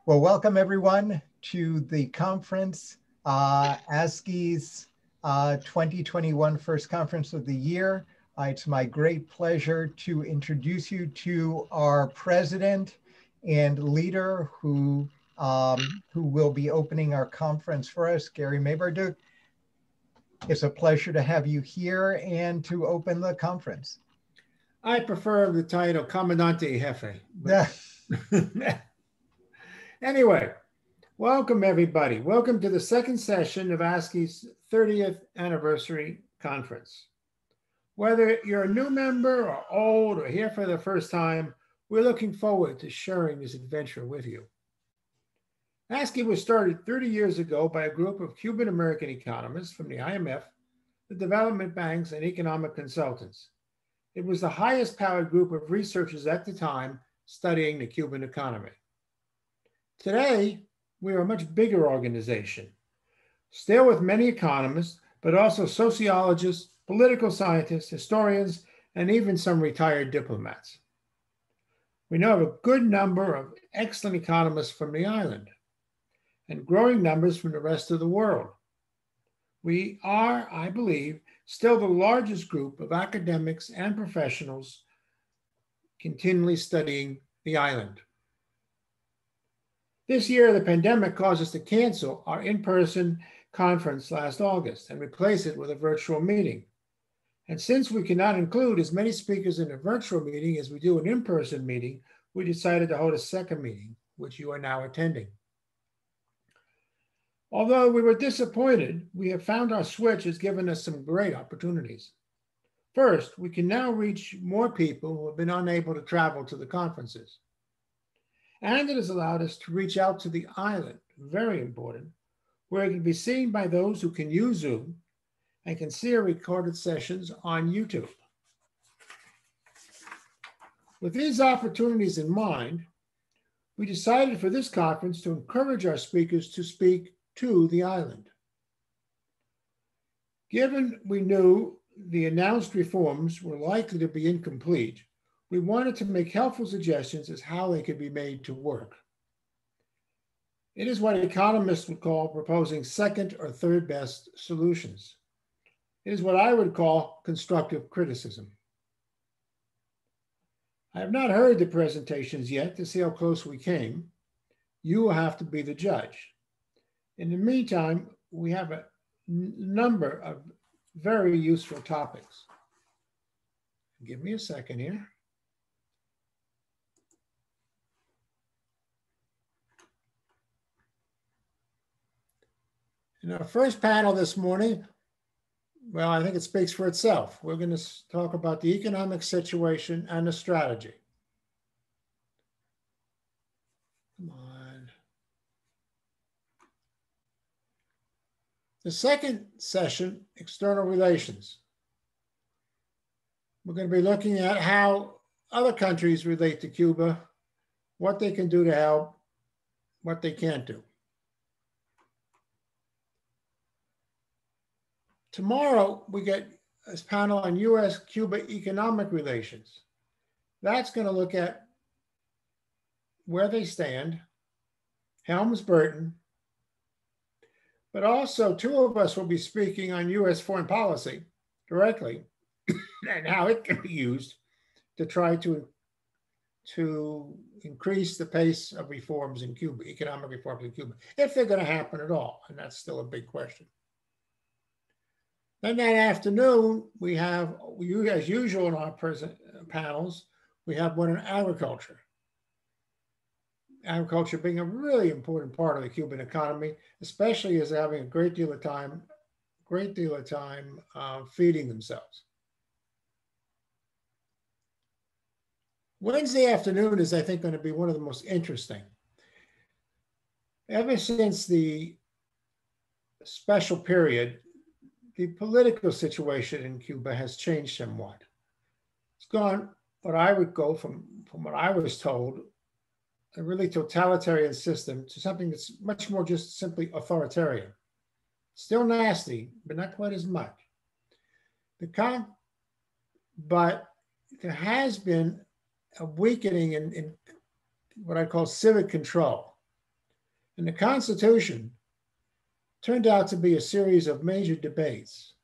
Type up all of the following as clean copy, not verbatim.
Well, welcome everyone to the conference, ASCE's 2021 first conference of the year. It's my great pleasure to introduce you to our president and leader who will be opening our conference for us, Gary Maybarduk. It's a pleasure to have you here and to open the conference. I prefer the title Comandante Jefe. Anyway, welcome everybody. Welcome to the second session of ASCE's 30th anniversary conference. Whether you're a new member or old or here for the first time, we're looking forward to sharing this adventure with you. ASCE was started 30 years ago by a group of Cuban American economists from the IMF, the development banks, and economic consultants. It was the highest powered group of researchers at the time studying the Cuban economy. Today, we are a much bigger organization, still with many economists, but also sociologists, political scientists, historians, and even some retired diplomats. We know of a good number of excellent economists from the island and growing numbers from the rest of the world. We are, I believe, still the largest group of academics and professionals continually studying the island. This year, the pandemic caused us to cancel our in-person conference last August and replace it with a virtual meeting. And since we cannot include as many speakers in a virtual meeting as we do an in-person meeting, we decided to hold a second meeting, which you are now attending. Although we were disappointed, we have found our switch has given us some great opportunities. First, we can now reach more people who have been unable to travel to the conferences. And it has allowed us to reach out to the island, very important, where it can be seen by those who can use Zoom and can see our recorded sessions on YouTube. With these opportunities in mind, we decided for this conference to encourage our speakers to speak to the island. Given we knew the announced reforms were likely to be incomplete, we wanted to make helpful suggestions as how they could be made to work. It is what economists would call proposing second or third best solutions. It is what I would call constructive criticism. I have not heard the presentations yet to see how close we came. You will have to be the judge. In the meantime, we have a number of very useful topics. Give me a second here. In our first panel this morning, well, I think it speaks for itself. We're going to talk about the economic situation and the strategy. Come on. The second session, external relations. We're going to be looking at how other countries relate to Cuba, what they can do to help, what they can't do. Tomorrow, we get a panel on U.S.-Cuba economic relations. That's going to look at where they stand, Helms-Burton, but also two of us will be speaking on U.S. foreign policy directly and how it can be used to try to increase the pace of reforms in Cuba, economic reforms in Cuba, if they're going to happen at all, and that's still a big question. Then that afternoon, we have, as usual in our present panels, we have one on agriculture. Agriculture being a really important part of the Cuban economy, especially as having a great deal of time feeding themselves. Wednesday afternoon is, I think, going to be one of the most interesting. Ever since the special period, the political situation in Cuba has changed somewhat. It's gone what I would go from what I was told, a really totalitarian system to something that's much more just simply authoritarian. Still nasty, but not quite as much. But there has been a weakening in what I call civic control. And the Constitution turned out to be a series of major debates.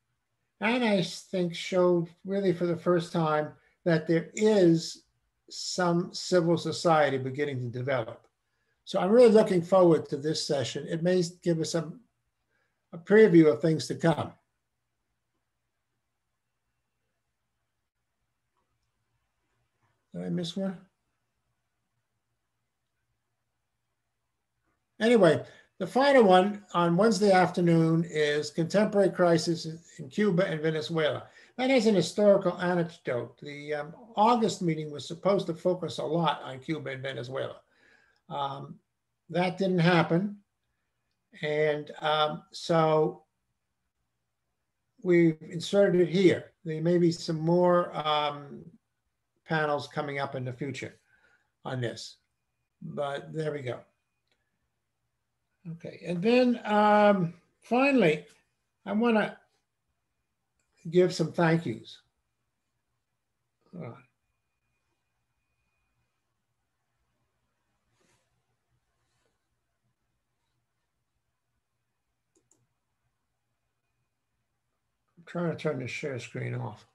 And I think showed really for the first time that there is some civil society beginning to develop. So I'm really looking forward to this session. It may give us a preview of things to come. Did I miss one? Anyway, the final one on Wednesday afternoon is Contemporary Crisis in Cuba and Venezuela. That has an historical anecdote. The August meeting was supposed to focus a lot on Cuba and Venezuela. That didn't happen. And so we've inserted it here. There may be some more panels coming up in the future on this, but there we go. Okay, and then finally, I want to give some thank yous. I'm trying to turn the share screen off.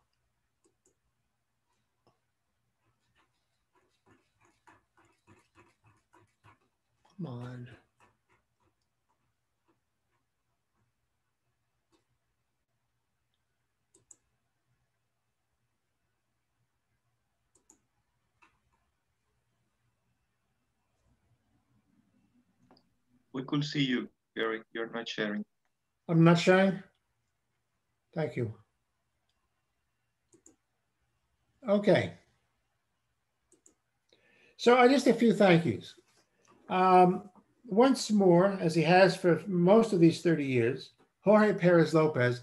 Come on. We could see you, Gary. You're not sharing. I'm not sharing? Thank you. Okay. So just a few thank yous. Once more, as he has for most of these 30 years, Jorge Perez Lopez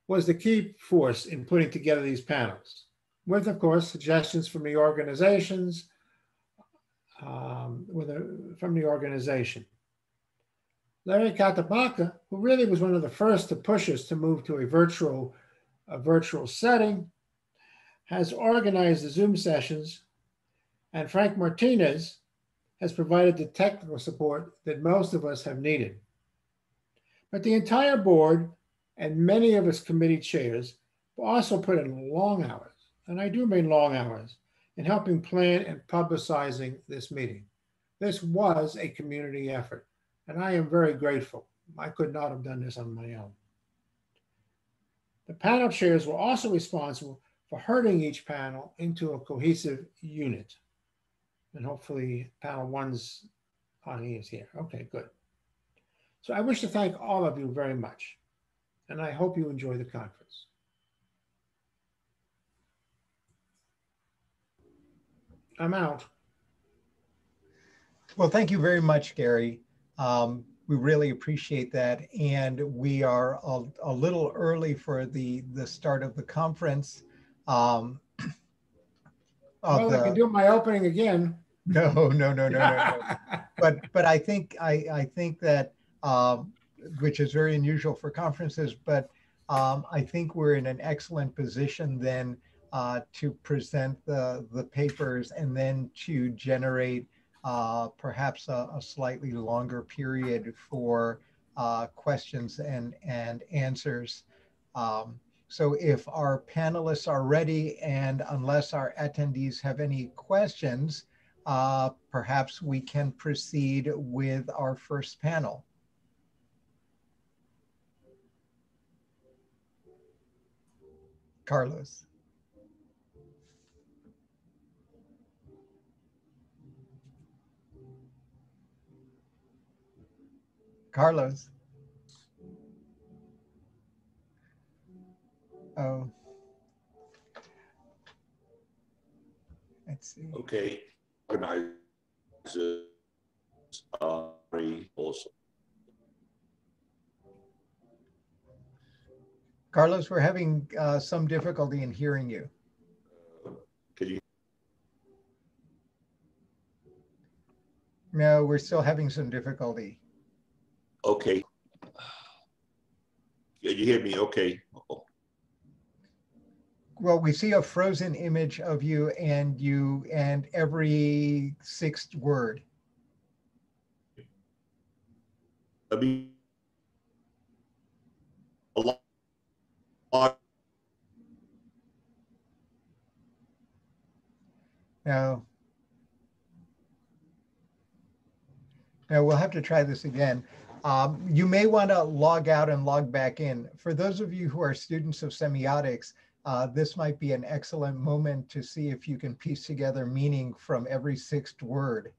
was the key force in putting together these panels, with, of course, suggestions from the organizations, from the organization. Larry Catabaca, who really was one of the first to push us to move to a virtual setting, has organized the Zoom sessions, and Frank Martinez has provided the technical support that most of us have needed. But the entire board and many of us committee chairs also put in long hours, and I do mean long hours, in helping plan and publicizing this meeting. This was a community effort, and I am very grateful. I could not have done this on my own. The panel chairs were also responsible for herding each panel into a cohesive unit. And hopefully panel one's on is here. Okay, good. So I wish to thank all of you very much, and I hope you enjoy the conference. I'm out. Well, thank you very much, Gary. We really appreciate that. And we are a little early for the start of the conference. Well, I can do my opening again. No. But I think that which is very unusual for conferences, but I think we're in an excellent position then to present the papers and then to generate perhaps a slightly longer period for questions and answers. So if our panelists are ready, and unless our attendees have any questions, perhaps we can proceed with our first panel. Carlos. Carlos. Oh. Let's see. Okay. Organizers are also. Carlos, we're having some difficulty in hearing you. Can you? No, we're still having some difficulty. Okay. Yeah, you hear me? Okay. Well, we see a frozen image of you and every sixth word. I mean, a lot. No. No, we'll have to try this again. You may want to log out and log back in. For those of you who are students of semiotics, this might be an excellent moment to see if you can piece together meaning from every sixth word.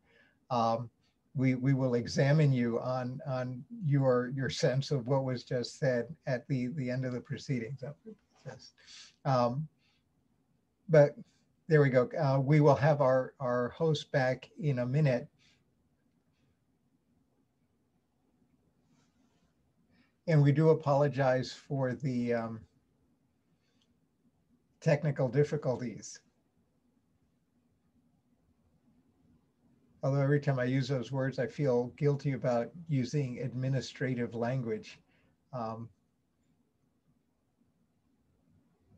We will examine you on your sense of what was just said at the end of the proceedings. But there we go. We will have our host back in a minute. And we do apologize for the technical difficulties. Although every time I use those words, I feel guilty about using administrative language.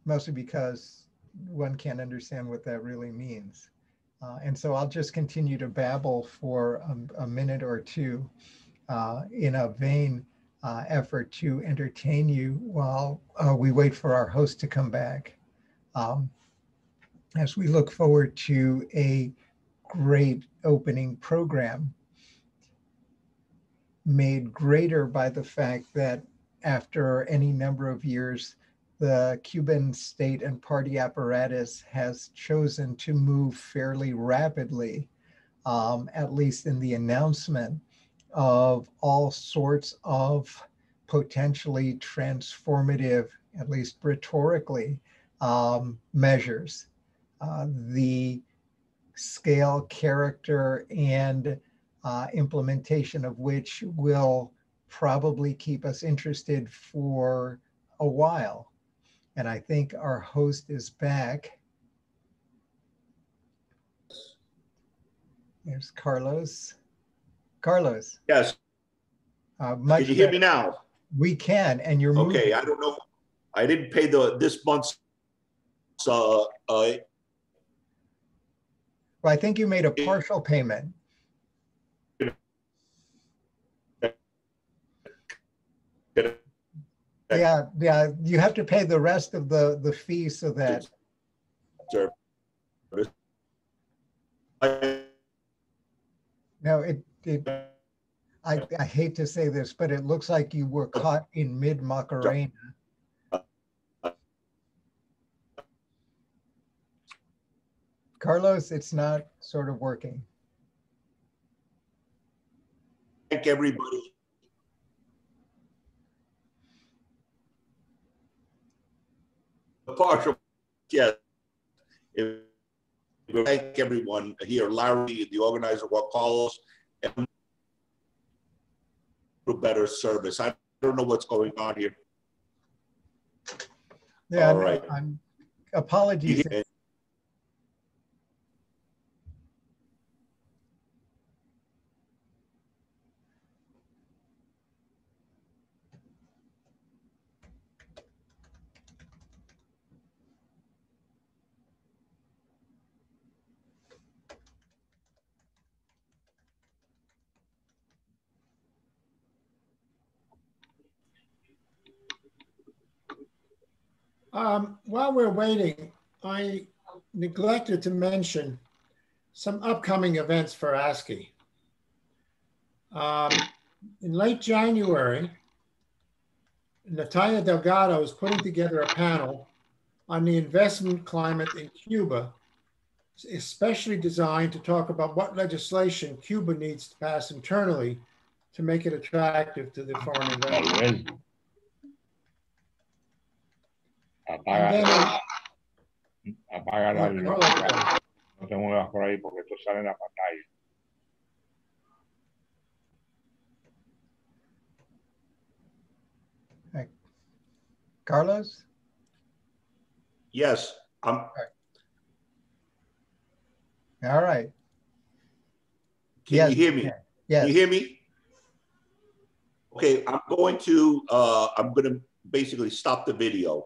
Mostly because one can't understand what that really means. And so I'll just continue to babble for a minute or two in a vain effort to entertain you while we wait for our host to come back. As we look forward to a great opening program made greater by the fact that after any number of years, the Cuban state and party apparatus has chosen to move fairly rapidly, at least in the announcement of all sorts of potentially transformative, at least rhetorically, measures. The scale, character, and implementation of which will probably keep us interested for a while. And I think our host is back. There's Carlos. Carlos. Yes. Can you hear me now? We can, and you're moving. Okay, I don't know. I didn't pay this month's. Well, I think you made a partial payment. Yeah, you have to pay the rest of the fee so that. No, I hate to say this, but it looks like you were caught in mid-Macarena. Carlos, it's not sort of working. Thank everybody. The partial, yes. Thank everyone here, Larry, the organizer, Juan Carlos, and better service. I don't know what's going on here. Yeah, all right. Apologies. While we're waiting, I neglected to mention some upcoming events for ASCE. In late January, Natalia Delgado is putting together a panel on the investment climate in Cuba, especially designed to talk about what legislation Cuba needs to pass internally to make it attractive to the foreign investors. Apaga la luz. No te muevas por ahí porque esto sale en la pantalla. Hey. Carlos? Yes. All right. Can you hear me? Yes. Can you hear me? Okay, I'm going to basically stop the video.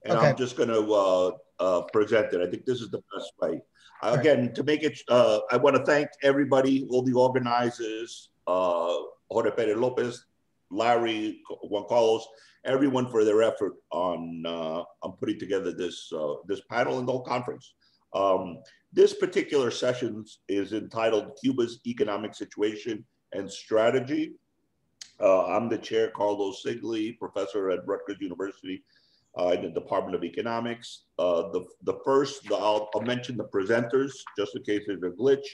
And okay. I'm just going to present it. I think this is the best way. Again, to make it, I want to thank everybody, all the organizers, Jorge Perez Lopez, Larry, Juan Carlos, everyone for their effort on putting together this panel and the whole conference. This particular session is entitled Cuba's Economic Situation and Strategy. I'm the chair, Carlos Seiglie, professor at Rutgers University in the Department of Economics. I'll mention the presenters just in case there's a glitch.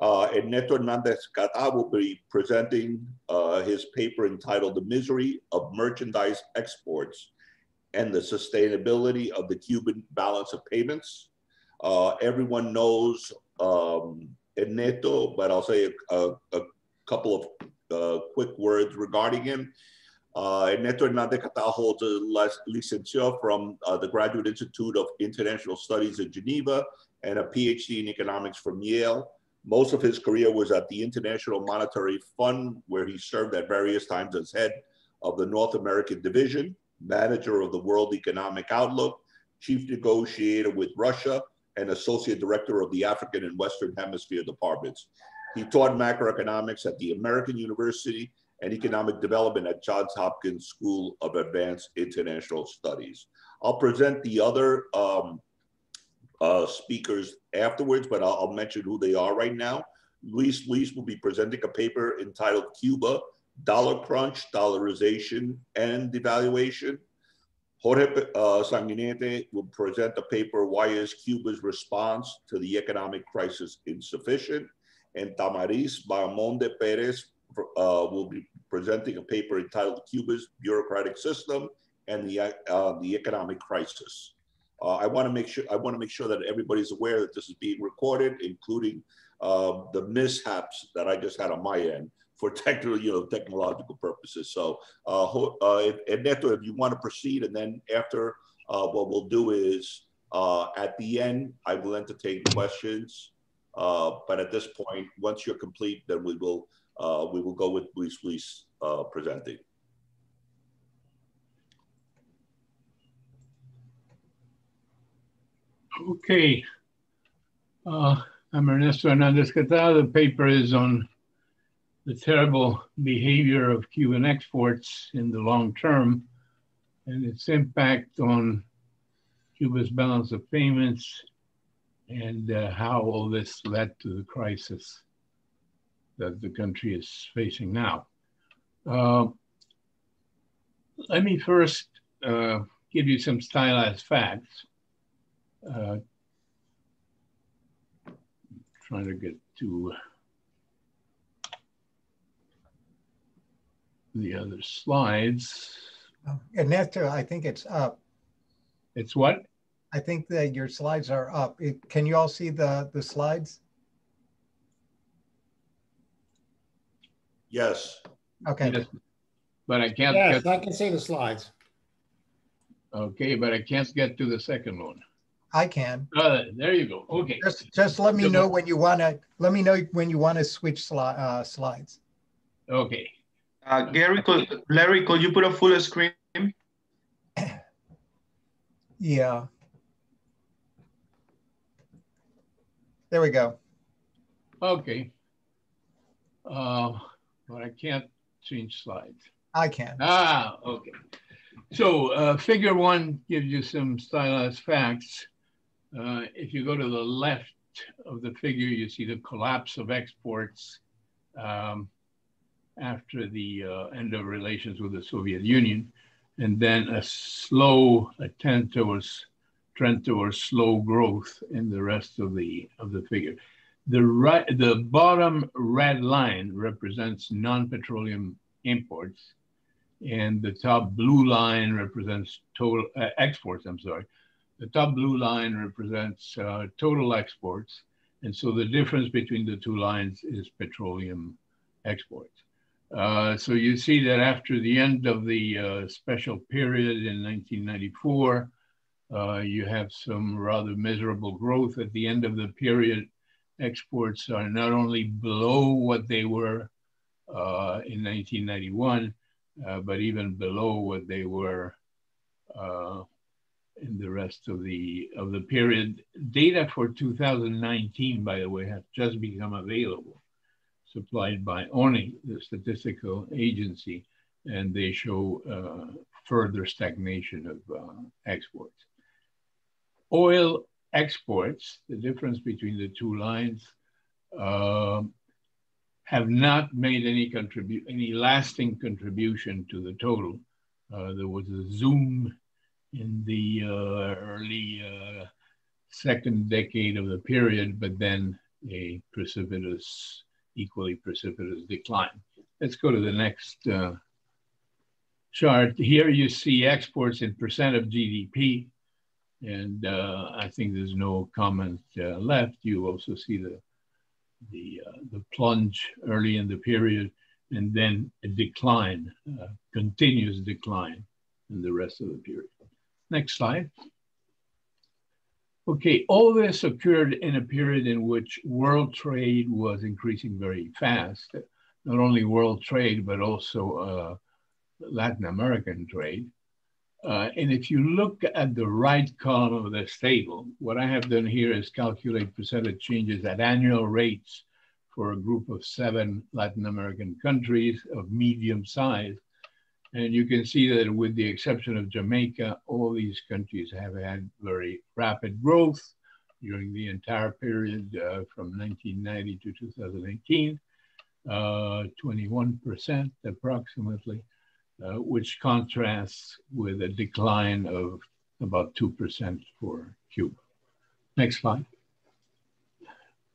Ernesto Hernandez-Cata will be presenting his paper entitled The Misery of Merchandise Exports and the Sustainability of the Cuban Balance of Payments. Everyone knows Ernesto, but I'll say a couple of quick words regarding him. Ernesto Hernandez-Cata holds a licenciatura from the Graduate Institute of International Studies in Geneva and a PhD in economics from Yale. Most of his career was at the International Monetary Fund, where he served at various times as head of the North American Division, manager of the World Economic Outlook, chief negotiator with Russia, and associate director of the African and Western Hemisphere departments. He taught macroeconomics at the American University and economic development at Johns Hopkins School of Advanced International Studies. I'll present the other speakers afterwards, but I'll mention who they are right now. Luis will be presenting a paper entitled Cuba, Dollar Crunch, Dollarization, and Devaluation. Jorge Sanguinetty will present a paper, Why is Cuba's Response to the Economic Crisis Insufficient? And Tamarys Bahamonde-Perez will be presenting a paper entitled Cuba's Bureaucratic System and the Economic Crisis. I want to make sure that everybody's aware that this is being recorded, including the mishaps that I just had on my end for technological purposes. So, Ernesto, if you want to proceed, and then after, what we'll do is at the end I will entertain questions. But at this point, once you're complete, then we will go with Luis presenting. Okay, I'm Ernesto Hernandez-Cata. The paper is on the terrible behavior of Cuban exports in the long term and its impact on Cuba's balance of payments and how all this led to the crisis that the country is facing now. Let me first give you some stylized facts. Trying to get to the other slides. Ernesto, I think it's up. It's what? I think that your slides are up. Can you all see the slides? Yes. Okay. Yes, but I can't Yes, get. I can see the slides. Okay, but I can't get to the second one. I can. There you go. Okay. Just let me know when you want to. Let me know when you want to switch slides. Okay. Larry, could you put a full screen? Yeah. There we go. Okay. But I can't change slides. I can. Okay. So figure one gives you some stylized facts. If you go to the left of the figure, you see the collapse of exports after the end of relations with the Soviet Union, and then a trend towards slow growth in the rest of the figure. The bottom red line represents non-petroleum imports, and the top blue line represents total exports. I'm sorry. The top blue line represents total exports, and so the difference between the two lines is petroleum exports. So you see that after the end of the special period in 1994, you have some rather miserable growth. At the end of the period, exports are not only below what they were in 1991, but even below what they were in the rest of the period. Data for 2019, by the way, have just become available, supplied by ONI, the statistical agency, and they show further stagnation of exports. Oil exports, the difference between the two lines, have not made any lasting contribution to the total. There was a zoom in the early second decade of the period, but then a precipitous, equally precipitous decline. Let's go to the next chart. Here you see exports in percent of GDP, and I think there's no comment left. You also see the plunge early in the period, and then a decline, continuous decline in the rest of the period. Next slide. Okay, all this occurred in a period in which world trade was increasing very fast. Not only world trade, but also Latin American trade. And if you look at the right column of this table, what I have done here is calculate percentage changes at annual rates for a group of 7 Latin American countries of medium size. And you can see that with the exception of Jamaica, all these countries have had very rapid growth during the entire period from 1990 to 2018, 21% approximately, which contrasts with a decline of about 2% for Cuba. Next slide.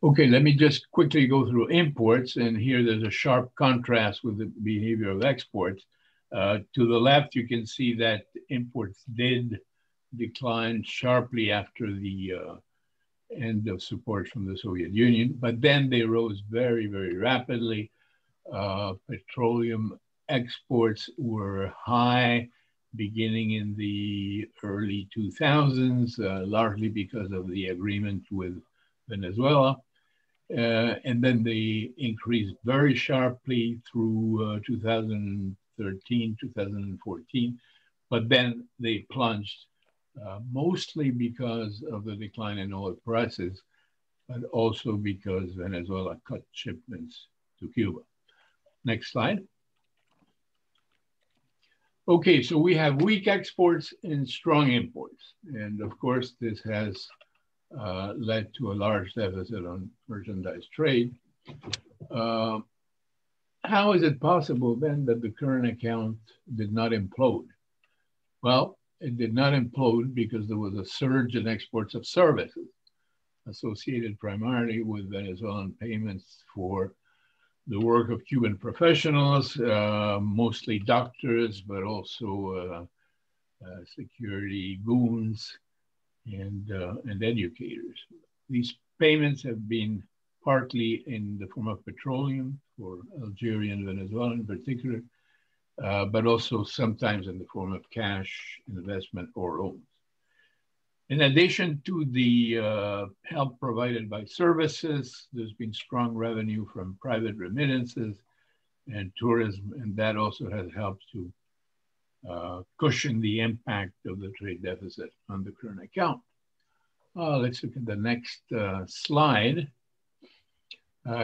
Okay, let me just quickly go through imports, and here there's a sharp contrast with the behavior of exports. To the left, you can see that imports did decline sharply after the end of support from the Soviet Union, but then they rose very, very rapidly. Petroleum exports were high beginning in the early 2000s, largely because of the agreement with Venezuela. And then they increased very sharply through 2013, 2014, but then they plunged mostly because of the decline in oil prices, but also because Venezuela cut shipments to Cuba. Next slide. Okay, so we have weak exports and strong imports. And of course, this has led to a large deficit on merchandise trade. How is it possible then that the current account did not implode? Well, it did not implode because there was a surge in exports of services associated primarily with Venezuelan payments for the work of Cuban professionals, mostly doctors, but also security goons and educators. These payments have been partly in the form of petroleum for Algeria and Venezuela in particular, but also sometimes in the form of cash, investment, or loans. In addition to the help provided by services, there's been strong revenue from private remittances and tourism, and that also has helped to cushion the impact of the trade deficit on the current account. Let's look at the next slide.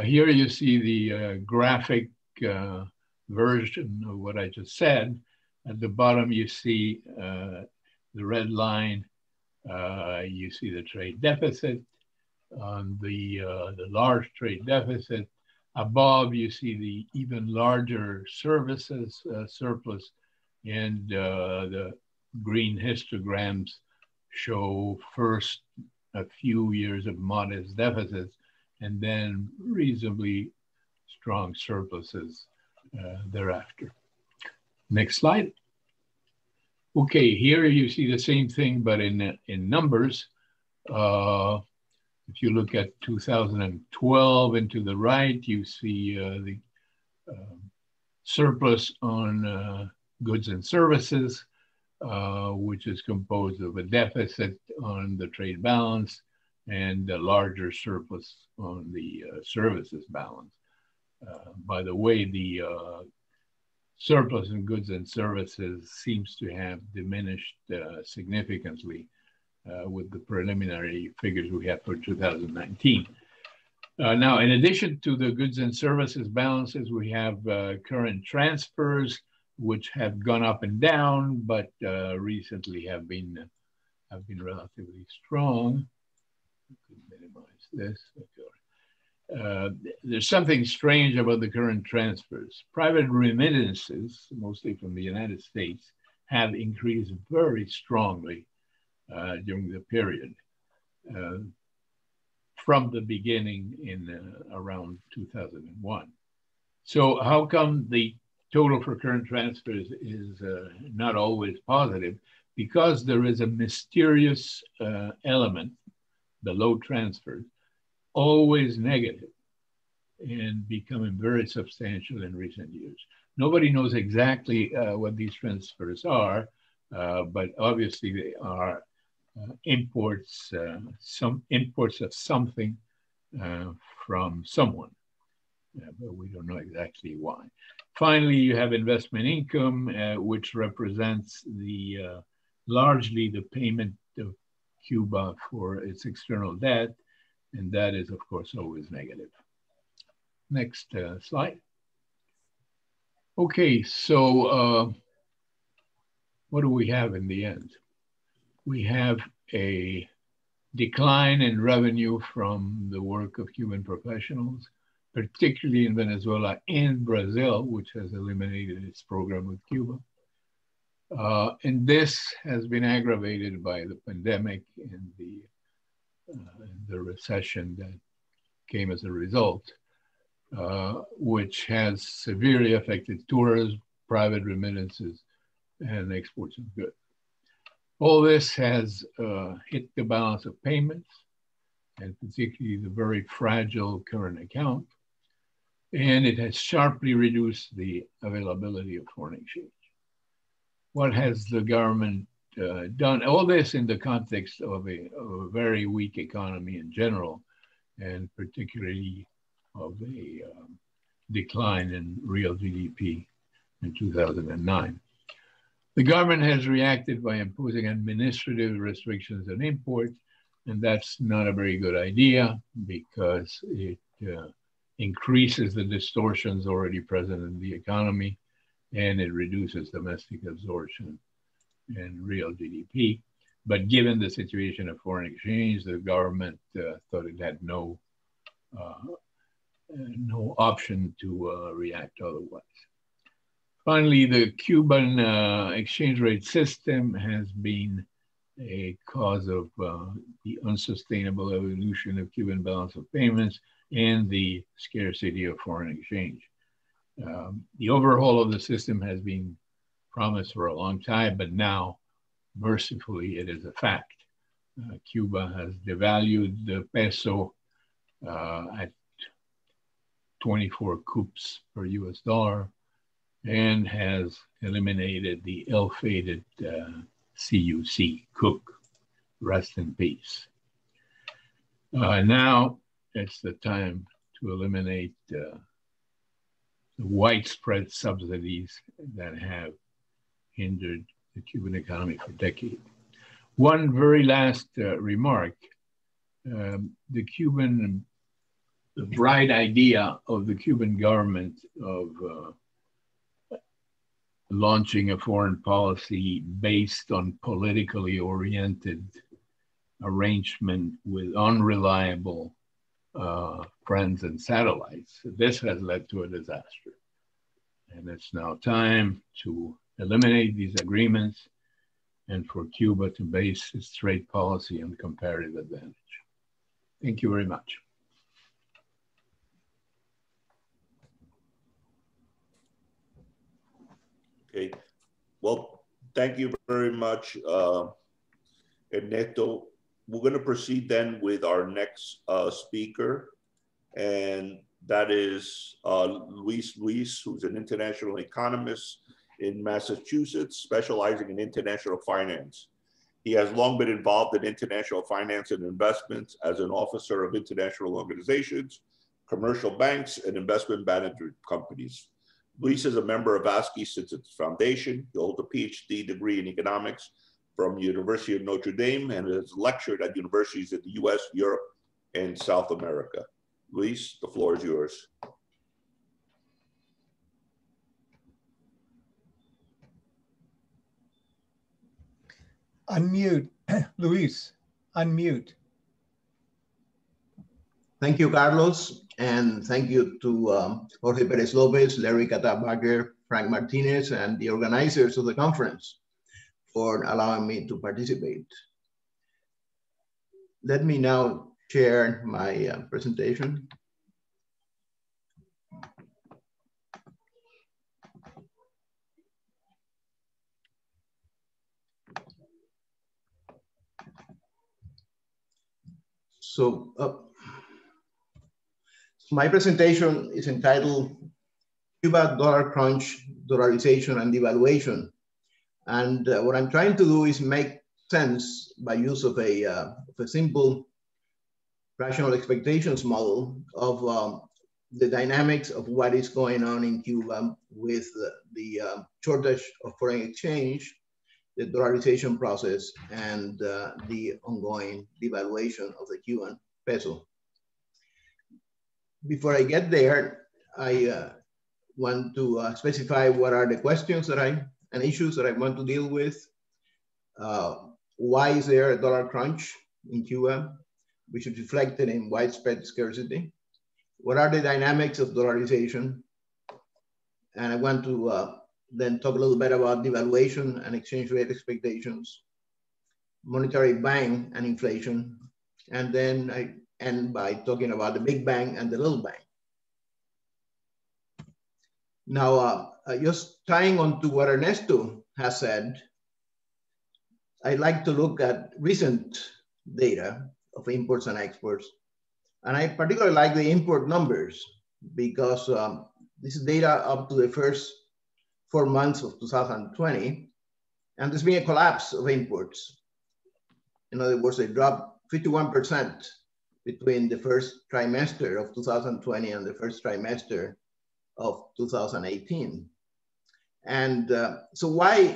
Here you see the graphic version of what I just said. At the bottom, you see the red line. You see the trade deficit on the large trade deficit. Above, you see the even larger services surplus, and the green histograms show first a few years of modest deficits and then reasonably strong surpluses thereafter. Next slide. Okay, here you see the same thing, but in numbers. If you look at 2012 and to the right, you see the surplus on goods and services, which is composed of a deficit on the trade balance and a larger surplus on the services balance. By the way, the surplus in goods and services seems to have diminished significantly with the preliminary figures we have for 2019. Now, in addition to the goods and services balances, we have current transfers, which have gone up and down, but recently have been relatively strong. Minimize this. There's something strange about the current transfers. Private remittances, mostly from the United States, have increased very strongly during the period from the beginning in around 2001. So how come the total for current transfers is not always positive? Because there is a mysterious element below transfers, always negative and becoming very substantial in recent years. Nobody knows exactly what these transfers are, but obviously they are imports, some imports of something from someone, but we don't know exactly why. Finally, you have investment income, which represents the largely the payment of Cuba for its external debt, and that is, of course, always negative. Next slide. Okay, so what do we have in the end? We have a decline in revenue from the work of Cuban professionals, particularly in Venezuela and Brazil, which has eliminated its program with Cuba. And this has been aggravated by the pandemic and the recession that came as a result, which has severely affected tourism, private remittances, and exports of goods. All this has hit the balance of payments, and particularly the very fragile current account, and it has sharply reduced the availability of foreign exchange. What has the government done? All this in the context of a very weak economy in general, and particularly of a decline in real GDP in 2009. The government has reacted by imposing administrative restrictions on imports, and that's not a very good idea because it increases the distortions already present in the economy, and it reduces domestic absorption and real GDP. But given the situation of foreign exchange, the government thought it had no option to react otherwise. Finally, the Cuban exchange rate system has been a cause of the unsustainable evolution of Cuban balance of payments and the scarcity of foreign exchange. The overhaul of the system has been promised for a long time, but now, mercifully, it is a fact. Cuba has devalued the peso at 24 coops per US dollar and has eliminated the ill-fated CUC, Cook. Rest in peace. Now it's the time to eliminate the widespread subsidies that have hindered the Cuban economy for decades. One very last remark, the bright idea of the Cuban government of launching a foreign policy based on politically oriented arrangement with unreliable friends and satellites. This has led to a disaster. And it's now time to eliminate these agreements and for Cuba to base its trade policy on comparative advantage. Thank you very much. Okay, well, thank you very much, Ernesto. We're going to proceed then with our next speaker, and that is Luis, who's an international economist in Massachusetts, specializing in international finance. He has long been involved in international finance and investments as an officer of international organizations, commercial banks, and investment management companies. Luis is a member of ASCE since its foundation. He holds a PhD degree in economics from the University of Notre Dame and has lectured at universities in the US, Europe, and South America. Luis, the floor is yours. Unmute. Luis, unmute. Thank you, Carlos, and thank you to Jorge Perez Lopez, Larry Katabaker, Frank Martinez, and the organizers of the conference for allowing me to participate. Let me now share my presentation. So my presentation is entitled Cuba, Dollar Crunch, Dollarization, and Devaluation. And what I'm trying to do is make sense by use of a simple rational expectations model of the dynamics of what is going on in Cuba with the shortage of foreign exchange, the dollarization process, and the ongoing devaluation of the Cuban peso. Before I get there, I want to specify what are the questions and issues that I want to deal with. Why is there a dollar crunch in Cuba, which is reflected in widespread scarcity? What are the dynamics of dollarization? And I want to then talk a little bit about devaluation and exchange rate expectations, monetary bang and inflation, and then I end by talking about the big bang and the little bang. Now, just tying on to what Ernesto has said, I'd like to look at recent data of imports and exports. And I particularly like the import numbers because this is data up to the first 4 months of 2020. And there's been a collapse of imports. In other words, they dropped 51% between the first trimester of 2020 and the first trimester of 2018. And so why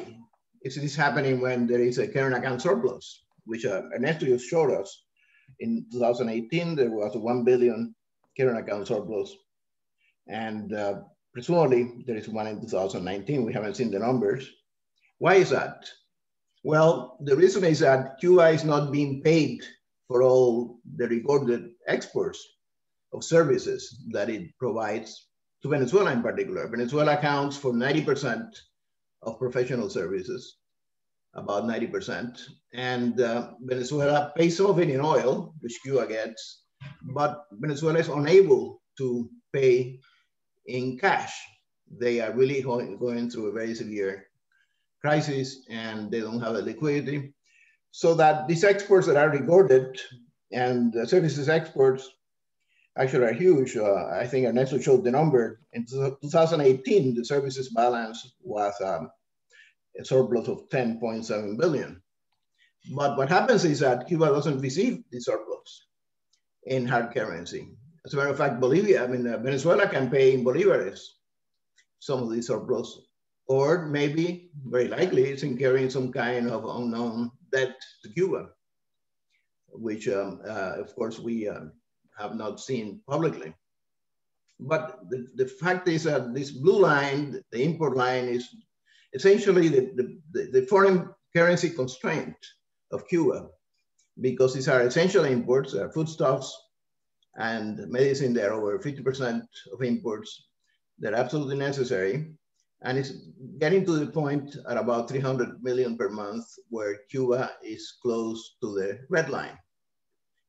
is this happening when there is a current account surplus, which Ernesto just showed us? In 2018, there was a 1 billion current account surplus. And presumably there is one in 2019. We haven't seen the numbers. Why is that? Well, the reason is that Cuba is not being paid for all the recorded exports of services that it provides to Venezuela in particular. Venezuela accounts for 90% of professional services, about 90%. And Venezuela pays some of it in oil, which Cuba gets, but Venezuela is unable to pay in cash. They are really going through a very severe crisis and they don't have the liquidity. So that these exports that are recorded and the services exports actually are huge. I think Ernesto showed the number. In 2018, the services balance was a surplus of 10.7 billion. But what happens is that Cuba doesn't receive the surplus in hard currency. As a matter of fact, Venezuela can pay in bolívares some of the surplus, or maybe, very likely, it's incurring some kind of unknown debt to Cuba, which of course we have not seen publicly. But the fact is that this blue line, the import line, is essentially the foreign currency constraint of Cuba, because these are essential imports, foodstuffs and medicine. They're over 50% of imports. They're absolutely necessary. And it's getting to the point at about 300 million per month where Cuba is close to the red line.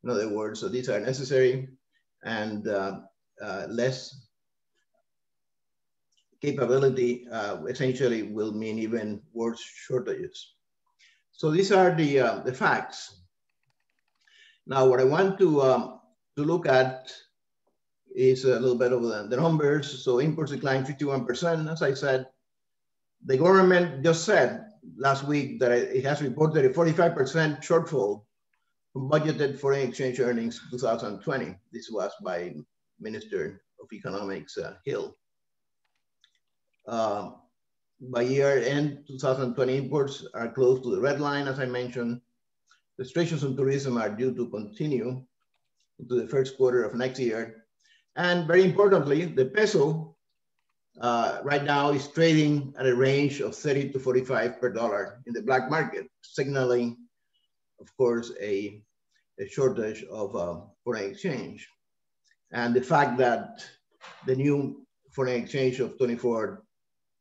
In other words, so these are necessary and less capability essentially will mean even worse shortages. So these are the facts. Now, what I want to look at is a little bit of the numbers. So imports declined 51%, as I said. The government just said last week that it has reported a 45% shortfall from budgeted foreign exchange earnings 2020. This was by Minister of Economics Hill. By year end 2020, imports are close to the red line, as I mentioned. Restrictions on tourism are due to continue into the first quarter of next year. And very importantly, the peso right now is trading at a range of 30 to 45 per dollar in the black market, signaling, of course, a shortage of foreign exchange. And the fact that the new foreign exchange of 24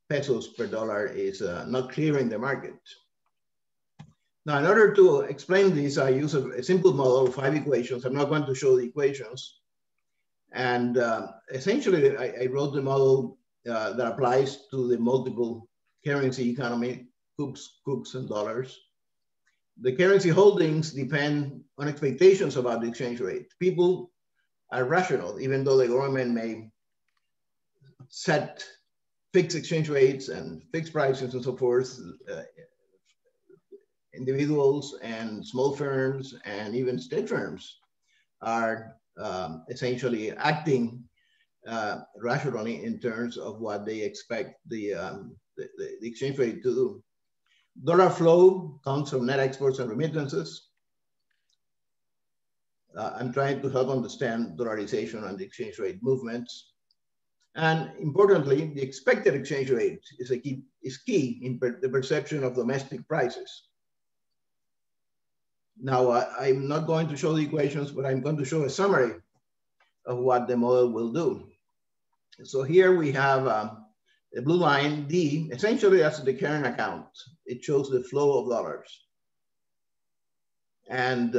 pesos per dollar is not clearing the market. Now, in order to explain this, I use a simple model of 5 equations. I'm not going to show the equations. And essentially, I wrote the model that applies to the multiple currency economy, cooks, and dollars. The currency holdings depend on expectations about the exchange rate. People are rational, even though the government may set fixed exchange rates and fixed prices and so forth. Individuals and small firms and even state firms are essentially acting rationally in terms of what they expect the exchange rate to do. Dollar flow comes from net exports and remittances. I'm trying to help understand dollarization and the exchange rate movements. And importantly, the expected exchange rate is key in the perception of domestic prices. Now, I'm not going to show the equations, but I'm going to show a summary of what the model will do. So here we have a blue line, D. Essentially, that's the current account. It shows the flow of dollars. And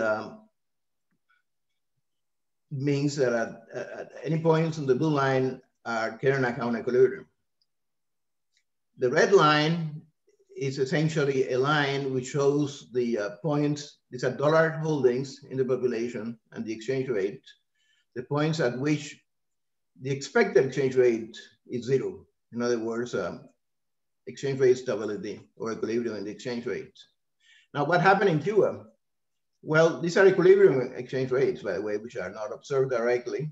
means that at any points on the blue line are current account equilibrium. The red line is essentially a line which shows the points. These are dollar holdings in the population and the exchange rate, the points at which the expected exchange rate is 0. In other words, exchange rate stability or equilibrium in the exchange rate. Now, what happened in Cuba? Well, these are equilibrium exchange rates, by the way, which are not observed directly.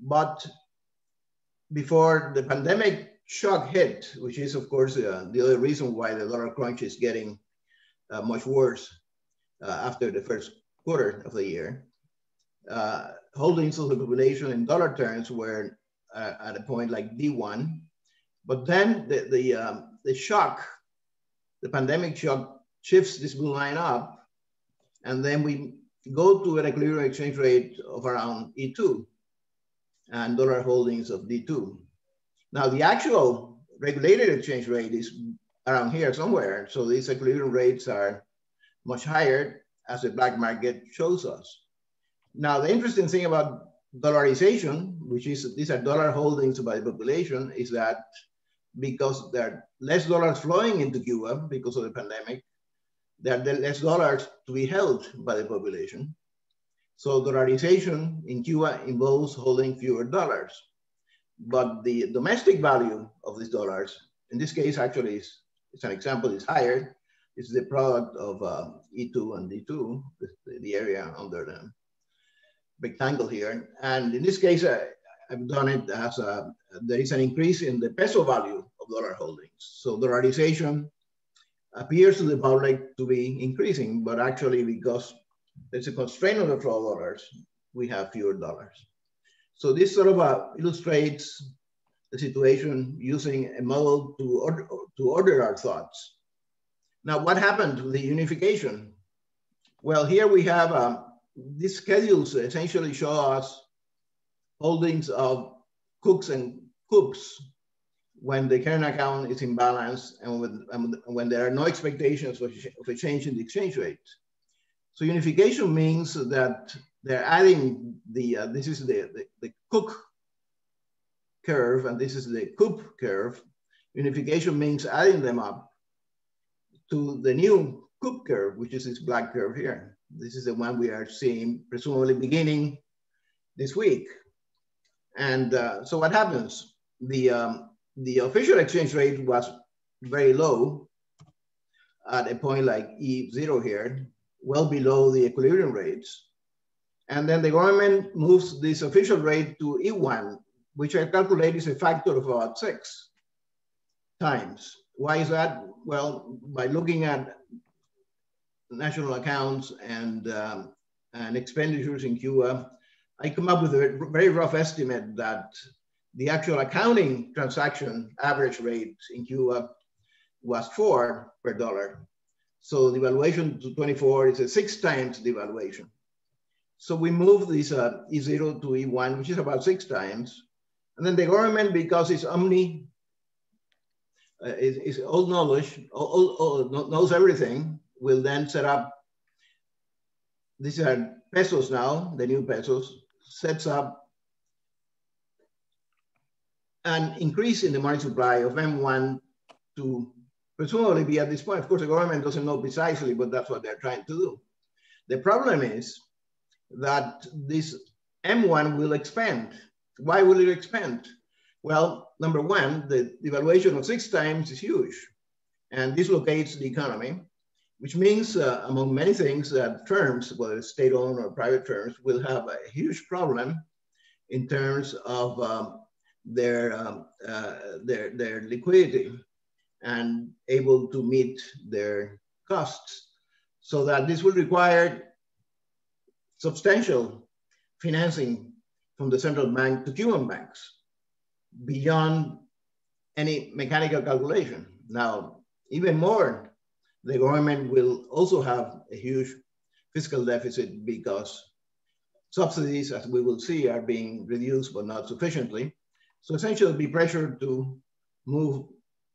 But before the pandemic shock hit, which is, of course, the other reason why the dollar crunch is getting much worse after the first quarter of the year, holdings of the population in dollar terms were at a point like D1. But then the shock, the pandemic shock, shifts this blue line up, and then we go to an equilibrium exchange rate of around E2 and dollar holdings of D2. Now, the actual regulated exchange rate is around here somewhere. So these equilibrium rates are much higher, as the black market shows us. Now, the interesting thing about dollarization, which is these are dollar holdings by the population, is that because there are less dollars flowing into Cuba because of the pandemic, there are less dollars to be held by the population. So dollarization in Cuba involves holding fewer dollars. But the domestic value of these dollars, in this case, actually, it's an example, is higher. It's the product of E2 and D2, the area under the rectangle here. And in this case, I've done it as there is an increase in the peso value of dollar holdings. So dollarization appears to the public to be increasing, but actually because there's a constraint on the flow of dollars, we have fewer dollars. So this sort of illustrates the situation using a model to order our thoughts. Now, what happened to the unification? Well, here we have these schedules essentially show us holdings of cooks and coops when the current account is in balance and when there are no expectations of a change in the exchange rate. So unification means that they're adding this is the cook curve and this is the coop curve. Unification means adding them up to the new coop curve, which is this black curve here. This is the one we are seeing presumably beginning this week. And so what happens? The official exchange rate was very low at a point like E0 here, well below the equilibrium rates. And then the government moves this official rate to E1, which I calculate is a factor of about 6 times. Why is that? Well, by looking at national accounts and expenditures in Cuba, I come up with a very rough estimate that the actual accounting transaction average rate in Cuba was 4 per dollar. So devaluation to 24 is a 6 times devaluation. So we moved this E0 to E1, which is about 6 times. And then the government, because it's is all knowledge, knows everything, will then set up, these are pesos now, the new pesos, sets up an increase in the money supply of M1 to presumably be at this point. Of course, the government doesn't know precisely, but that's what they're trying to do. The problem is that this M1 will expand. Why will it expand? Well, number one, the devaluation of 6 times is huge and dislocates the economy, which means, among many things, that firms, whether state-owned or private firms, will have a huge problem in terms of their liquidity and able to meet their costs. So that this will require substantial financing from the central bank to Cuban banks beyond any mechanical calculation. Now, even more, the government will also have a huge fiscal deficit because subsidies, as we will see, are being reduced, but not sufficiently. So essentially, it'll be pressured to move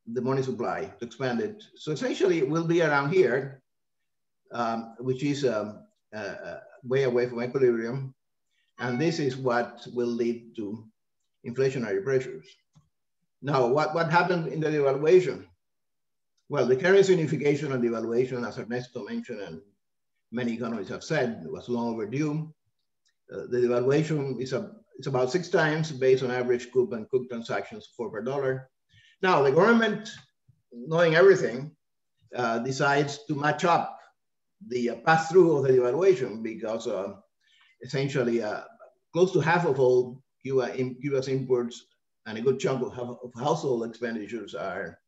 the money supply, to expand it. So essentially, it will be around here, which is way away from equilibrium. And this is what will lead to inflationary pressures. Now, what happened in the devaluation? Well, the currency unification and devaluation, as Ernesto mentioned, and many economists have said, was long overdue. The devaluation is it's about 6 times based on average CUP and CUP transactions, 4 per dollar. Now, the government, knowing everything, decides to match up the pass-through of the devaluation because essentially close to half of all Cuba's imports and a good chunk of household expenditures are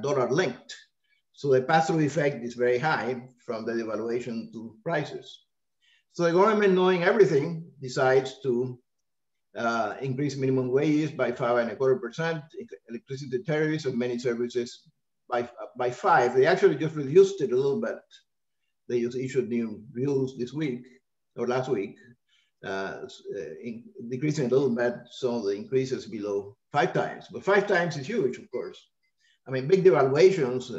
dollar linked. So the pass-through effect is very high from the devaluation to prices. So the government, knowing everything, decides to increase minimum wages by 5.25%, electricity tariffs and many services by 5. They actually just reduced it a little bit. They just issued new rules this week or last week, decreasing a little bit, so the increase is below 5 times. But 5 times is huge, of course. I mean, big devaluations,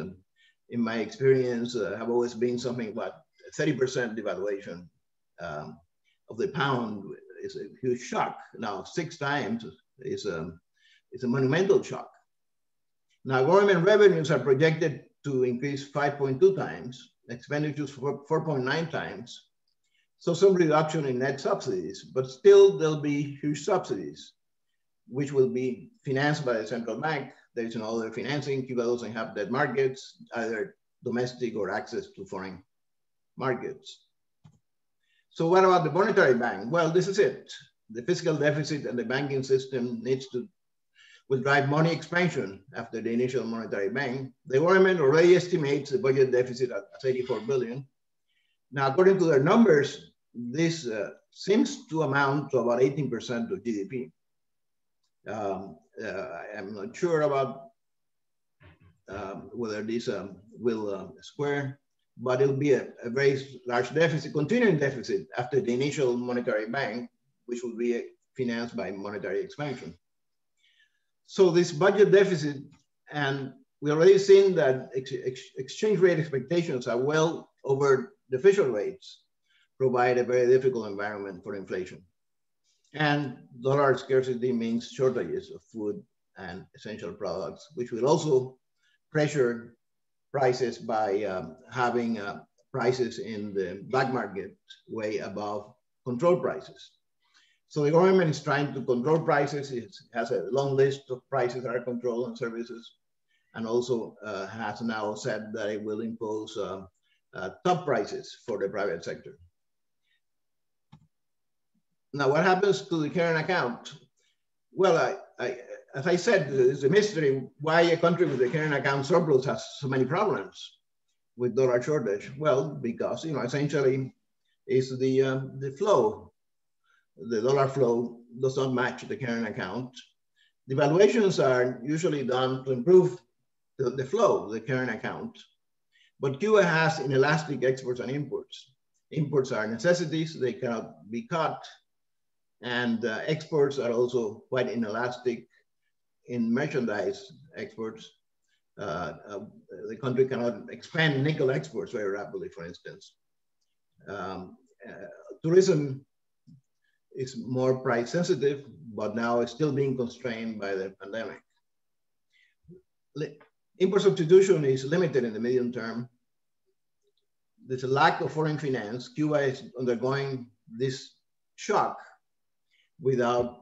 in my experience, have always been something like 30% devaluation of the pound is a huge shock. Now, 6 times is a monumental shock. Now, government revenues are projected to increase 5.2 times, expenditures 4.9 times. So some reduction in net subsidies, but still there'll be huge subsidies, which will be financed by the central bank. There is no other financing. Cuba doesn't have debt markets, either domestic or access to foreign markets. So what about the monetary bank? Well, this is it. The fiscal deficit and the banking system will drive money expansion after the initial monetary bank. The government already estimates the budget deficit at 84 billion. Now, according to their numbers, this seems to amount to about 18% of GDP. I'm not sure about whether this will square, but it'll be a very large deficit, continuing deficit after the initial monetary bank, which will be financed by monetary expansion. So this budget deficit, and we already seen that exchange rate expectations are well over the official rates, provide a very difficult environment for inflation. And dollar scarcity means shortages of food and essential products, which will also pressure prices by having prices in the black market way above control prices. So the government is trying to control prices. It has a long list of prices that are controlled on services, and also has now said that it will impose top prices for the private sector. Now, what happens to the current account? Well, as I said, it's a mystery why a country with a current account surplus has so many problems with dollar shortage. Well, because essentially is the flow. The dollar flow does not match the current account. Devaluations are usually done to improve the flow, the current account. But Cuba has inelastic exports and imports. Imports are necessities, they cannot be cut. And exports are also quite inelastic in merchandise exports. The country cannot expand nickel exports very rapidly, for instance. Tourism is more price sensitive, but now it's still being constrained by the pandemic. Import substitution is limited in the medium term. There's a lack of foreign finance. Cuba is undergoing this shock without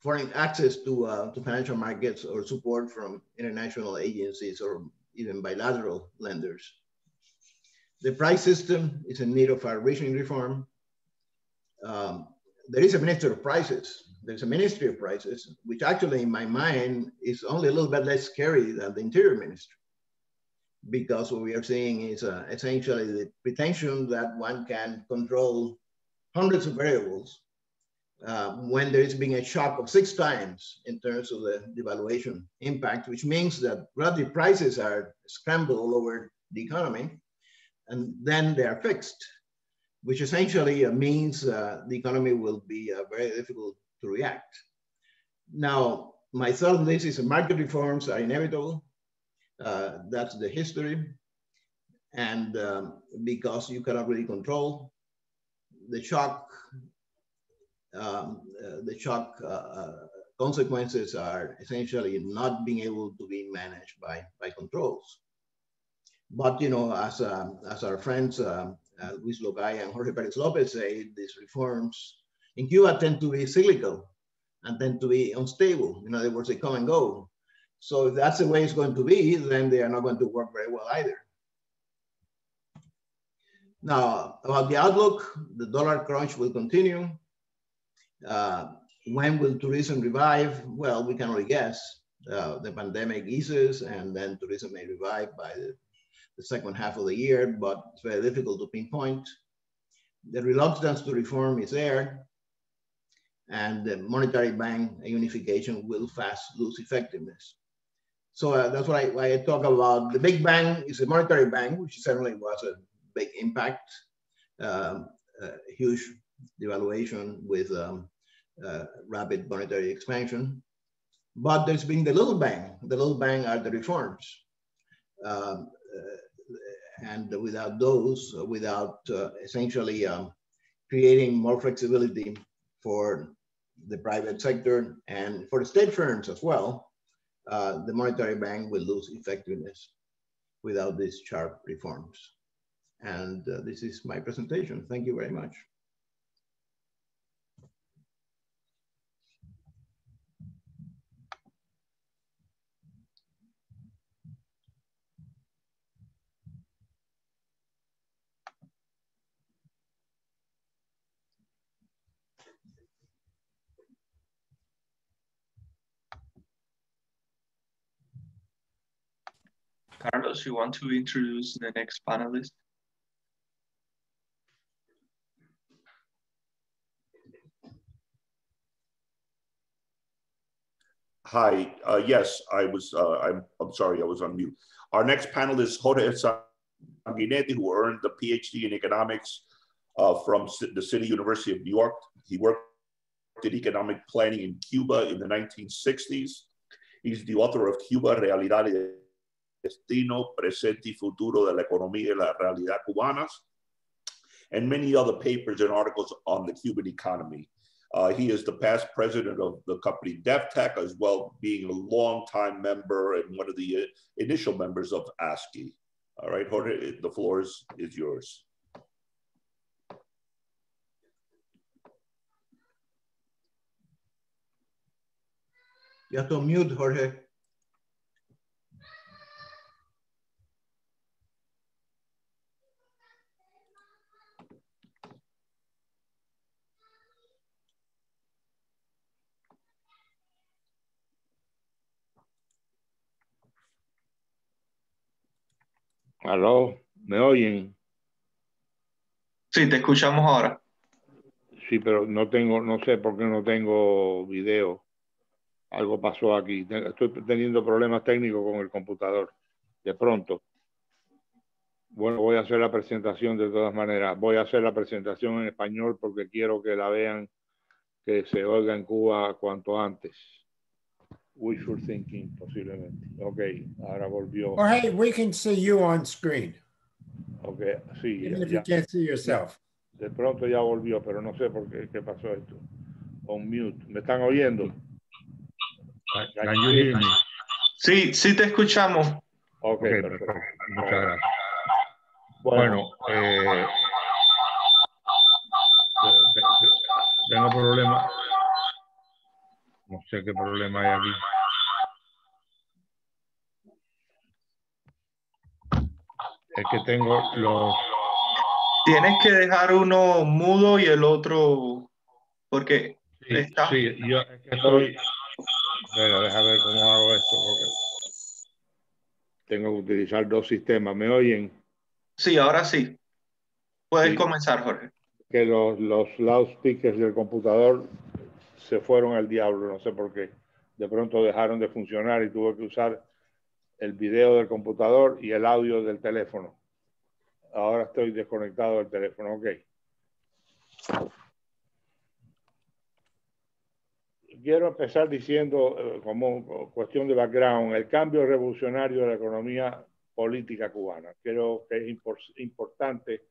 foreign access to financial markets or support from international agencies or even bilateral lenders. The price system is in need of a rationing reform. There is a Minister of Prices. There's a Ministry of Prices, which actually in my mind is only a little bit less scary than the Interior Ministry, because what we are seeing is essentially the pretension that one can control hundreds of variables when there is being a shock of 6 times in terms of the devaluation impact, which means that relative prices are scrambled all over the economy, and then they are fixed, which essentially means the economy will be very difficult to react. Now, my thought on this is that market reforms are inevitable. That's the history. And because you cannot really control the shock, consequences are essentially not being able to be managed by controls. But you know, as our friends Luis Locay and Jorge Perez Lopez say, these reforms in Cuba tend to be cyclical and tend to be unstable. In other words, they come and go. So if that's the way it's going to be, then they are not going to work very well either. Now, about the outlook, the dollar crunch will continue. When will tourism revive? Well, we can only guess. The pandemic eases and then tourism may revive by the second half of the year, but it's very difficult to pinpoint. The reluctance to reform is there, and the monetary bank unification will fast lose effectiveness. So that's why I talk about the big bang is a monetary bank, which certainly was a big impact, huge devaluation with rapid monetary expansion. But there's been the little bang. The little bang are the reforms. And without those, without essentially creating more flexibility for the private sector and for the state firms as well, the monetary bank will lose effectiveness without these sharp reforms. And this is my presentation. Thank you very much. Carlos, you want to introduce the next panelist? Hi, yes, I'm sorry, I was on mute. Our next panelist is Jorge Sanguinetty, who earned the PhD in economics from the City University of New York. He worked in economic planning in Cuba in the 1960s. He's the author of Cuba, Realidad y Destino, Presente y Futuro de la Economía y la Realidad Cubanas, and many other papers and articles on the Cuban economy. He is the past president of the company DevTech, as well being a longtime member and one of the initial members of ASCE. All right, Jorge, the floor is yours. You have to mute, Jorge. Aló, ¿me oyen? Sí, te escuchamos ahora. Sí, pero no sé por qué no tengo video. Algo pasó aquí. Estoy teniendo problemas técnicos con el computador. De pronto. Bueno, voy a hacer la presentación de todas maneras. Voy a hacer la presentación en español porque quiero que la vean, que se oiga en Cuba cuanto antes. Wishful thinking, posiblemente. Ok, ahora volvió. Jorge, we can see you on screen. Ok, sí. Even if you can't see yourself. De pronto ya volvió, pero no sé por qué pasó esto. On mute. ¿Me están oyendo? Can you hear me? Sí, sí te escuchamos. Ok, Okay, perfecto. Muchas gracias. Bueno, tengo problemas. No sé qué problema hay aquí. Es que tengo los... Tienes que dejar uno mudo y el otro, porque está... Sí, yo es que estoy... Bueno, déjame ver cómo hago esto, porque tengo que utilizar dos sistemas. ¿Me oyen? Sí, ahora sí. Puedes Sí. comenzar, Jorge. Que los loudspeakers del computador se fueron al diablo, no sé por qué. De pronto dejaron de funcionar y tuve que usar el video del computador y el audio del teléfono. Ahora estoy desconectado del teléfono, ok. Quiero empezar diciendo, como cuestión de background, el cambio revolucionario de la economía política cubana. Creo que es importante.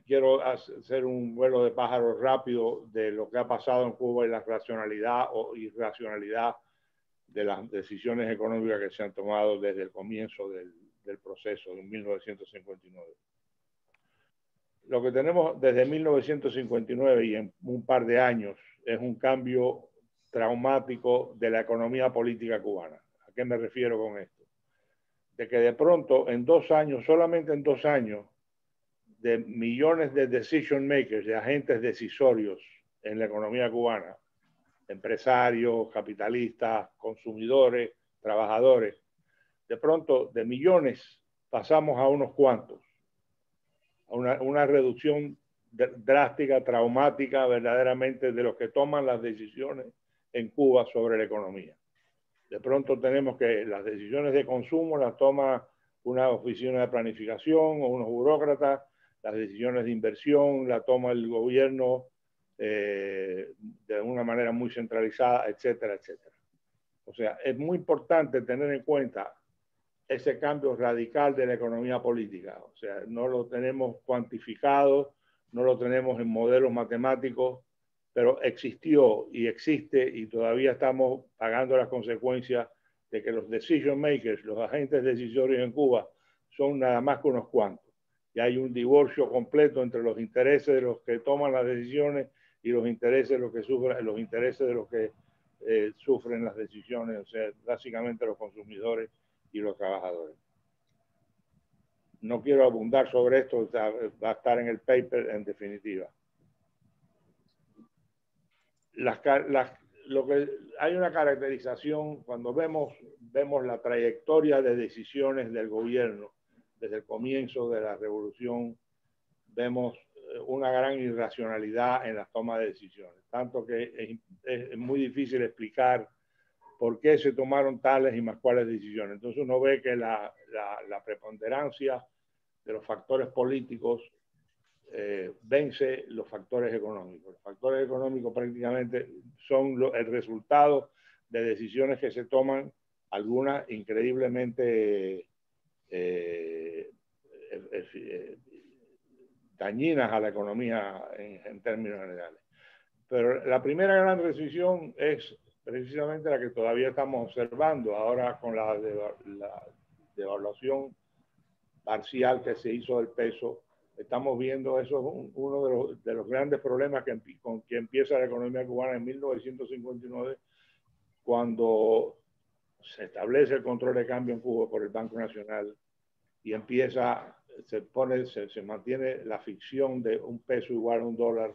Quiero hacer un vuelo de pájaros rápido de lo que ha pasado en Cuba y la racionalidad o irracionalidad de las decisiones económicas que se han tomado desde el comienzo del proceso en 1959. Lo que tenemos desde 1959 y en un par de años es un cambio traumático de la economía política cubana. ¿A qué me refiero con esto? De que de pronto en 2 años, solamente en 2 años, de millones de decision makers, de agentes decisorios en la economía cubana, empresarios, capitalistas, consumidores, trabajadores, de pronto de millones pasamos a unos cuantos, a una reducción drástica, traumática, verdaderamente, de los que toman las decisiones en Cuba sobre la economía. De pronto tenemos que las decisiones de consumo las toma una oficina de planificación o unos burócratas, las decisiones de inversión la toma el gobierno de una manera muy centralizada, etcétera, etcétera. O sea, es muy importante tener en cuenta ese cambio radical de la economía política. O sea, no lo tenemos cuantificado, no lo tenemos en modelos matemáticos, pero existió y existe y todavía estamos pagando las consecuencias de que los decision makers, los agentes decisorios en Cuba, son nada más que unos cuantos. Y hay un divorcio completo entre los intereses de los que toman las decisiones y los intereses de los que sufren, los intereses de los que sufren las decisiones, o sea, básicamente los consumidores y los trabajadores. No quiero abundar sobre esto, va a estar en el paper en definitiva. Hay una caracterización cuando vemos la trayectoria de decisiones del gobierno desde el comienzo de la revolución, vemos una gran irracionalidad en la toma de decisiones, tanto que es muy difícil explicar por qué se tomaron tales y más cuáles decisiones. Entonces uno ve que la preponderancia de los factores políticos vence los factores económicos. Los factores económicos prácticamente son el resultado de decisiones que se toman, algunas increíblemente dañinas a la economía en términos generales. Pero la primera gran decisión es precisamente la que todavía estamos observando ahora con la devaluación parcial que se hizo del peso. Estamos viendo eso, uno de los grandes problemas con que empieza la economía cubana en 1959, cuando se establece el control de cambio en Cuba por el Banco Nacional y se mantiene la ficción de un peso igual a un dólar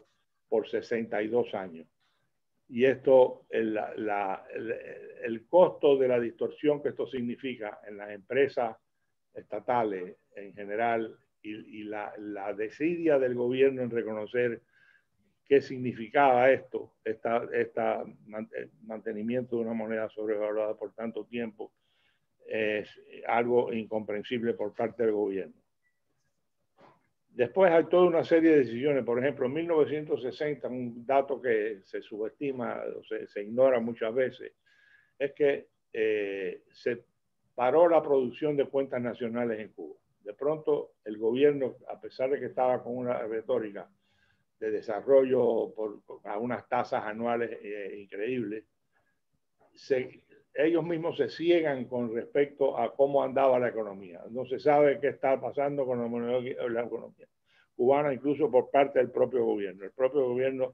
por 62 años. Y esto, el costo de la distorsión que esto significa en las empresas estatales en general y la desidia del gobierno en reconocer qué significaba esto, mantenimiento de una moneda sobrevaluada por tanto tiempo, es algo incomprensible por parte del gobierno. Después hay toda una serie de decisiones. Por ejemplo, en 1960, un dato que se subestima o se ignora muchas veces, es que se paró la producción de cuentas nacionales en Cuba. De pronto, el gobierno, a pesar de que estaba con una retórica de desarrollo a unas tasas anuales increíbles, ellos mismos se ciegan con respecto a cómo andaba la economía. No se sabe qué está pasando con la economía cubana, incluso por parte del propio gobierno. El propio gobierno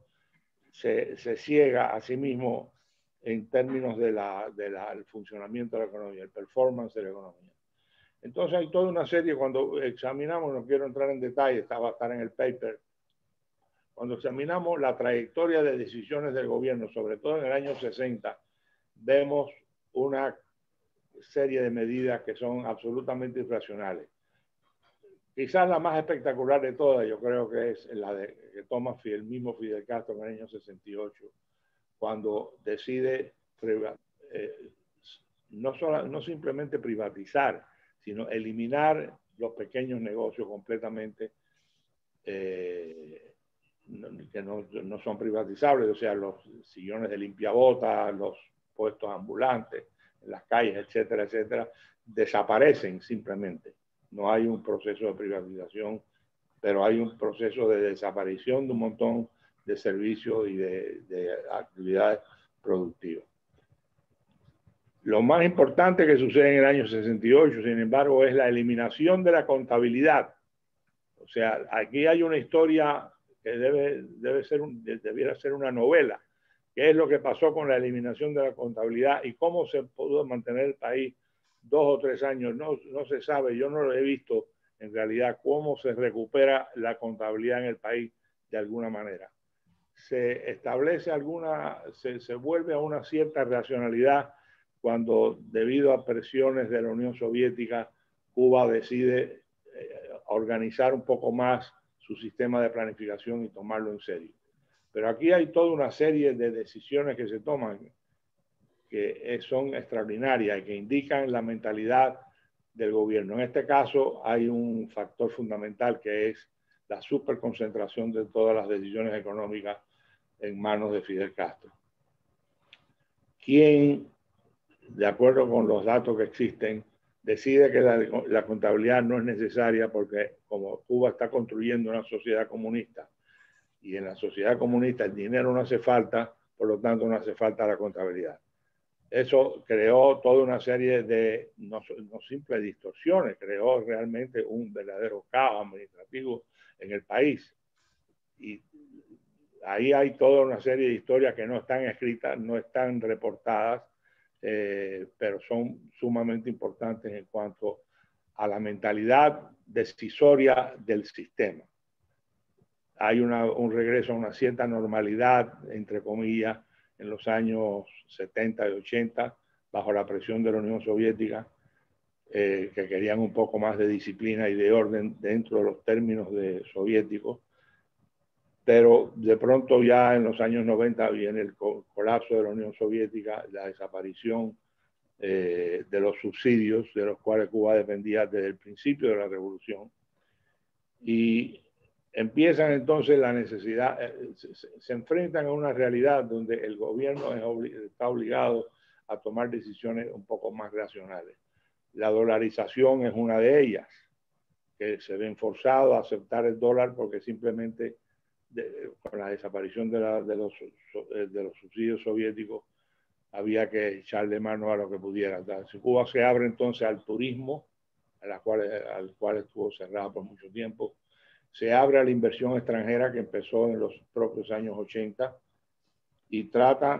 se ciega a sí mismo en términos del funcionamiento de la economía, el performance de la economía. Entonces hay toda una serie, cuando examinamos, no quiero entrar en detalle, va a estar en el paper, cuando examinamos la trayectoria de decisiones del gobierno, sobre todo en el año 60, vemos una serie de medidas que son absolutamente irracionales. Quizás la más espectacular de todas, yo creo que es la que toma el mismo Fidel Castro en el año 68, cuando decide no simplemente privatizar, sino eliminar los pequeños negocios completamente que no son privatizables, o sea, los sillones de limpiabotas, los puestos ambulantes en las calles, etcétera, etcétera, desaparecen simplemente. No hay un proceso de privatización, pero hay un proceso de desaparición de un montón de servicios y de actividades productivas. Lo más importante que sucede en el año 68, sin embargo, es la eliminación de la contabilidad. O sea, aquí hay una historia que debiera ser una novela, que es lo que pasó con la eliminación de la contabilidad y cómo se pudo mantener el país 2 o 3 años. No se sabe, yo no lo he visto en realidad cómo se recupera la contabilidad en el país de alguna manera. Se establece se vuelve a una cierta racionalidad cuando, debido a presiones de la Unión Soviética, Cuba decide organizar un poco más su sistema de planificación y tomarlo en serio. Pero aquí hay toda una serie de decisiones que se toman que son extraordinarias y que indican la mentalidad del gobierno. En este caso hay un factor fundamental que es la superconcentración de todas las decisiones económicas en manos de Fidel Castro, quien, de acuerdo con los datos que existen, decide que la contabilidad no es necesaria porque como Cuba está construyendo una sociedad comunista y en la sociedad comunista el dinero no hace falta, por lo tanto no hace falta la contabilidad. Eso creó toda una serie de, no simples distorsiones, creó realmente un verdadero caos administrativo en el país. Y ahí hay toda una serie de historias que no están escritas, no están reportadas, pero son sumamente importantes en cuanto a la mentalidad decisoria del sistema. Hay un regreso a una cierta normalidad, entre comillas, en los años 70 y 80, bajo la presión de la Unión Soviética, que querían un poco más de disciplina y de orden dentro de los términos soviéticos. Pero de pronto ya en los años 90 viene el colapso de la Unión Soviética, la desaparición de los subsidios de los cuales Cuba dependía desde el principio de la revolución. Y empiezan entonces la necesidad, se enfrentan a una realidad donde el gobierno está obligado a tomar decisiones un poco más racionales. La dolarización es una de ellas, que se ven forzados a aceptar el dólar porque simplemente con la desaparición de los subsidios soviéticos había que echarle mano a lo que pudiera. Si Cuba se abre entonces al turismo, al cual estuvo cerrado por mucho tiempo, se abre a la inversión extranjera que empezó en los propios años 80 y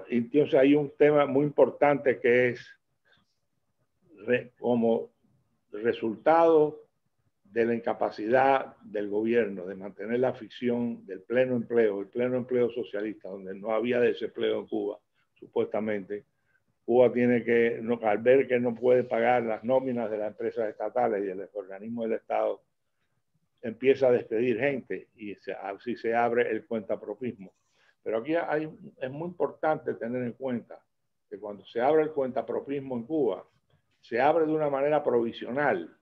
entonces hay un tema muy importante que es como resultado de la incapacidad del gobierno de mantener la ficción del pleno empleo, el pleno empleo socialista, donde no había desempleo en Cuba, supuestamente. Cuba tiene que, al ver que no puede pagar las nóminas de las empresas estatales y de los organismos del Estado, empieza a despedir gente y así se abre el cuentapropismo. Pero aquí es muy importante tener en cuenta que cuando se abre el cuentapropismo en Cuba, se abre de una manera provisional.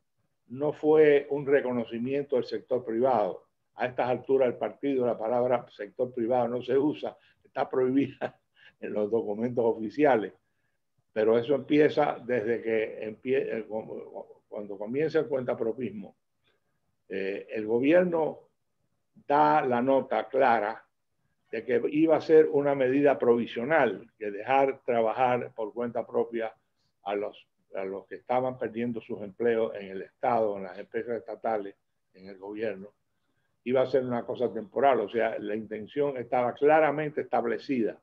No fue un reconocimiento del sector privado. A estas alturas del partido la palabra sector privado no se usa, está prohibida en los documentos oficiales. Pero eso empieza desde que cuando comienza el cuentapropismo. El gobierno da la nota clara de que iba a ser una medida provisional, que dejar trabajar por cuenta propia a los que estaban perdiendo sus empleos en el Estado, en las empresas estatales, en el gobierno, iba a ser una cosa temporal. O sea, la intención estaba claramente establecida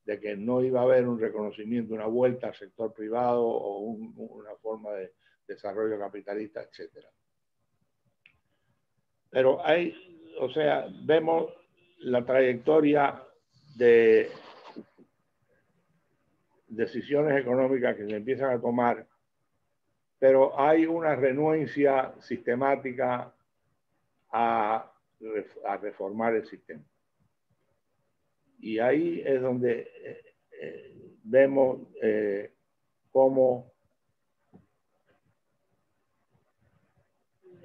de que no iba a haber un reconocimiento, una vuelta al sector privado o una forma de desarrollo capitalista, etc. Pero o sea, vemos la trayectoria de decisiones económicas que se empiezan a tomar, pero hay una renuencia sistemática a reformar el sistema. Y ahí es donde vemos cómo,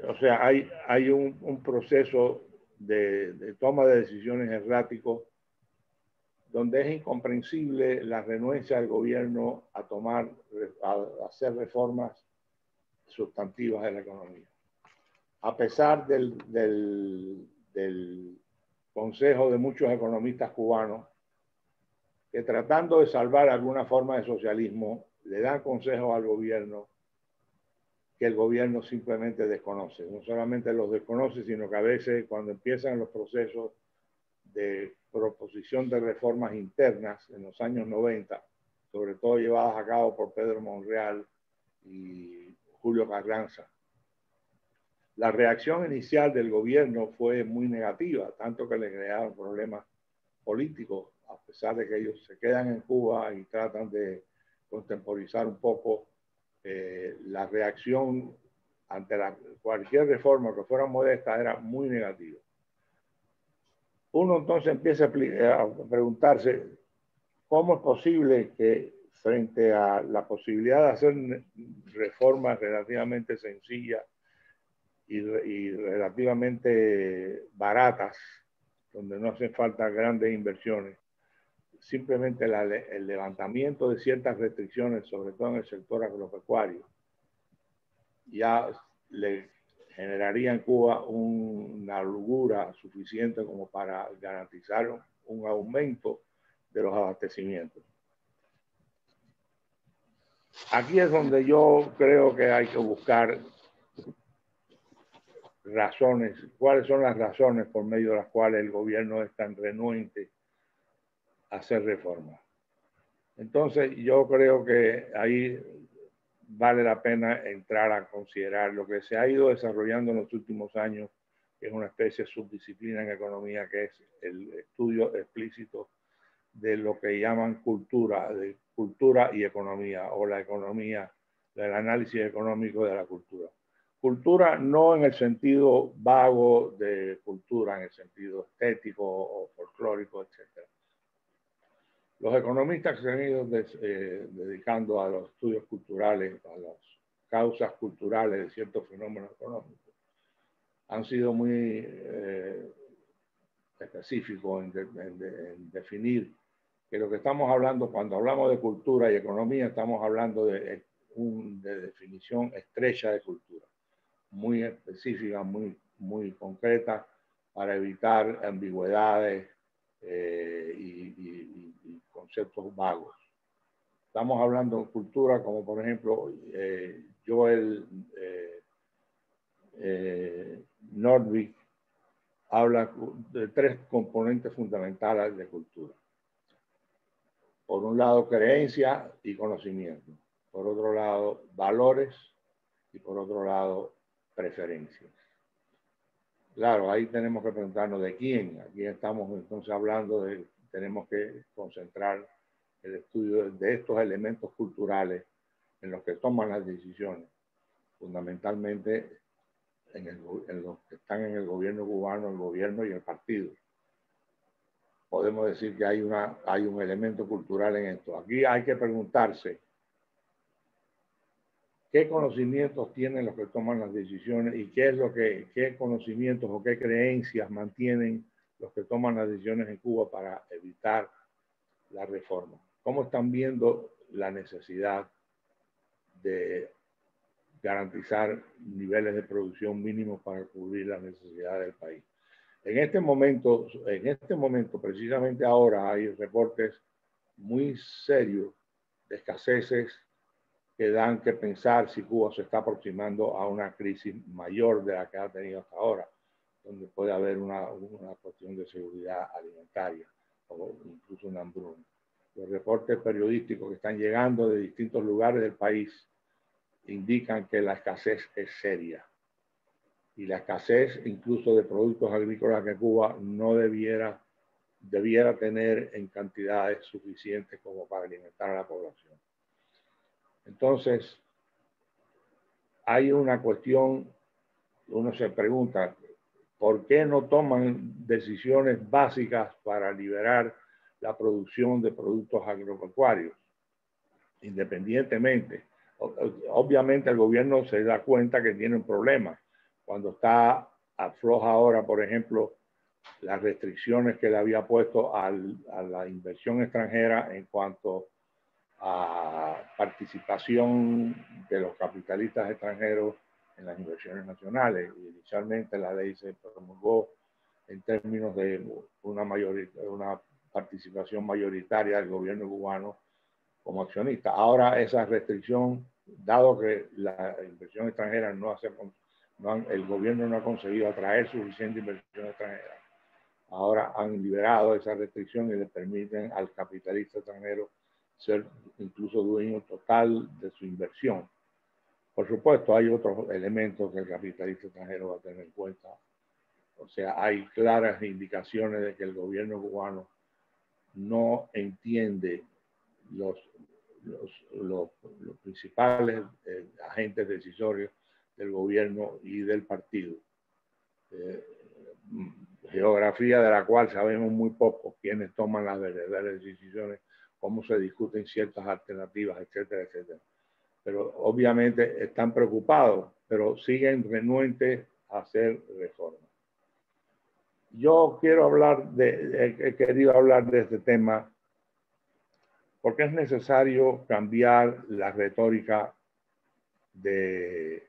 o sea, hay un proceso de toma de decisiones erráticos donde es incomprensible la renuencia del gobierno a hacer reformas sustantivas de la economía. A pesar del consejo de muchos economistas cubanos que, tratando de salvar alguna forma de socialismo, le dan consejos al gobierno que el gobierno simplemente desconoce. No solamente los desconoce, sino que a veces cuando empiezan los procesos de proposición de reformas internas en los años 90, sobre todo llevadas a cabo por Pedro Monreal y Julio Carranza, la reacción inicial del gobierno fue muy negativa, tanto que le crearon problemas políticos, a pesar de que ellos se quedan en Cuba y tratan de contemporizar un poco la reacción ante cualquier reforma que fuera modesta era muy negativa. Uno entonces empieza a preguntarse cómo es posible que frente a la posibilidad de hacer reformas relativamente sencillas y relativamente baratas, donde no hacen falta grandes inversiones, simplemente el levantamiento de ciertas restricciones, sobre todo en el sector agropecuario, ya le generaría en Cuba una holgura suficiente como para garantizar un aumento de los abastecimientos. Aquí es donde yo creo que hay que buscar razones, cuáles son las razones por medio de las cuales el gobierno es tan renuente a hacer reformas. Entonces yo creo que ahí vale la pena entrar a considerar lo que se ha ido desarrollando en los últimos años, que es una especie de subdisciplina en economía, que es el estudio explícito de lo que llaman cultura, de cultura y economía, o la economía, del análisis económico de la cultura. Cultura no en el sentido vago de cultura, en el sentido estético o folclórico, etc. Los economistas que se han ido dedicando a los estudios culturales, a las causas culturales de ciertos fenómenos económicos, han sido muy específicos en definir que lo que estamos hablando, cuando hablamos de cultura y economía, estamos hablando de definición estrecha de cultura, muy específica, muy concreta, para evitar ambigüedades y conceptos vagos. Estamos hablando de cultura como, por ejemplo, Joel Nordvik habla de tres componentes fundamentales de cultura. Por un lado, creencia y conocimiento. Por otro lado, valores. Y por otro lado, preferencias. Claro, ahí tenemos que preguntarnos de quién. Aquí estamos entonces hablando tenemos que concentrar el estudio de estos elementos culturales en los que toman las decisiones, fundamentalmente en los que están en el gobierno cubano, el gobierno y el partido. podemos decir que hay un elemento cultural en esto. Aquí hay que preguntarse qué conocimientos tienen los que toman las decisiones y qué conocimientos o qué creencias mantienen los que toman las decisiones en Cuba para evitar la reforma. ¿Cómo están viendo la necesidad de garantizar niveles de producción mínimos para cubrir las necesidades del país? En este momento, precisamente ahora, hay reportes muy serios de escaseces que dan que pensar si Cuba se está aproximando a una crisis mayor de la que ha tenido hasta ahora, donde puede haber una cuestión de seguridad alimentaria o incluso una hambruna. Los reportes periodísticos que están llegando de distintos lugares del país indican que la escasez es seria. Y la escasez incluso de productos agrícolas que Cuba no debiera tener en cantidades suficientes como para alimentar a la población. Entonces, hay una cuestión, uno se pregunta, ¿por qué no toman decisiones básicas para liberar la producción de productos agropecuarios? Independientemente, obviamente el gobierno se da cuenta que tiene un problema. Cuando está afloja ahora, por ejemplo, las restricciones que le había puesto a la inversión extranjera en cuanto a participación de los capitalistas extranjeros en las inversiones nacionales. Inicialmente la ley se promulgó en términos de una participación mayoritaria del gobierno cubano como accionista. Ahora esa restricción, dado que la inversión extranjera el gobierno no ha conseguido atraer suficiente inversión extranjera, ahora han liberado esa restricción y le permiten al capitalista extranjero ser incluso dueño total de su inversión. Por supuesto, hay otros elementos que el capitalista extranjero va a tener en cuenta. O sea, hay claras indicaciones de que el gobierno cubano no entiende los principales agentes decisorios del gobierno y del partido. Geografía de la cual sabemos muy poco, quiénes toman las verdaderas decisiones, cómo se discuten ciertas alternativas, etcétera, etcétera. Pero obviamente están preocupados, pero siguen renuentes a hacer reformas. Yo he querido hablar de este tema porque es necesario cambiar la retórica que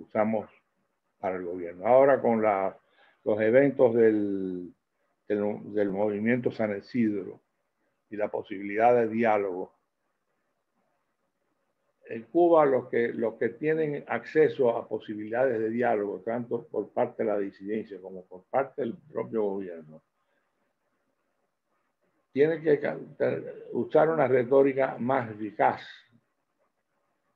usamos para el gobierno. Ahora con los eventos del movimiento San Isidro y la posibilidad de diálogo, en Cuba los que tienen acceso a posibilidades de diálogo, tanto por parte de la disidencia como por parte del propio gobierno, tienen que usar una retórica más eficaz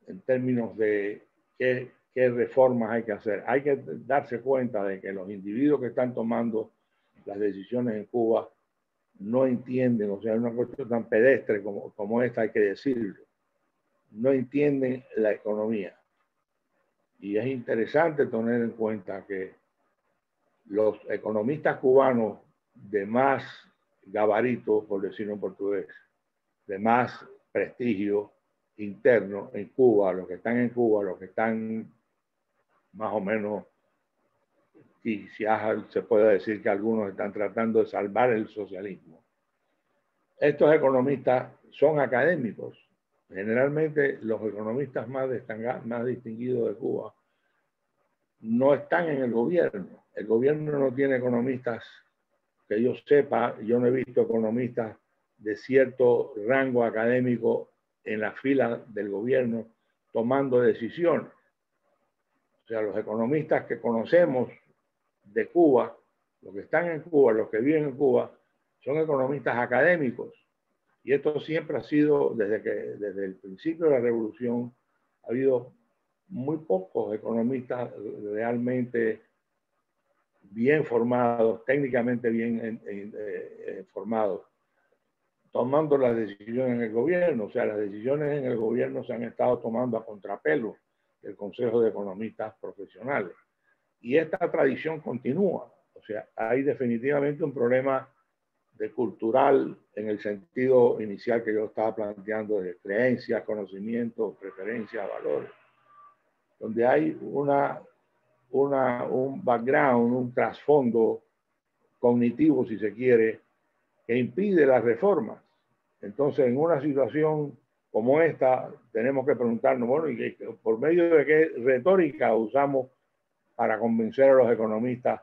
en términos de qué reformas hay que hacer. Hay que darse cuenta de que los individuos que están tomando las decisiones en Cuba no entienden, o sea, una cuestión tan pedestre como esta, hay que decirlo, no entienden la economía. Y es interesante tener en cuenta que los economistas cubanos de más gabarito, por decirlo en portugués, de más prestigio interno en Cuba, los que están en Cuba, los que están más o menos, quizás se puede decir que algunos están tratando de salvar el socialismo. Estos economistas son académicos. Generalmente los economistas más distinguidos de Cuba no están en el gobierno. El gobierno no tiene economistas que yo sepa. Yo no he visto economistas de cierto rango académico en la fila del gobierno tomando decisiones. O sea, los economistas que conocemos de Cuba, los que están en Cuba, los que viven en Cuba, son economistas académicos. Y esto siempre ha sido, desde el principio de la revolución, ha habido muy pocos economistas realmente bien formados, técnicamente bien formados, tomando las decisiones en el gobierno. O sea, las decisiones en el gobierno se han estado tomando a contrapelo del Consejo de Economistas Profesionales. Y esta tradición continúa. O O sea, hay definitivamente un problema de cultural en el sentido inicial que yo estaba planteando de creencias, conocimientos, preferencias, valores, donde hay un background, un trasfondo cognitivo, si se quiere, que impide las reformas. Entonces, en una situación como esta, tenemos que preguntarnos, bueno, ¿y por medio de qué retórica usamos para convencer a los economistas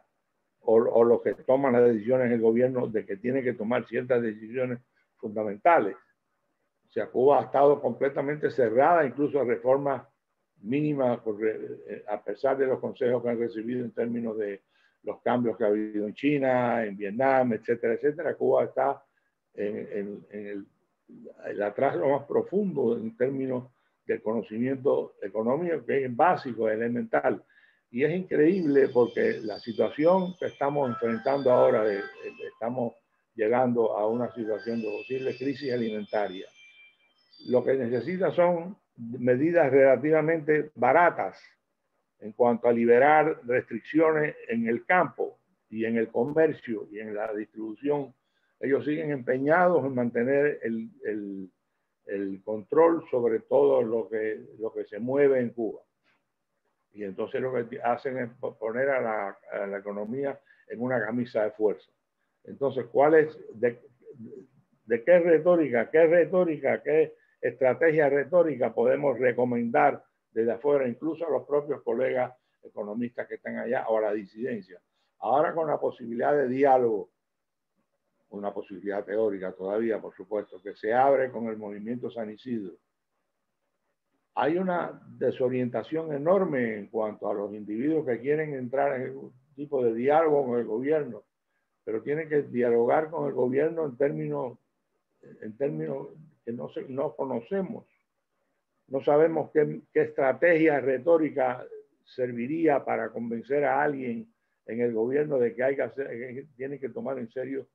o los que toman las decisiones en el gobierno de que tienen que tomar ciertas decisiones fundamentales? O sea, Cuba ha estado completamente cerrada, incluso a reformas mínimas, a pesar de los consejos que han recibido en términos de los cambios que ha habido en China, en Vietnam, etcétera, etcétera. Cuba está en el atraso más profundo en términos del conocimiento económico, que es básico, es elemental. Y es increíble porque la situación que estamos enfrentando ahora, estamos llegando a una situación de posible crisis alimentaria. Lo que necesita son medidas relativamente baratas en cuanto a liberar restricciones en el campo y en el comercio y en la distribución. Ellos siguen empeñados en mantener el control sobre todo lo que se mueve en Cuba. Y entonces lo que hacen es poner a la economía en una camisa de fuerza. Entonces, ¿cuál es, de qué retórica, qué estrategia retórica podemos recomendar desde afuera, incluso a los propios colegas economistas que están allá o a la disidencia? Ahora con la posibilidad de diálogo, una posibilidad teórica todavía, por supuesto, que se abre con el movimiento San Isidro, hay una desorientación enorme en cuanto a los individuos que quieren entrar en un tipo de diálogo con el gobierno, pero tienen que dialogar con el gobierno en términos que no conocemos. No sabemos qué estrategia retórica serviría para convencer a alguien en el gobierno de que tiene que tomar en serio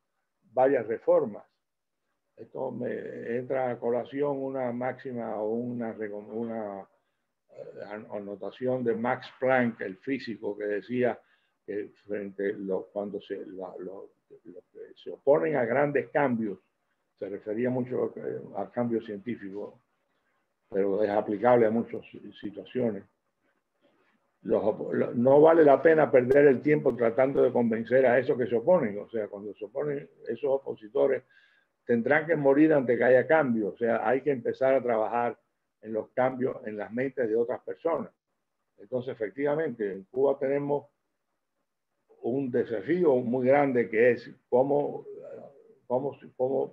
varias reformas. Esto me entra a colación una máxima o una anotación de Max Planck, el físico, que decía que cuando los que se oponen a grandes cambios, se refería mucho a cambios científicos, pero es aplicable a muchas situaciones. No vale la pena perder el tiempo tratando de convencer a esos que se oponen. O sea, cuando se oponen esos opositores, tendrán que morir antes que haya cambios. O sea, hay que empezar a trabajar en los cambios en las mentes de otras personas. Entonces, efectivamente, en Cuba tenemos un desafío muy grande, que es cómo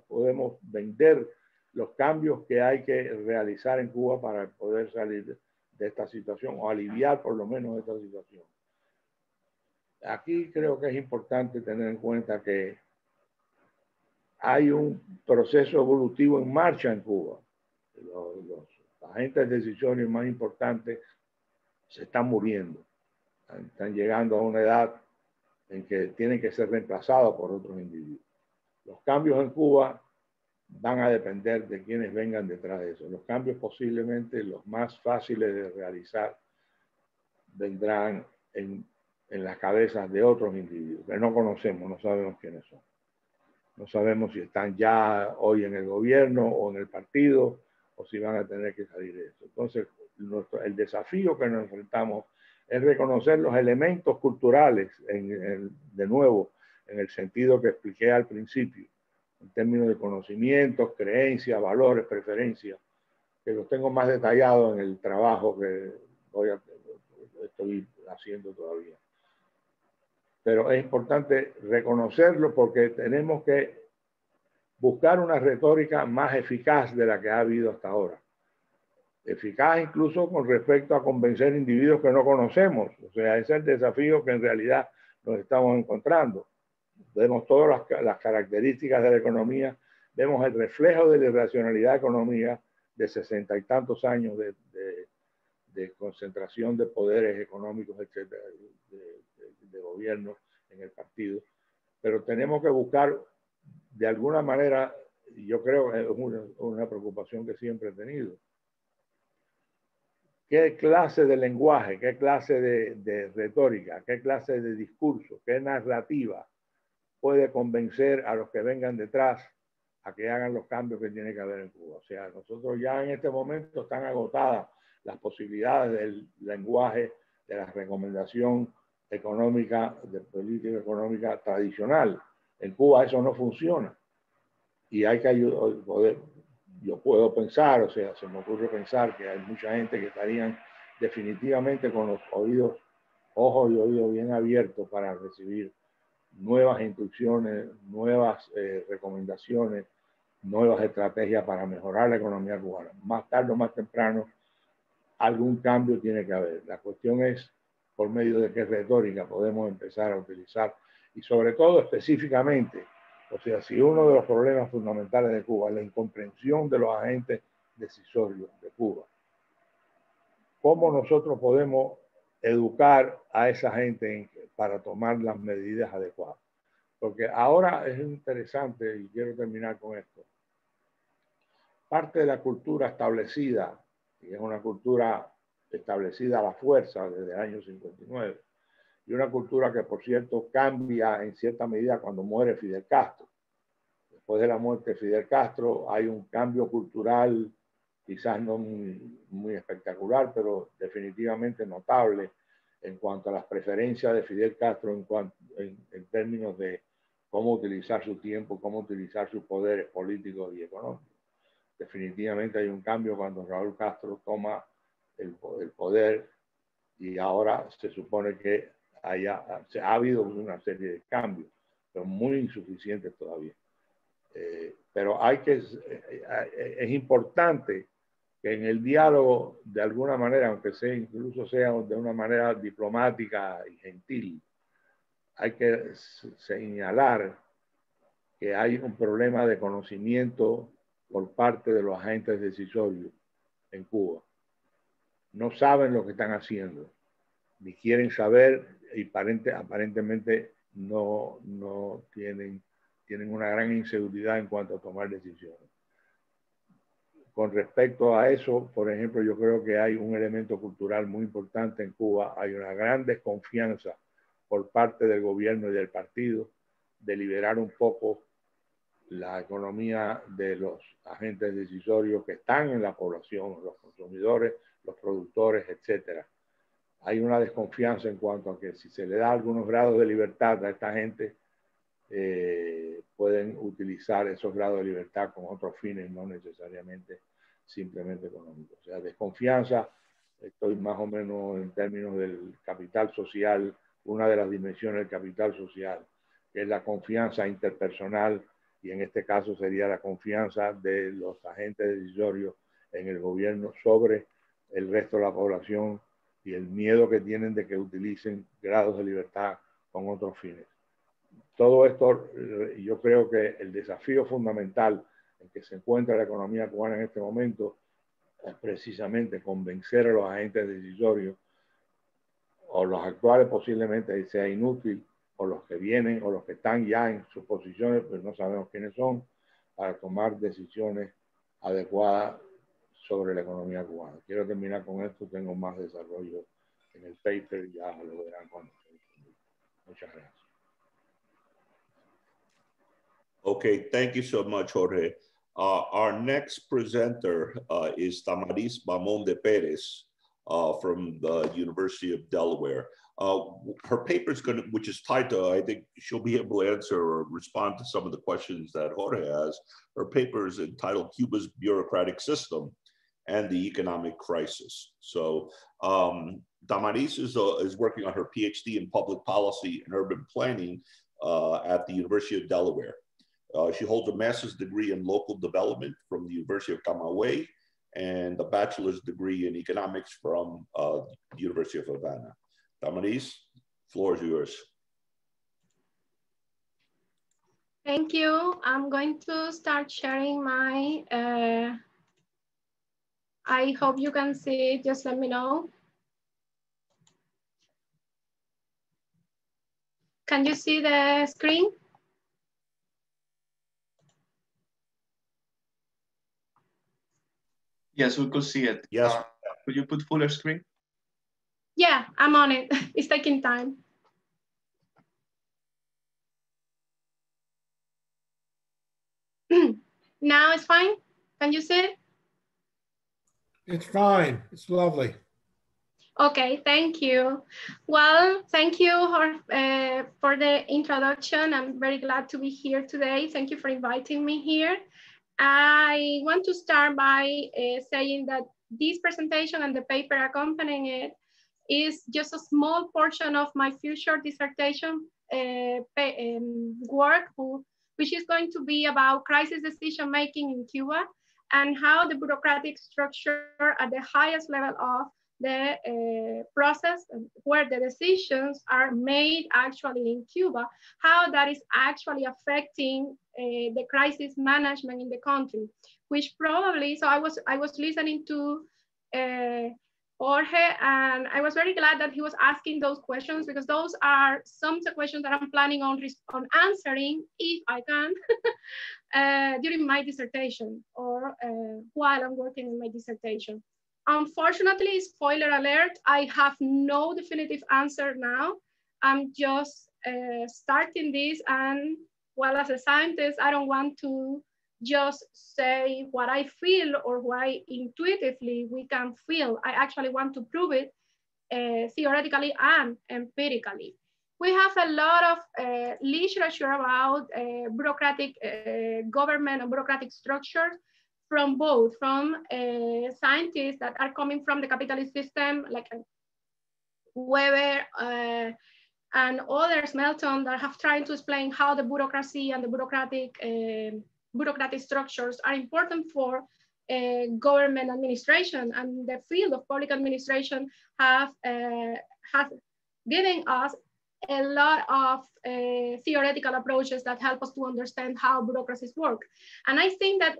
podemos vender los cambios que hay que realizar en Cuba para poder salir de esta situación o aliviar por lo menos esta situación. Aquí creo que es importante tener en cuenta que hay un proceso evolutivo en marcha en Cuba. Los agentes de decisiones más importantes se están muriendo. Están llegando a una edad en que tienen que ser reemplazados por otros individuos. Los cambios en Cuba van a depender de quienes vengan detrás de eso. Los cambios posiblemente los más fáciles de realizar vendrán en las cabezas de otros individuos que no conocemos, no sabemos quiénes son. No sabemos si están ya hoy en el gobierno o en el partido o si van a tener que salir de eso. Entonces, el desafío que nos enfrentamos es reconocer los elementos culturales, de nuevo, en el sentido que expliqué al principio, en términos de conocimientos, creencias, valores, preferencias, que los tengo más detallados en el trabajo que estoy haciendo todavía. Pero es importante reconocerlo porque tenemos que buscar una retórica más eficaz de la que ha habido hasta ahora. Eficaz incluso con respecto a convencer individuos que no conocemos. O sea, ese es el desafío que en realidad nos estamos encontrando. Vemos todas las características de la economía, vemos el reflejo de la irracionalidad económica de 60 y tantos años de concentración de poderes económicos, etcétera, de gobierno en el partido. Pero tenemos que buscar de alguna manera, y yo creo que es una preocupación que siempre he tenido, qué clase de lenguaje, qué clase de retórica, qué clase de discurso, qué narrativa puede convencer a los que vengan detrás a que hagan los cambios que tiene que haber en Cuba. O sea, nosotros ya en este momento están agotadas las posibilidades del lenguaje, de la recomendación económica, de política económica tradicional. En Cuba eso no funciona. Y hay que ayudar, yo puedo pensar, o sea, se me ocurre pensar que hay mucha gente que estarían definitivamente con los oídos, ojos y oídos bien abiertos para recibir nuevas instrucciones, nuevas recomendaciones, nuevas estrategias para mejorar la economía cubana. Más tarde o más temprano, algún cambio tiene que haber. La cuestión es por medio de qué retórica podemos empezar a utilizar y sobre todo específicamente, o sea, si uno de los problemas fundamentales de Cuba es la incomprensión de los agentes decisorios de Cuba, ¿cómo nosotros podemos educar a esa gente para tomar las medidas adecuadas? Porque ahora es interesante, y quiero terminar con esto, parte de la cultura establecida, y es una cultura establecida a la fuerza desde el año 59, y una cultura que, por cierto, cambia en cierta medida cuando muere Fidel Castro. Después de la muerte de Fidel Castro hay un cambio cultural, quizás no muy espectacular, pero definitivamente notable en cuanto a las preferencias de Fidel Castro en términos de cómo utilizar su tiempo, cómo utilizar sus poderes políticos y económicos. Definitivamente hay un cambio cuando Raúl Castro toma el poder y ahora se supone que ha habido una serie de cambios, pero muy insuficientes todavía. Pero es importante que en el diálogo, de alguna manera, aunque sea incluso sea de una manera diplomática y gentil, hay que señalar que hay un problema de conocimiento por parte de los agentes decisorios en Cuba. No saben lo que están haciendo, ni quieren saber, y aparentemente no tienen una gran inseguridad en cuanto a tomar decisiones. Con respecto a eso, por ejemplo, yo creo que hay un elemento cultural muy importante en Cuba. Hay una gran desconfianza por parte del gobierno y del partido de liberar un poco la economía de los agentes decisorios que están en la población, los consumidores, los productores, etcétera. Hay una desconfianza en cuanto a que si se le da algunos grados de libertad a esta gente, pueden utilizar esos grados de libertad con otros fines, no necesariamente simplemente económicos. O sea, desconfianza, estoy más o menos en términos del capital social, una de las dimensiones del capital social, que es la confianza interpersonal, y en este caso sería la confianza de los agentes decisorios en el gobierno sobre el resto de la población y el miedo que tienen de que utilicen grados de libertad con otros fines. Todo esto, yo creo que el desafío fundamental en que se encuentra la economía cubana en este momento es precisamente convencer a los agentes decisorios, o los actuales posiblemente sea inútil, o los que vienen, o los que están ya en sus posiciones, pues no sabemos quiénes son, para tomar decisiones adecuadas sobre la economía cubana. Quiero terminar con esto, tengo más desarrollo en el paper, ya lo verán cuando se distribuya. Muchas gracias. Okay, thank you so much, Jorge. Our next presenter is Tamarys Bahamonde-Perez from the University of Delaware. Her paper is going to, which is titled, I think she'll be able to answer or respond to some of the questions that Jorge has. Her paper is entitled Cuba's Bureaucratic System and the Economic Crisis. So Tamarys is working on her PhD in Public Policy and Urban Planning at the University of Delaware. She holds a master's degree in local development from the University of Camagüey and a bachelor's degree in economics from the University of Havana. Tamarys, floor is yours. Thank you. I'm going to start sharing my, I hope you can see it, just let me know. Can you see the screen? Yes, we could see it. Yes. Could you put fuller screen? Yeah, I'm on it. It's taking time. Now it's fine. Can you see it? It's fine. It's lovely. Okay, thank you. Well, thank you for the introduction. I'm very glad to be here today. Thank you for inviting me here. I want to start by saying that this presentation and the paper accompanying it is just a small portion of my future dissertation work, which is going to be about crisis decision-making in Cuba and how the bureaucratic structure at the highest level of the process where the decisions are made actually in Cuba, how that is actually affecting the crisis management in the country, which probably, so I was listening to Jorge, and I was very glad that he was asking those questions, because those are some of the questions that I'm planning on answering, if I can, during my dissertation or while I'm working on my dissertation. Unfortunately, spoiler alert, I have no definitive answer now. I'm just starting this, and well, as a scientist, I don't want to just say what I feel or what I intuitively we can feel. I actually want to prove it theoretically and empirically. We have a lot of literature about bureaucratic government and bureaucratic structures from both, from scientists that are coming from the capitalist system, like Weber and others, Melton, that have tried to explain how the bureaucracy and the bureaucratic structures are important for government administration, and the field of public administration have given us a lot of theoretical approaches that help us to understand how bureaucracies work. And I think that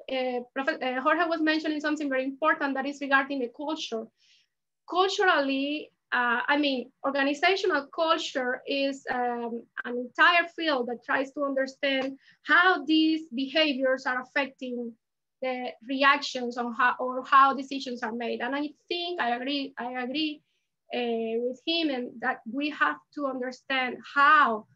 Jorge was mentioning something very important that is regarding the culture. Culturally, I mean, organizational culture is an entire field that tries to understand how these behaviors are affecting the reactions on how decisions are made. And I think I agree with him, and that we have to understand how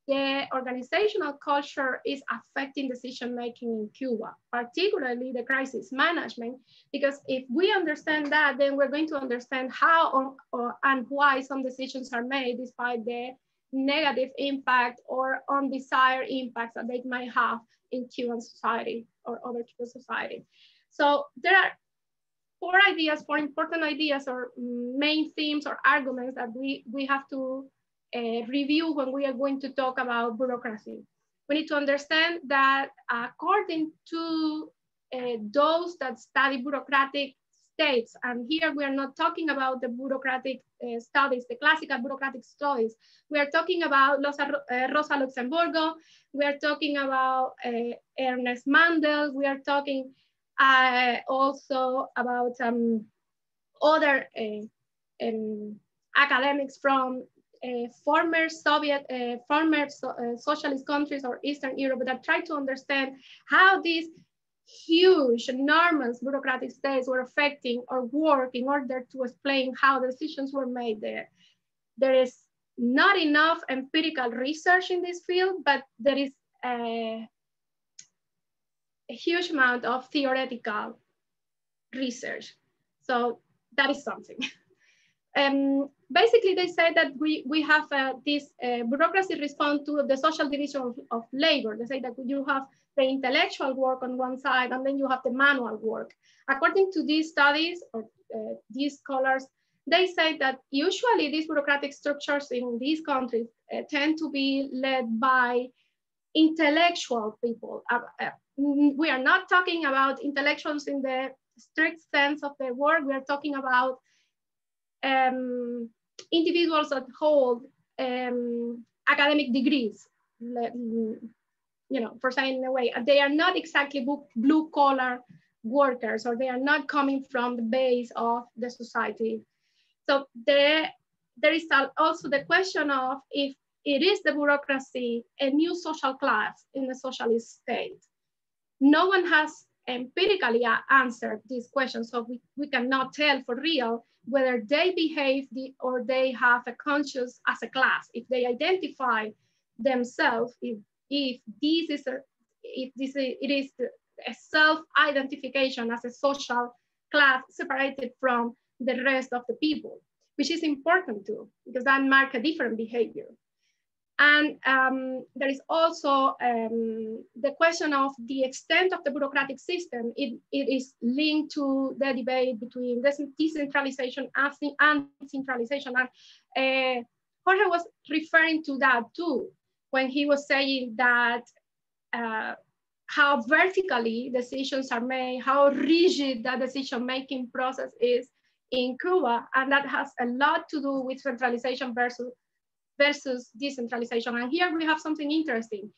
the organizational culture is affecting decision-making in Cuba, particularly the crisis management, because if we understand that, then we're going to understand how and why some decisions are made despite the negative impact or undesired impacts that they might have in Cuban society or other Cuban society. So there are four important ideas or main themes or arguments that we have to review when we are going to talk about bureaucracy. We need to understand that according to those that study bureaucratic states, and here we are not talking about the bureaucratic studies, the classical bureaucratic studies. We are talking about Rosa Luxemburgo, we are talking about Ernest Mandel, we are talking also about other academics from former Soviet, socialist countries or Eastern Europe that try to understand how these huge, enormous bureaucratic states were affecting or work in order to explain how the decisions were made there. There is not enough empirical research in this field, but there is a huge amount of theoretical research. So that is something. Basically, they say that we have this bureaucracy respond to the social division of labor. They say that you have the intellectual work on one side, and then you have the manual work. According to these studies, or these scholars, they say that usually these bureaucratic structures in these countries tend to be led by intellectual people. We are not talking about intellectuals in the strict sense of the word. We are talking about individuals that hold academic degrees, you know, for saying in a way, they are not exactly blue collar workers, or they are not coming from the base of the society. So there is also the question of if it is the bureaucracy a new social class in the socialist state. No one has empirically answered this question. So we cannot tell for real whether they behave or they have a conscious as a class, if they identify themselves, if this is it is a self-identification as a social class separated from the rest of the people, which is important too, because that marks a different behavior. And there is also the question of the extent of the bureaucratic system. It is linked to the debate between decentralization and centralization. And Jorge was referring to that too, when he was saying that how vertically decisions are made, how rigid that decision-making process is in Cuba. And that has a lot to do with centralization versus decentralization. And here we have something interesting.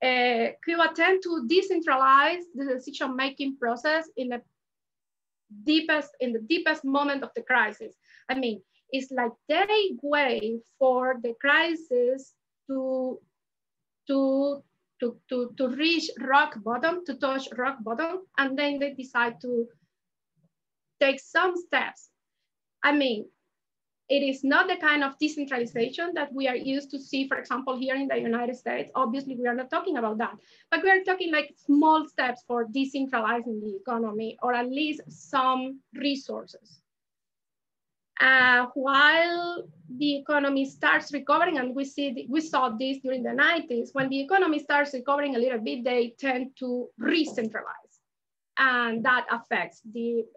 Cuba tend to decentralize the decision-making process in the deepest moment of the crisis. I mean, it's like they wait for the crisis to reach rock bottom, to touch rock bottom, and then they decide to take some steps. I mean, it is not the kind of decentralization that we are used to see, for example, here in the United States. Obviously, we are not talking about that, but we are talking like small steps for decentralizing the economy, or at least some resources. While the economy starts recovering, and we saw this during the 90s, when the economy starts recovering a little bit, they tend to re-centralize, and that affects the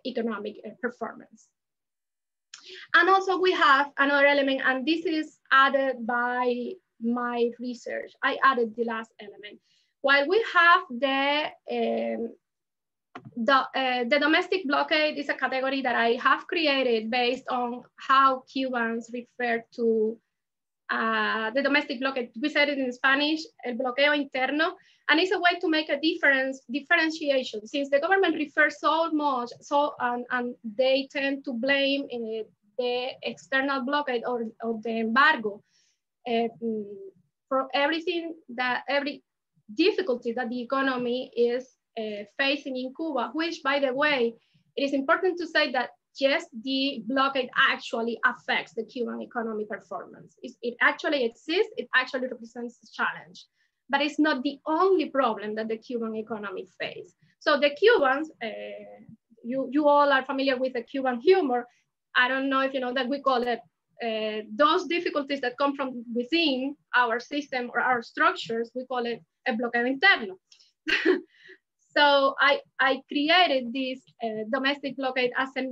economic performance. And also we have another element, and this is added by my research. I added the last element. While we have the domestic blockade is a category that I have created based on how Cubans refer to the domestic blockade. We said it in Spanish, el bloqueo interno, and it's a way to make a differentiation. Since the government refers so much, and they tend to blame the external blockade or the embargo for every difficulty that the economy is facing in Cuba, which, by the way, it is important to say that yes, the blockade actually affects the Cuban economy performance. It actually exists, it actually represents a challenge, but it's not the only problem that the Cuban economy faces. So the Cubans, you all are familiar with the Cuban humor. I don't know if you know that we call it those difficulties that come from within our system or our structures, we call it a bloqueo interno. So I created this domestic blockade as a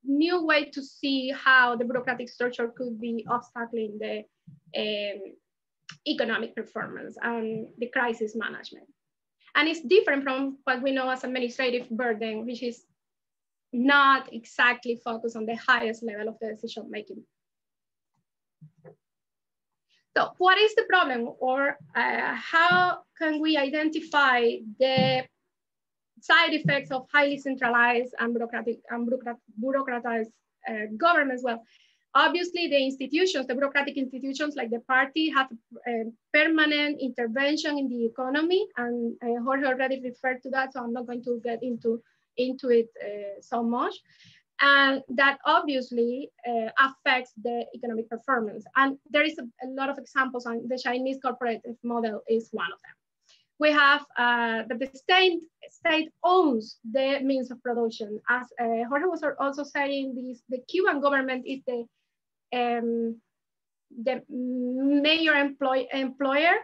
new way to see how the bureaucratic structure could be obstacling the economic performance and the crisis management. And it's different from what we know as administrative burden, which is not exactly focused on the highest level of the decision making. So what is the problem, or how can we identify the side effects of highly centralized and bureaucratized governments? Well, obviously the institutions, the bureaucratic institutions like the party have permanent intervention in the economy, and Jorge already referred to that, so I'm not going to get into it so much. And that obviously affects the economic performance. And there is a lot of examples, and the Chinese cooperative model is one of them. We have that the state owns the means of production. As Jorge was also saying, the Cuban government is the major employer,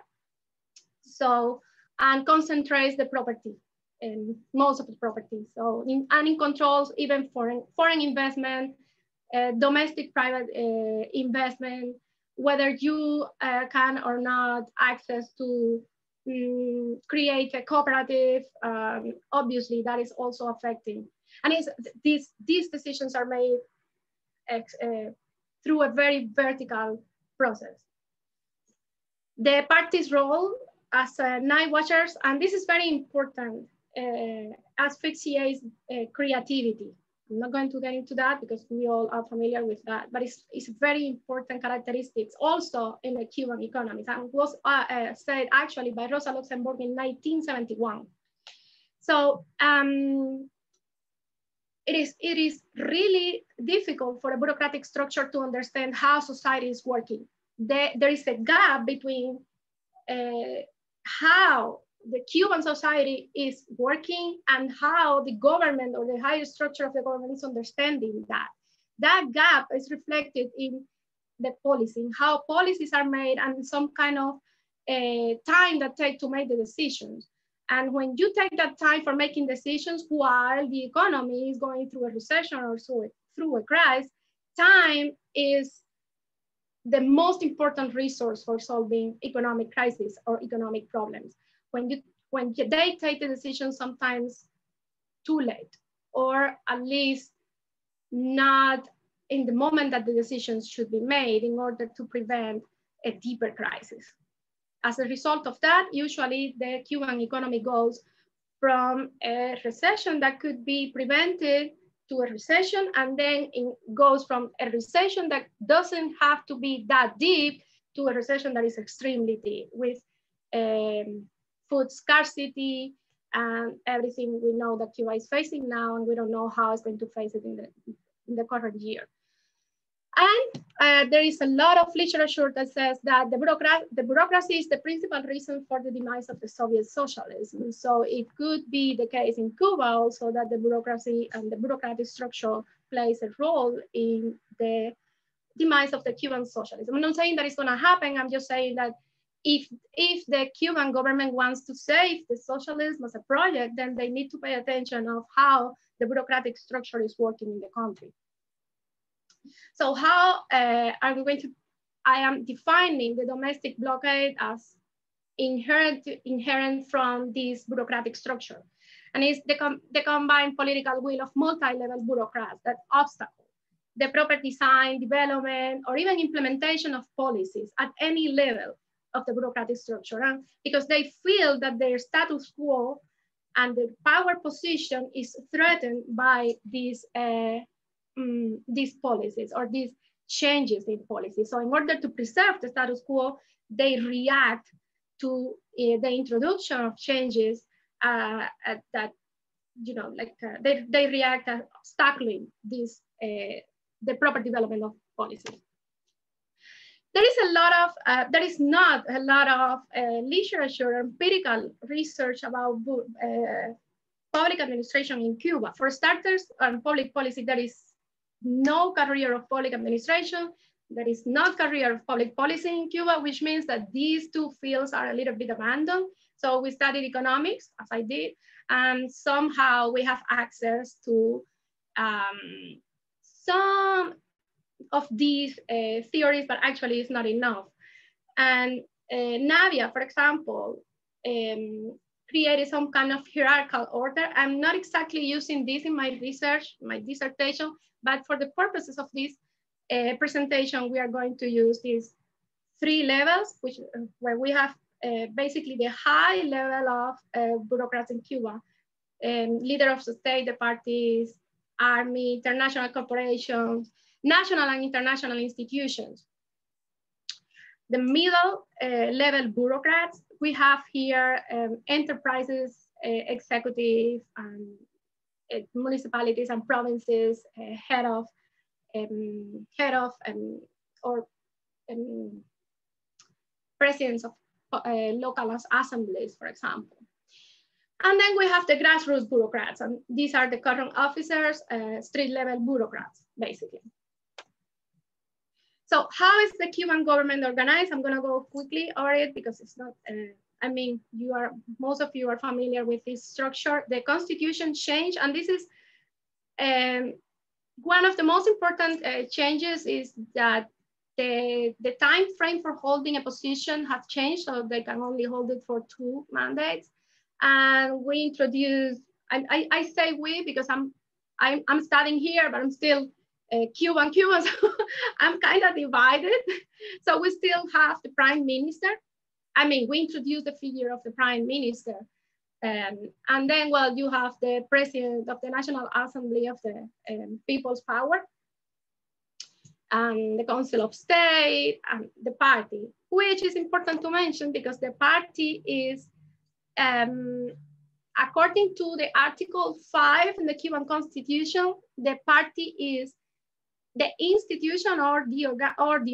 so, and concentrates the property, and most of the property. So, and it controls even foreign investment, domestic private investment, whether you can or not access to create a cooperative. Obviously that is also affecting. And these decisions are made through a very vertical process. The party's role as night watchers, and this is very important, asphyxiates creativity. I'm not going to get into that because we all are familiar with that, but it's very important characteristics also in the Cuban economy, and was said actually by Rosa Luxemburg in 1971. So it is really difficult for a bureaucratic structure to understand how society is working. There is a gap between how the Cuban society is working and how the government or the higher structure of the government is understanding that. That gap is reflected in the policy, in how policies are made and some kind of time that take to make the decisions. And when you take that time for making decisions while the economy is going through a recession or through a crisis, time is the most important resource for solving economic crises or economic problems. When they take the decision sometimes too late, or at least not in the moment that the decisions should be made in order to prevent a deeper crisis. As a result of that, usually the Cuban economy goes from a recession that could be prevented to a recession, and then it goes from a recession that doesn't have to be that deep to a recession that is extremely deep with food scarcity and everything we know that Cuba is facing now, and we don't know how it's going to face it in the current year. And there is a lot of literature that says that the bureaucracy is the principal reason for the demise of the Soviet socialism. So it could be the case in Cuba also that the bureaucracy and the bureaucratic structure plays a role in the demise of the Cuban socialism. I'm not saying that it's going to happen. I'm just saying that if the Cuban government wants to save the socialism as a project, then they need to pay attention of how the bureaucratic structure is working in the country. So how are we going to, I am defining the domestic blockade as inherent from this bureaucratic structure. And it's the combined political will of multi-level bureaucrats that obstacle the proper design, development, or even implementation of policies at any level of the bureaucratic structure, because they feel that their status quo and their power position is threatened by these policies or these changes in policy. So in order to preserve the status quo, they react to the introduction of changes that, you know, like they react at tackling this, the proper development of policies. There is a lot of, there is not a lot of literature, empirical research about public administration in Cuba. For starters, on public policy, there is no career of public administration. There is not career of public policy in Cuba, which means that these two fields are a little bit abandoned. So we studied economics, as I did, and somehow we have access to some of these theories, but actually it's not enough. And Navia, for example, created some kind of hierarchical order. I'm not exactly using this in my research, my dissertation, but for the purposes of this presentation, we are going to use these 3 levels, where we have basically the high level of bureaucrats in Cuba, leader of the state, the parties, army, international corporations, national and international institutions. The middle level bureaucrats, we have here enterprises, executives, municipalities and provinces, head of or presidents of local assemblies, for example. And then we have the grassroots bureaucrats, and these are the current officers, street level bureaucrats, basically. So how is the Cuban government organized? I'm gonna go quickly over it because it's not, I mean, most of you are familiar with this structure. The constitution changed, and this is one of the most important changes is that the time frame for holding a position has changed, so they can only hold it for 2 mandates. And we introduced, I say we because I'm studying here, but I'm still Cuban, so I'm kind of divided. So we still have the prime minister. I mean, we introduced the figure of the prime minister. And then, well, you have the president of the National Assembly of the People's Power, and the Council of State, and the party, which is important to mention because the party is according to the Article 5 in the Cuban Constitution, the party is the institution or the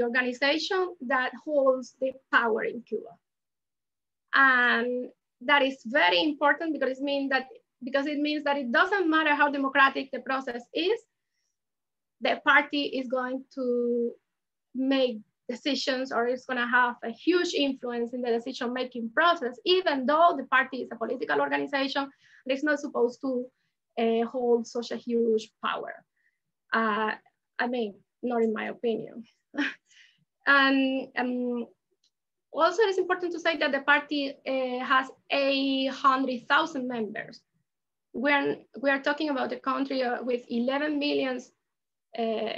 organization that holds the power in Cuba. And that is very important because it means that it doesn't matter how democratic the process is, the party is going to make decisions or it's going to have a huge influence in the decision-making process, even though the party is a political organization and it's not supposed to hold such a huge power. I mean, not in my opinion. And also it's important to say that the party has 800,000 members. We're talking about a country with 11 million,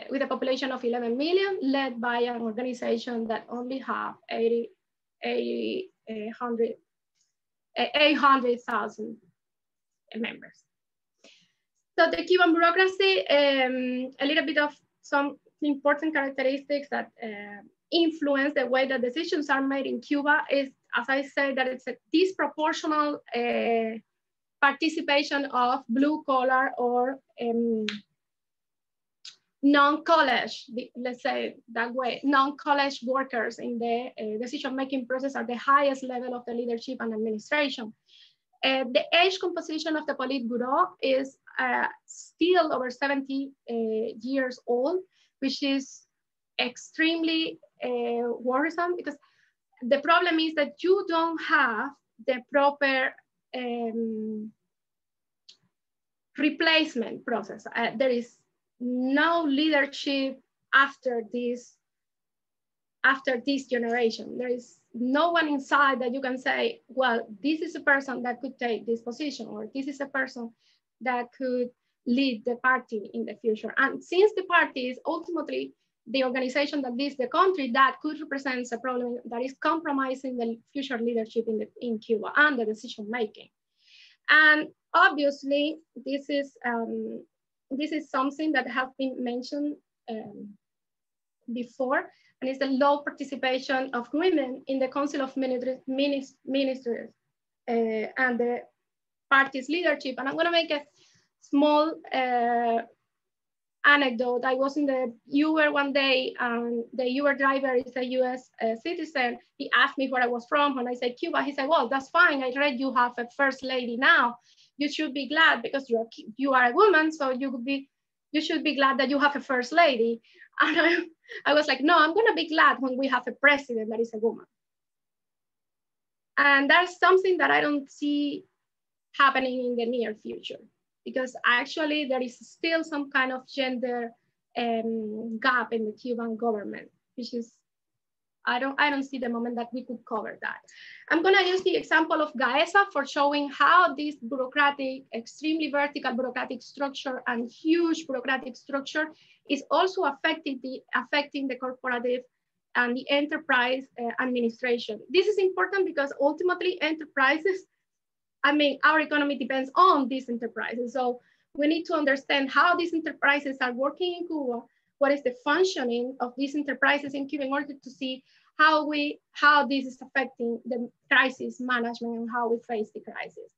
with a population of 11 million, led by an organization that only have 800,000 members. So the Cuban bureaucracy, a little bit of some important characteristics that influence the way that decisions are made in Cuba is, as I said, that it's a disproportional participation of blue collar or non-college, let's say that way, non-college workers in the decision-making process at the highest level of the leadership and administration. The age composition of the Politburo is still over 70 years old, which is extremely worrisome because the problem is that you don't have the proper replacement process. There is no leadership after this generation. There is no one inside that you can say, well, this is a person that could take this position, or this is a person that could lead the party in the future. And since the party is ultimately the organization that leads the country, that could represent a problem that is compromising the future leadership in Cuba and the decision making. And obviously, this is something that has been mentioned before, and it's the low participation of women in the Council of Ministers and the party's leadership. And I'm going to make a small anecdote. I was in the Uber one day, and the Uber driver is a US citizen. He asked me where I was from, and I said Cuba. He said, well, that's fine. I read you have a first lady now. You should be glad because you are a woman, so you should be glad that you have a first lady. And I was like, no, I'm going to be glad when we have a president that is a woman. And that's something that I don't see happening in the near future, because actually there is still some kind of gender gap in the Cuban government, which is, I don't see the moment that we could cover that. I'm gonna use the example of GAESA for showing how this bureaucratic, extremely vertical bureaucratic structure and huge bureaucratic structure is also affecting the corporative and the enterprise administration. This is important because ultimately enterprises, I mean, our economy depends on these enterprises. So we need to understand how these enterprises are working in Cuba, what is the functioning of these enterprises in Cuba in order to see how this is affecting the crisis management and how we face the crisis.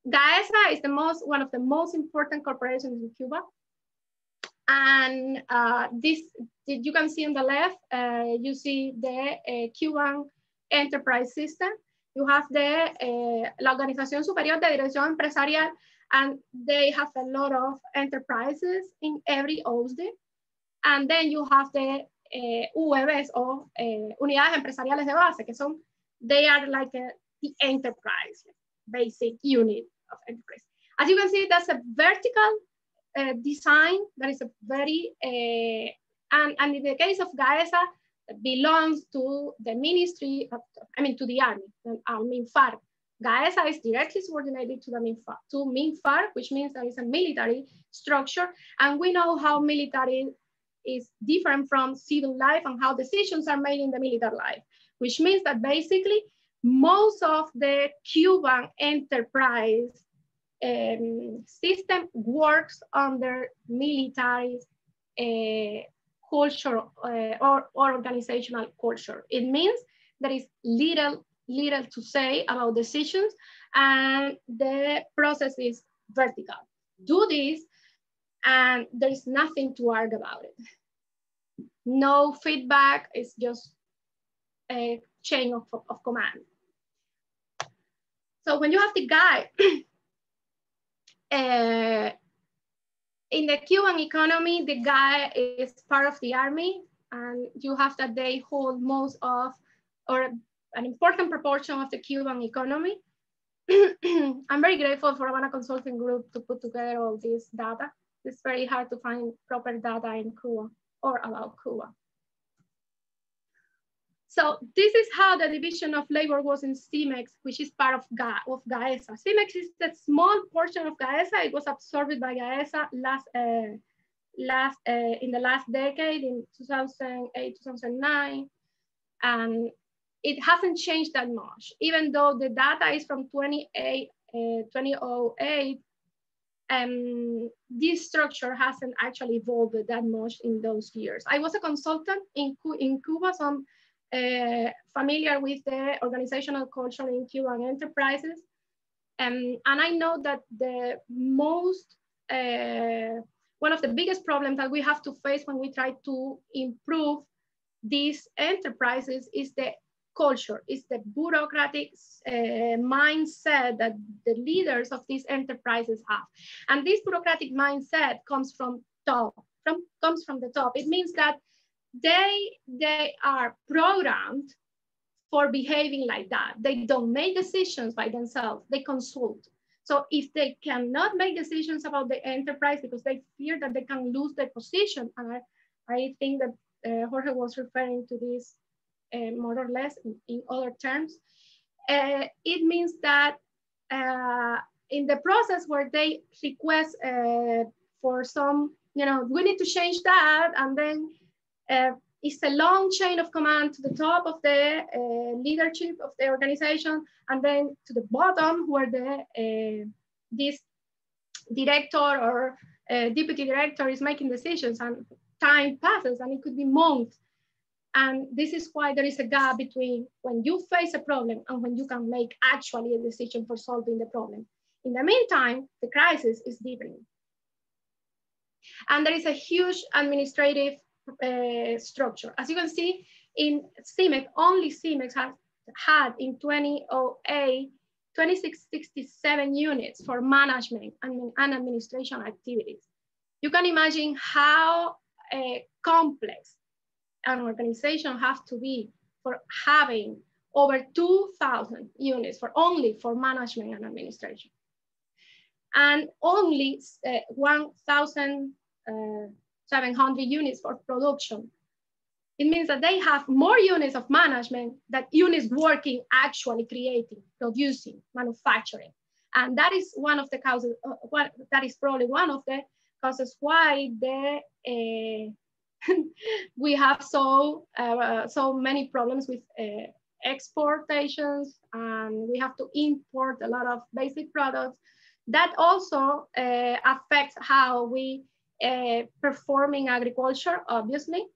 GAESA is one of the most important corporations in Cuba. And you can see on the left, you see the Cuban enterprise system. You have la Organización Superior de Dirección Empresarial, and they have a lot of enterprises in every OSDE. And then you have the UEBs, or Unidades Empresariales de Base, they are like the enterprise, basic unit of enterprise. As you can see, that's a vertical design that is a very, and in the case of GAESA, it belongs to the ministry, to the army, MINFAR. GAESA is directly subordinated to the MINFAR, which means that it's a military structure. And we know how military is different from civil life and how decisions are made in the military life, which means that basically most of the Cuban enterprise system works under military culture or organizational culture. It means there is little little to say about decisions, and the process is vertical. Do this, and there is nothing to argue about it. No feedback, it's just a chain of command. So when you have the guy, in the Cuban economy, the guy is part of the army, and you have that they hold most of, or an important proportion of the Cuban economy. I'm very grateful for Havana Consulting Group to put together all this data. It's very hard to find proper data in Cuba or about Cuba. So this is how the division of labor was in CEMEX, which is part of GAESA. CEMEX is the small portion of GAESA. It was absorbed by GAESA in the last decade, in 2008, 2009. And it hasn't changed that much, even though the data is from 2008. This structure hasn't actually evolved that much in those years. I was a consultant in Cuba, so I'm familiar with the organizational culture in Cuban enterprises. And I know that the one of the biggest problems that we have to face when we try to improve these enterprises is the culture, is the bureaucratic mindset that the leaders of these enterprises have. And this bureaucratic mindset comes from the top. It means that they are programmed for behaving like that. They don't make decisions by themselves, they consult. So if they cannot make decisions about the enterprise because they fear that they can lose their position, and I think that Jorge was referring to this more or less in other terms, it means that in the process where they request for some, we need to change that, and then it's a long chain of command to the top of the leadership of the organization, and then to the bottom where this director or deputy director is making decisions, and time passes, and it could be months. And this is why there is a gap between when you face a problem and when you can make actually a decision for solving the problem. In the meantime, the crisis is deepening. And there is a huge administrative structure. As you can see, in CEMEX, only CEMEX has had in 2008, 2667 units for management and administration activities. You can imagine how complex an organization has to be for having over 2,000 units only for management and administration. And only 1,700 units for production. It means that they have more units of management than units working, actually creating, producing, manufacturing. And that is one of the causes, that is probably one of the causes why we have so many problems with exportations, and we have to import a lot of basic products. That also affects how we perform in agriculture, obviously,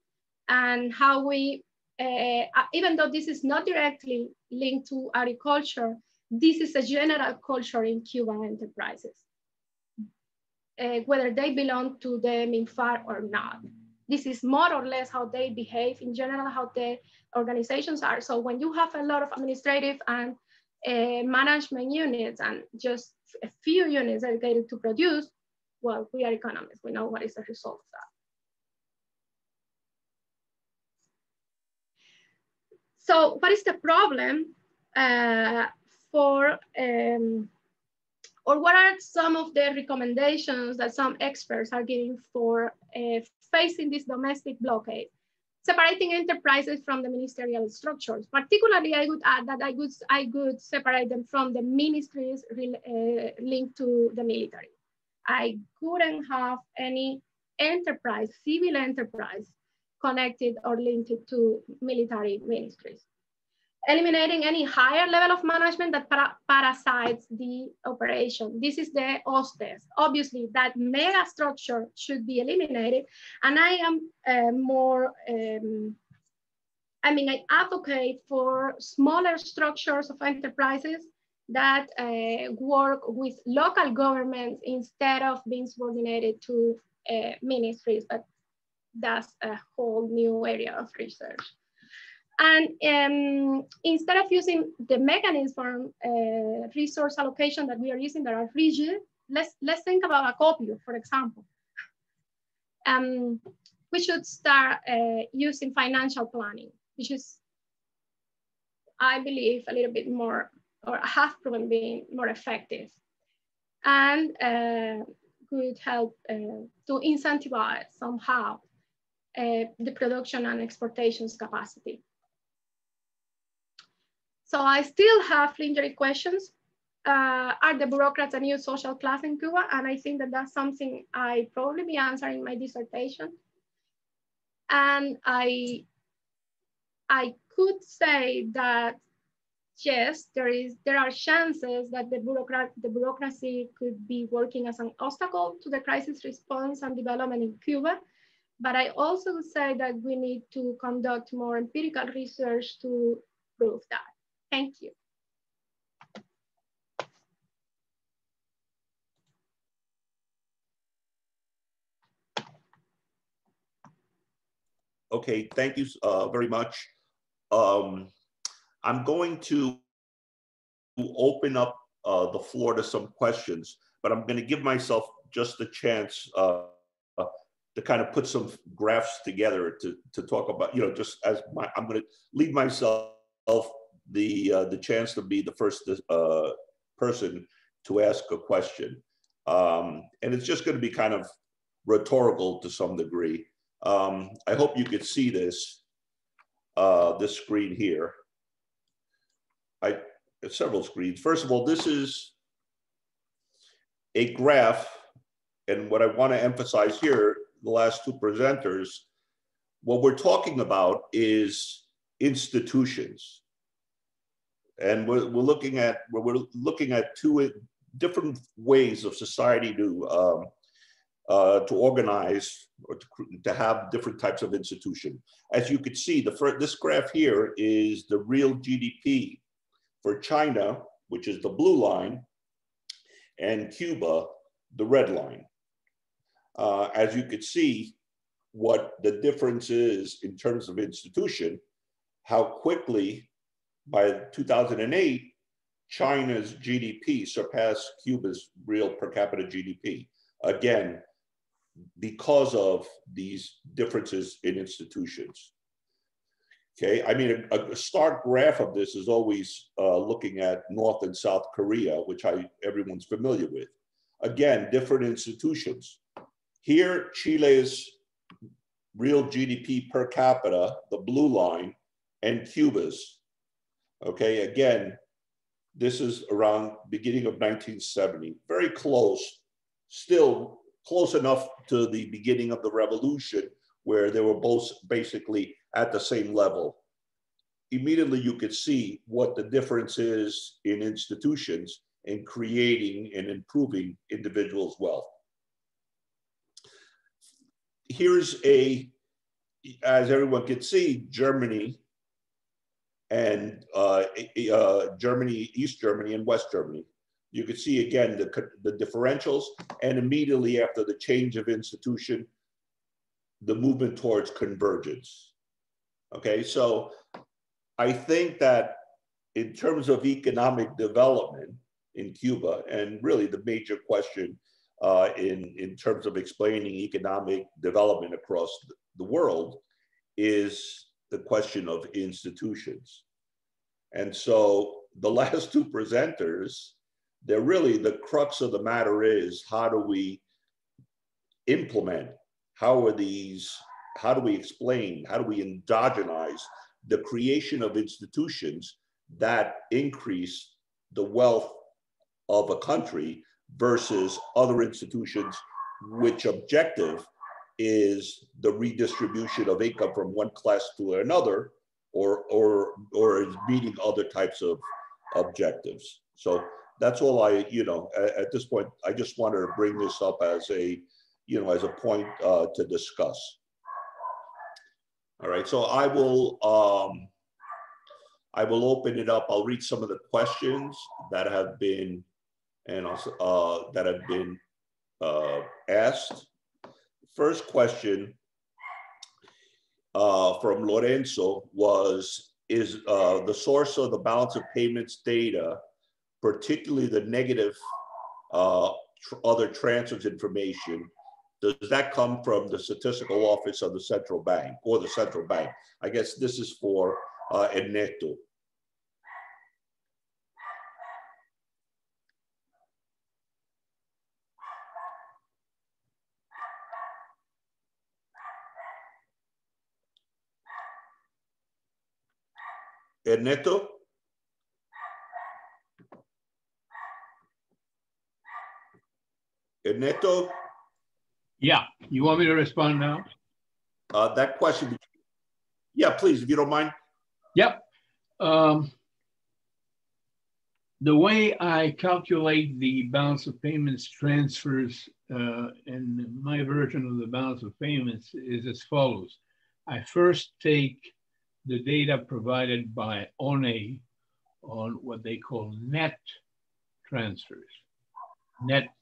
and how we, even though this is not directly linked to agriculture, this is a general culture in Cuban enterprises, whether they belong to the MINFAR or not. This is more or less how they behave in general, how the organizations are. So when you have a lot of administrative and management units and just a few units dedicated to produce, well, we are economists, we know what is the result of that. So what is the problem or what are some of the recommendations that some experts are giving for facing this domestic blockade? Separating enterprises from the ministerial structures. Particularly, I would add that I could separate them from the ministries linked to the military. I couldn't have any enterprise, civil enterprise, connected or linked to military ministries. Eliminating any higher level of management that parasites the operation. This is the ASCE. Obviously, that mega structure should be eliminated. And I I mean, I advocate for smaller structures of enterprises that work with local governments instead of being subordinated to ministries, but that's a whole new area of research. And instead of using the mechanisms for resource allocation that we are using that are rigid, let's think about a copier, for example. We should start using financial planning, which is, I believe, a little bit more, or have proven being more effective, and could help to incentivize somehow the production and exportations capacity. So I still have lingering questions. Are the bureaucrats a new social class in Cuba? And I think that that's something I probably be answering in my dissertation. And I could say that yes, there are chances that the bureaucracy could be working as an obstacle to the crisis response and development in Cuba. But I also would say that we need to conduct more empirical research to prove that. Thank you. Okay, thank you very much. I'm going to open up the floor to some questions, but I'm going to give myself just a chance to kind of put some graphs together to talk about, just as I'm going to leave myself the chance to be the first person to ask a question. And it's just going to be kind of rhetorical to some degree. I hope you could see this screen here. Several screens. First of all, this is a graph, and what I want to emphasize here, the last two presenters, what we're talking about is institutions. And we're looking at two different ways of society to organize or to have different types of institution. As you can see, this graph here is the real GDP for China, which is the blue line, and Cuba, the red line. As you could see, what the difference is in terms of institution, how quickly by 2008, China's GDP surpassed Cuba's real per capita GDP. Again, because of these differences in institutions. Okay, I mean, a stark graph of this is always looking at North and South Korea, which everyone's familiar with. Again, different institutions. Here, Chile's real GDP per capita, the blue line, and Cuba's. Okay, again, this is around beginning of 1970, very close, still close enough to the beginning of the revolution where they were both basically at the same level. Immediately you could see what the difference is in institutions in creating and improving individuals' wealth. Here's as everyone can see, Germany and Germany, East Germany and West Germany. You can see again the differentials, and immediately after the change of institution, the movement towards convergence. Okay, so I think that in terms of economic development in Cuba, and really the major question in terms of explaining economic development across the world is the question of institutions. And so the last two presenters, they're really the crux of the matter is how do we implement, how do we explain, how do we endogenize the creation of institutions that increase the wealth of a country versus other institutions which objective is the redistribution of income from one class to another or is meeting other types of objectives. So that's all at this point, I just wanted to bring this up as a, as a point to discuss. All right, so I will open it up. I'll read some of the questions that have been asked. First question from Lorenzo was, is the source of the balance of payments data, particularly the negative other transfers information, does that come from the statistical office of the central bank or the central bank? I guess this is for Ernesto. Ernesto? Ernesto? Yeah, you want me to respond now? That question, yeah, please, if you don't mind. Yep. The way I calculate the balance of payments transfers in my version of the balance of payments is as follows. I first take the data provided by ONE on what they call net transfers, net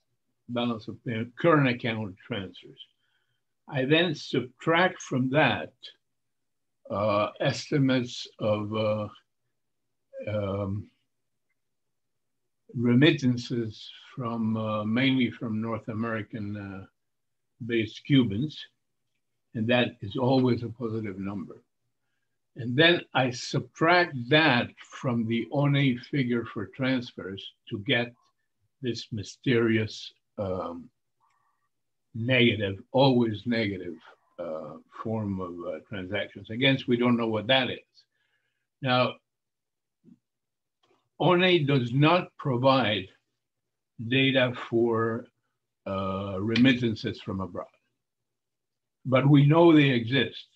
balance of payment, current account transfers. I then subtract from that estimates of remittances from mainly from North American based Cubans, and that is always a positive number. And then I subtract that from the ONE figure for transfers to get this mysterious negative, always negative form of transactions. Again, we don't know what that is. Now, ONE does not provide data for remittances from abroad, but we know they exist,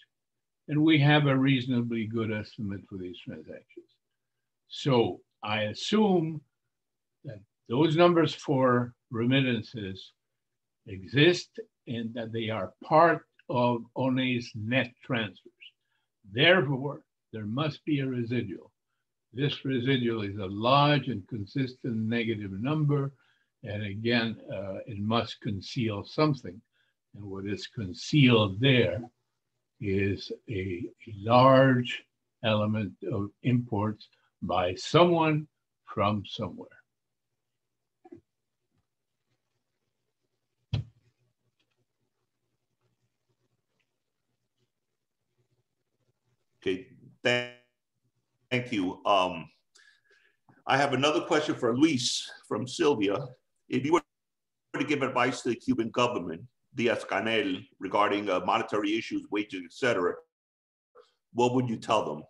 and we have a reasonably good estimate for these transactions. So I assume that those numbers for remittances exist and that they are part of ONE's net transfers. Therefore, there must be a residual. This residual is a large and consistent negative number. And again, it must conceal something. And what is concealed there is a large element of imports by someone from somewhere. Okay, thank you. I have another question for Luis from Sylvia. If you were to give advice to the Cuban government, Díaz-Canel, regarding monetary issues, wages, etc., what would you tell them?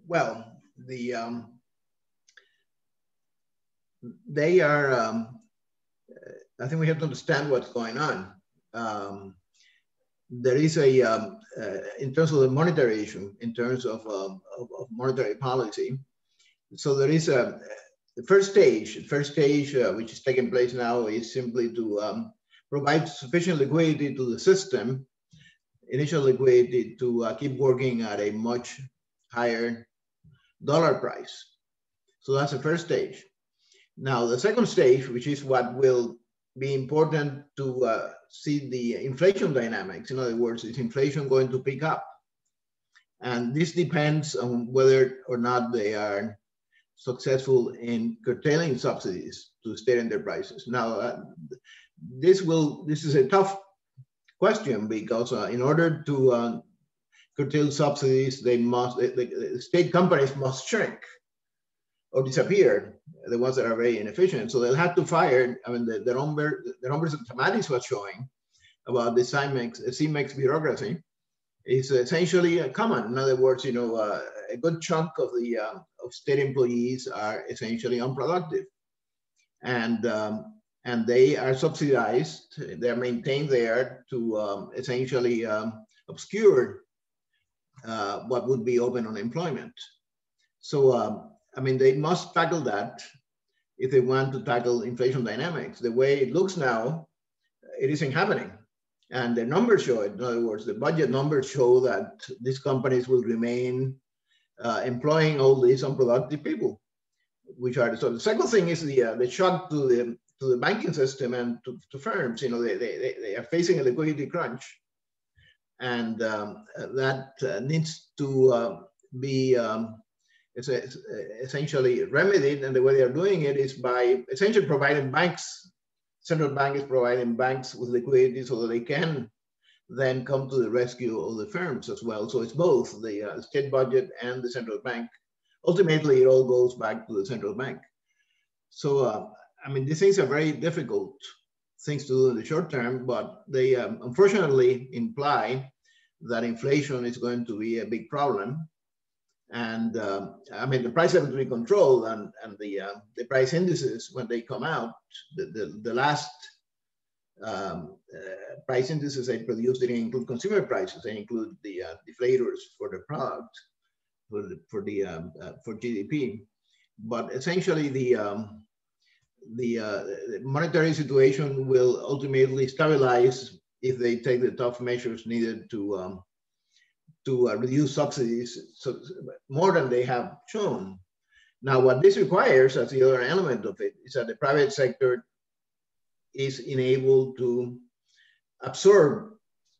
Well, they are, I think we have to understand what's going on. There is a, in terms of the monetary issue, in terms of monetary policy, so there is the first stage, which is taking place now, is simply to provide sufficient liquidity to the system, initial liquidity to keep working at a much higher dollar price. So that's the first stage. Now, the second stage, which is what will be important to see the inflation dynamics. In other words, is inflation going to pick up? And this depends on whether or not they are successful in curtailing subsidies to state enterprises. Now, this is a tough question because in order to curtail subsidies, the state companies must shrink or disappear, the ones that are very inefficient. So they'll have to fire. I mean, the numbers that Tamarys was showing about the CEMEX bureaucracy is essentially common. In other words, a good chunk of the of state employees are essentially unproductive, and they are subsidized. They are maintained there to essentially obscure what would be open unemployment. So. I mean, they must tackle that if they want to tackle inflation dynamics. The way it looks now, it isn't happening. And the numbers show it. In other words, the budget numbers show that these companies will remain employing all these unproductive people, which are, so the second thing is the shock to the banking system and to firms. You know, they are facing a liquidity crunch, and that needs to be essentially remedied. And the way they are doing it is by essentially providing banks, central bank is providing banks with liquidity so that they can then come to the rescue of the firms as well. So it's both the state budget and the central bank. Ultimately, it all goes back to the central bank. So, I mean, these things are very difficult things to do in the short term, but they unfortunately imply that inflation is going to be a big problem. And I mean, the price have to be controlled, and the price indices, when they come out, the last price indices they produced didn't include consumer prices. They include the deflators for the product, for GDP. But essentially, the monetary situation will ultimately stabilize if they take the tough measures needed to reduce subsidies more than they have shown. Now, what this requires, as the other element of it, is that the private sector is enabled to absorb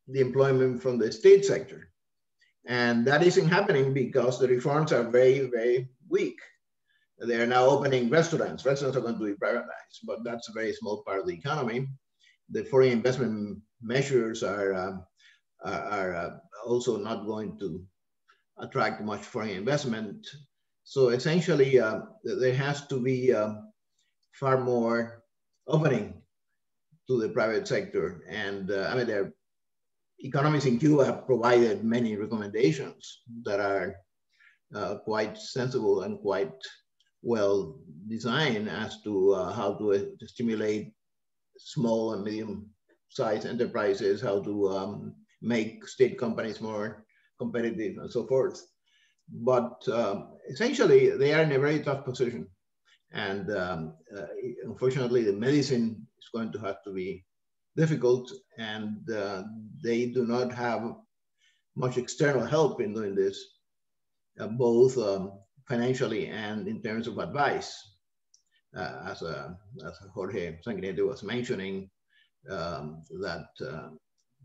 the employment from the state sector. And that isn't happening because the reforms are very, very weak. They are now opening restaurants. Restaurants are going to be privatized, but that's a very small part of the economy. The foreign investment measures are also not going to attract much foreign investment. So essentially, there has to be far more opening to the private sector. And I mean, there economists in Cuba have provided many recommendations that are quite sensible and quite well designed as to how to stimulate small and medium-sized enterprises, how to make state companies more competitive and so forth. But essentially, they are in a very tough position. And unfortunately, the medicine is going to have to be difficult, and they do not have much external help in doing this, both financially and in terms of advice. As Jorge Sanguinetty was mentioning, that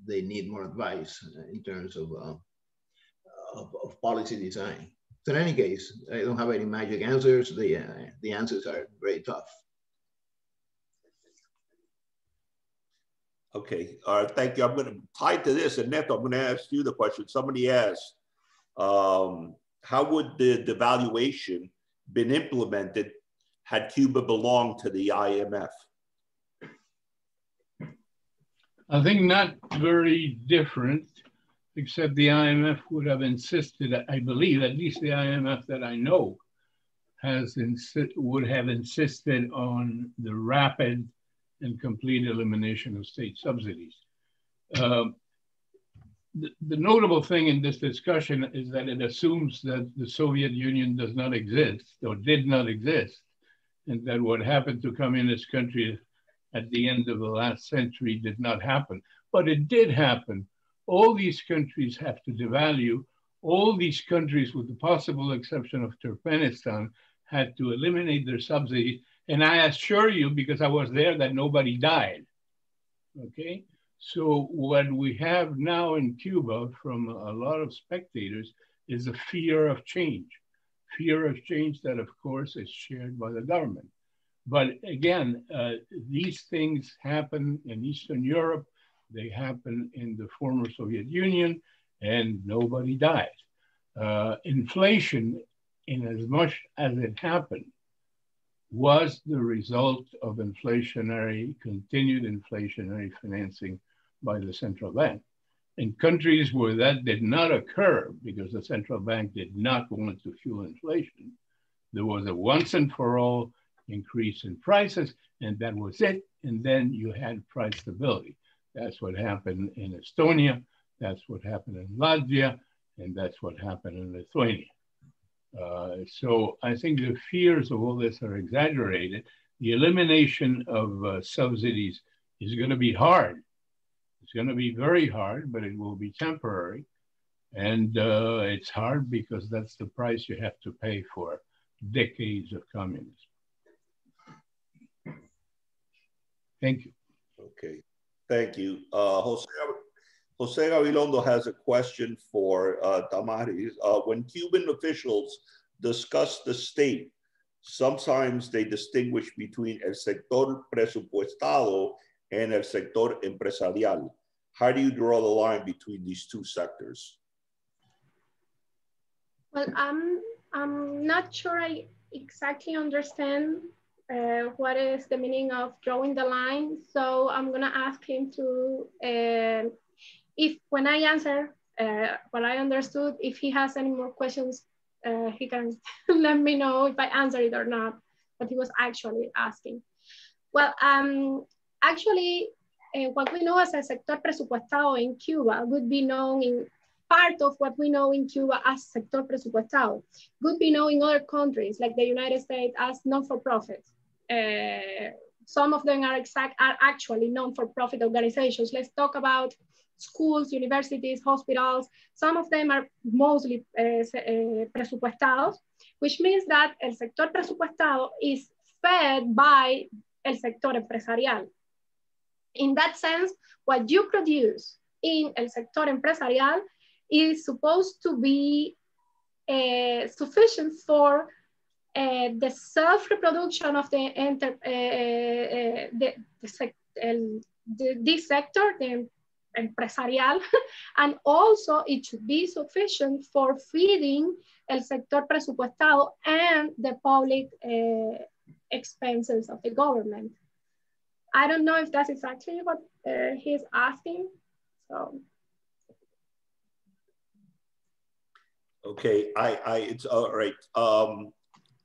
they need more advice in terms of policy design. So in any case, I don't have any magic answers. The answers are very tough. Okay, all right, thank you. I'm going to tie to this, and Neto, I'm going to ask you the question. Somebody asked, how would the devaluation been implemented had Cuba belonged to the IMF? I think not very different, except the IMF would have insisted, I believe, at least the IMF that I know, would have insisted on the rapid and complete elimination of state subsidies. The notable thing in this discussion is that it assumes that the Soviet Union does not exist or did not exist, and that what happened to communist countries at the end of the last century did not happen. But it did happen. All these countries have to devalue. All these countries, with the possible exception of Turkmenistan, had to eliminate their subsidies. And I assure you, because I was there, that nobody died, okay? So what we have now in Cuba from a lot of spectators is a fear of change that, of course, is shared by the government. But again, these things happen in Eastern Europe, they happen in the former Soviet Union, and nobody died. Inflation, in as much as it happened, was the result of continued inflationary financing by the central bank. In countries where that did not occur, because the central bank did not want to fuel inflation, there was a once and for all increase in prices, and that was it. And then you had price stability. That's what happened in Estonia, that's what happened in Latvia, and that's what happened in Lithuania. So I think the fears of all this are exaggerated. The elimination of subsidies is going to be hard. It's going to be very hard, but it will be temporary. And it's hard because that's the price you have to pay for decades of communism. Thank you. Okay, thank you. Jose Gabilondo has a question for Tamarys. When Cuban officials discuss the state, sometimes they distinguish between el sector presupuestado and el sector empresarial. How do you draw the line between these two sectors? Well, I'm not sure I exactly understand what is the meaning of drawing the line. So I'm gonna ask him to, if when I answer what I understood, if he has any more questions, he can let me know if I answer it or not, what he was actually asking. Well, actually, what we know as a sector presupuestado in Cuba would be known in part of what we know in Cuba as sector presupuestado would be known in other countries like the United States as non-for-profit. Some of them are actually non-for-profit organizations. Let's talk about schools, universities, hospitals. Some of them are mostly presupuestados, which means that el sector presupuestado is fed by el sector empresarial. In that sense, what you produce in el sector empresarial is supposed to be sufficient for the self-reproduction of this sector, the empresarial, and also it should be sufficient for feeding el sector presupuestado and the public expenses of the government. I don't know if that's exactly what he's asking, so. Okay, it's all right.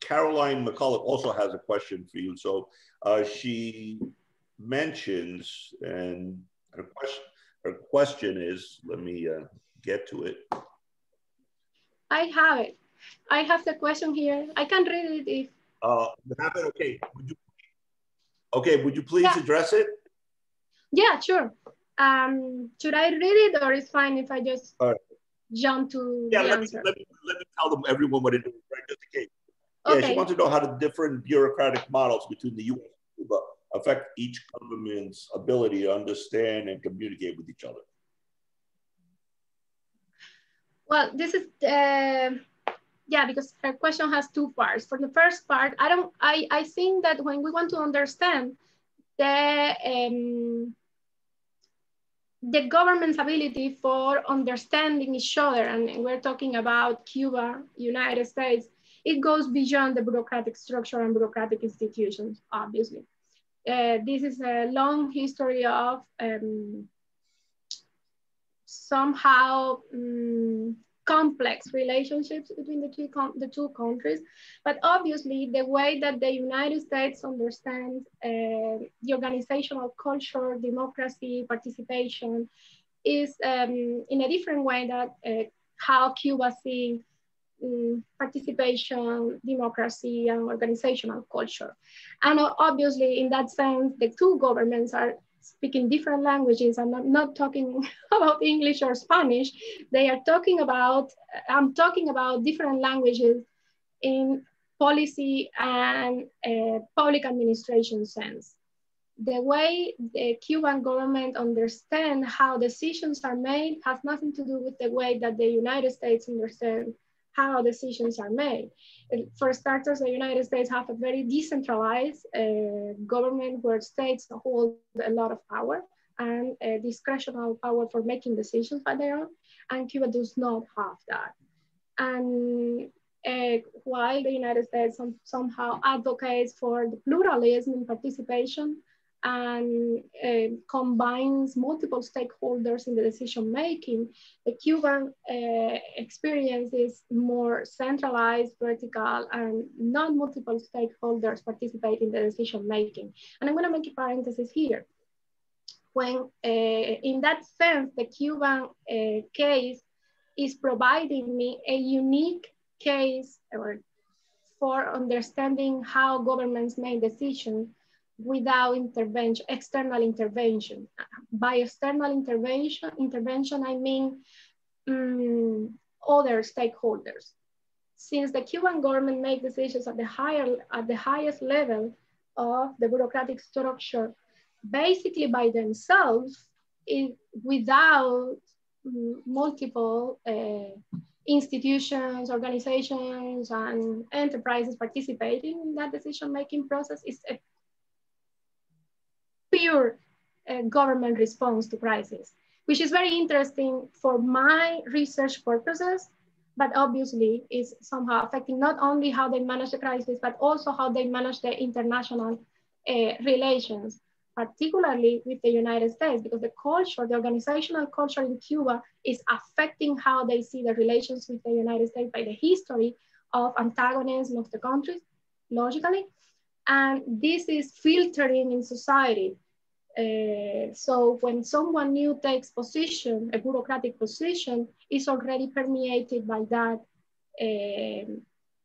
Caroline McCullough also has a question for you. So she mentions, and her question is, let me get to it. I have it. I have the question here. I can read it if. You have it? Okay. Would you please address it? Yeah, sure. Should I read it or it's fine if I just jump to the answer? Let me tell them everyone what it is, right? Just in case. Okay. Yeah, she wants to know how the different bureaucratic models between the US and Cuba affect each government's ability to understand and communicate with each other. Well, this is, because her question has two parts. For the first part, I think that when we want to understand the government's ability for understanding each other, and we're talking about Cuba, United States, it goes beyond the bureaucratic structure and bureaucratic institutions, obviously. This is a long history of somehow complex relationships between the two countries. But obviously, the way that the United States understands the organizational culture, democracy, participation is in a different way that how Cuba sees participation, democracy, and organizational culture. And obviously, in that sense, the two governments are speaking different languages. I'm not talking about English or Spanish. They are talking about, I'm talking about different languages in policy and public administration sense. The way the Cuban government understands how decisions are made has nothing to do with the way that the United States understands how decisions are made. For starters, the United States have a very decentralized government where states hold a lot of power and discretional power for making decisions by their own, and Cuba does not have that. And while the United States somehow advocates for the pluralism and participation and combines multiple stakeholders in the decision-making, the Cuban experience is more centralized, vertical, and not multiple stakeholders participate in the decision-making. And I'm gonna make a parenthesis here. When, in that sense, the Cuban case is providing me a unique case for understanding how governments make decisions, without intervention, external intervention. By external intervention, I mean other stakeholders. Since the Cuban government makes decisions at the highest level of the bureaucratic structure, basically by themselves, without multiple institutions, organizations, and enterprises participating in that decision-making process, is a pure government response to crisis, which is very interesting for my research purposes, but obviously is somehow affecting not only how they manage the crisis, but also how they manage their international relations, particularly with the United States, because the culture, the organizational culture in Cuba is affecting how they see the relations with the United States by the history of antagonism of the countries, logically. And this is filtering in society. So when someone new takes position, a bureaucratic position, is already permeated by that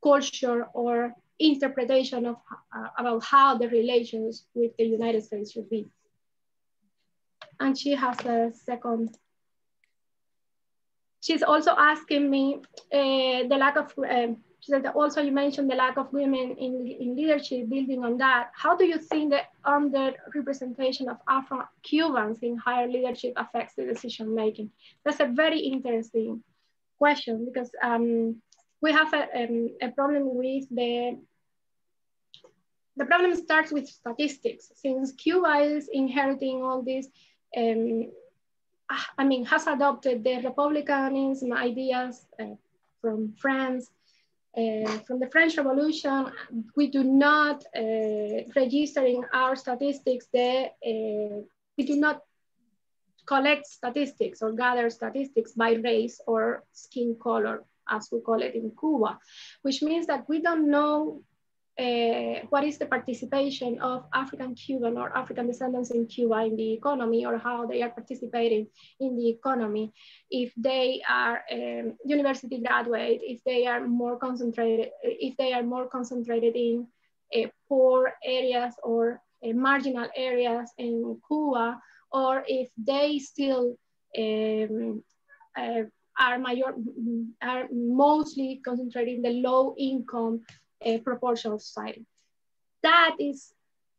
culture or interpretation of about how the relations with the United States should be. And she has a second. She's also asking me the lack of, she said also you mentioned the lack of women in leadership, building on that. How do you think the underrepresentation of Afro-Cubans in higher leadership affects the decision-making? That's a very interesting question because we have a problem with the problem starts with statistics. Since Cuba is inheriting all this, I mean, has adopted the republicanism ideas from France, from the French Revolution. We do not register in our statistics, we do not collect statistics or gather statistics by race or skin color, as we call it in Cuba, which means that we don't know what is the participation of African Cuban or African descendants in Cuba in the economy, or how they are participating in the economy, if they are university graduate, if they are more concentrated in poor areas or marginal areas in Cuba, or if they still are mostly concentrated in the low income proportion of society. That is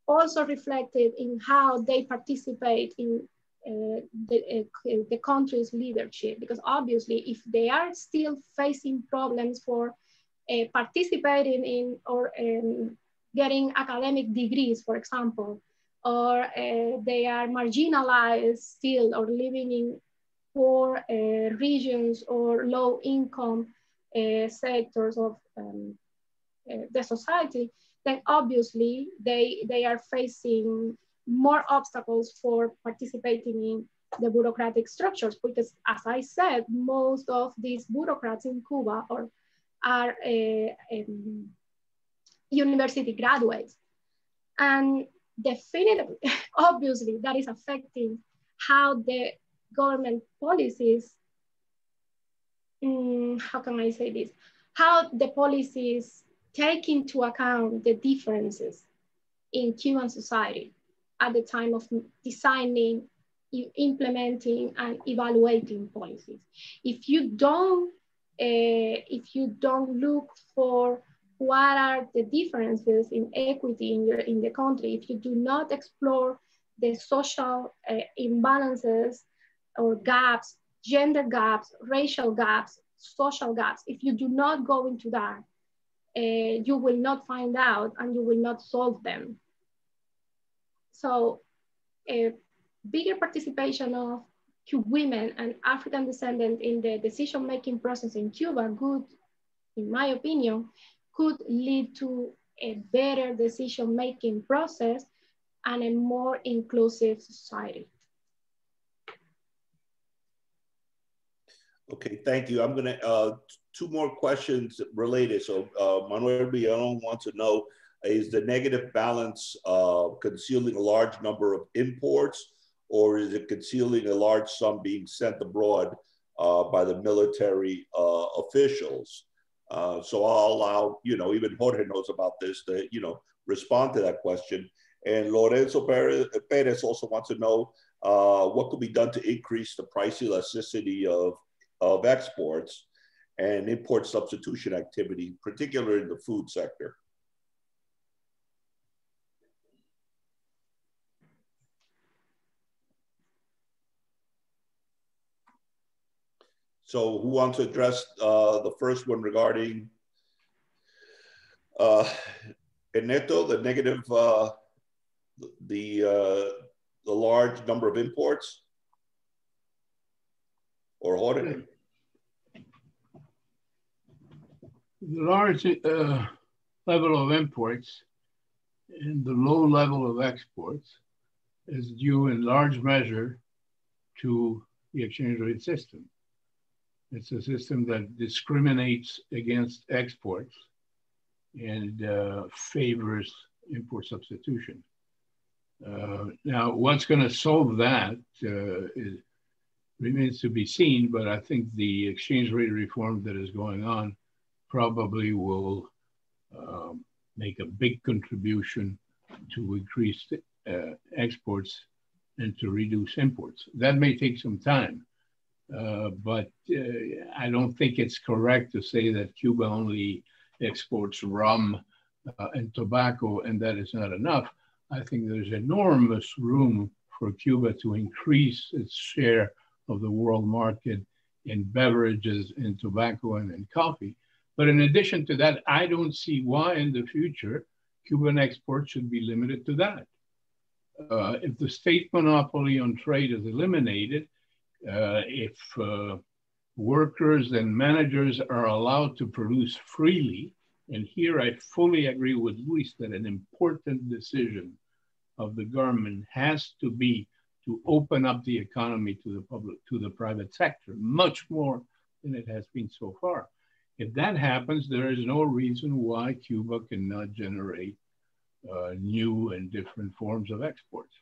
also reflected in how they participate in the country's leadership, because obviously if they are still facing problems for participating in or getting academic degrees, for example, or they are marginalized still or living in poor regions or low income sectors of the society, then obviously they are facing more obstacles for participating in the bureaucratic structures, because as I said, most of these bureaucrats in Cuba are university graduates. And definitively, obviously, that is affecting how the government policies, how can I say this? How the policies take into account the differences in Cuban society at the time of designing, implementing, and evaluating policies. If you don't look for what are the differences in equity in the country, if you do not explore the social imbalances or gaps, gender gaps, racial gaps, social gaps, if you do not go into that, you will not find out and you will not solve them. So a bigger participation of women and African descendants in the decision-making process in Cuba could, in my opinion, could lead to a better decision-making process and a more inclusive society. Okay, thank you. I'm gonna, two more questions related. So Manuel Villalon wants to know, is the negative balance concealing a large number of imports, or is it concealing a large sum being sent abroad by the military officials? So I'll allow, even Jorge knows about this, to, respond to that question. And Lorenzo Perez also wants to know what could be done to increase the price elasticity of exports and import substitution activity, particularly in the food sector. So who wants to address the first one regarding Neto, the negative, the large number of imports? Or Jorge? The large level of imports and the low level of exports is due in large measure to the exchange rate system. It's a system that discriminates against exports and favors import substitution. Now, what's going to solve that remains to be seen, but I think the exchange rate reform that is going on probably will make a big contribution to increase exports and to reduce imports. That may take some time, but I don't think it's correct to say that Cuba only exports rum and tobacco and that is not enough. I think there's enormous room for Cuba to increase its share of the world market in beverages, in tobacco, and in coffee. But in addition to that, I don't see why in the future Cuban exports should be limited to that. If the state monopoly on trade is eliminated, if workers and managers are allowed to produce freely, and here I fully agree with Luis that an important decision of the government has to be to open up the economy to the public, to the private sector, much more than it has been so far. If that happens, there is no reason why Cuba cannot generate new and different forms of exports.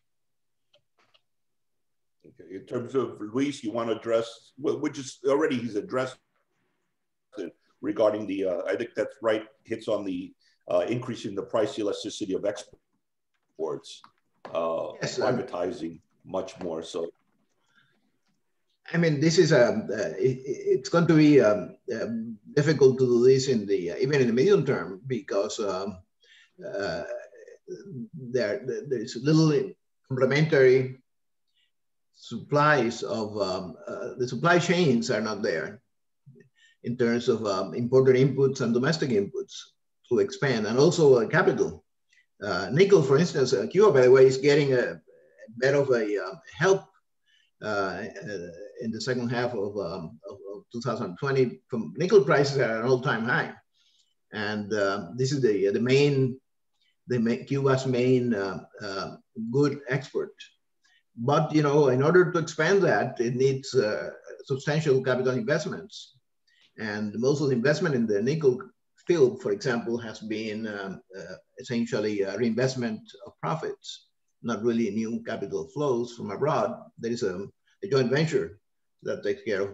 Okay. In terms of Luis, you want to address, which is already he's addressed it regarding the, I think that's right, hits on the increasing the price elasticity of exports, yes, privatizing much more so. I mean, this is it's going to be difficult to do this in the even in the medium term because there's little complementary supplies of the supply chains are not there in terms of imported inputs and domestic inputs to expand, and also capital. Nickel, for instance, Cuba, by the way, is getting a bit of a help in the second half of 2020 from nickel prices are at an all-time high, and this is Cuba's main good export. But you know, in order to expand that, it needs substantial capital investments, and most of the investment in the nickel field, for example, has been essentially a reinvestment of profits, not really new capital flows from abroad. There is a joint venture that takes care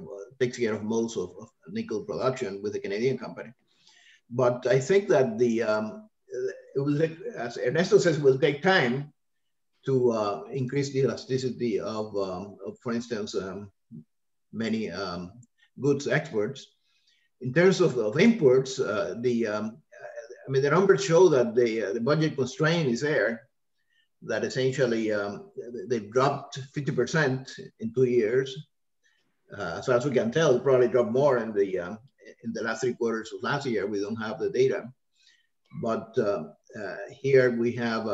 of most of nickel production with a Canadian company. But I think that it will take, as Ernesto says, it will take time to increase the elasticity of for instance, many goods exports. In terms of imports, I mean, the numbers show that the budget constraint is there, that essentially they've dropped 50% in 2 years. So as we can tell, it probably dropped more in the last 3 quarters of last year. We don't have the data. But here we have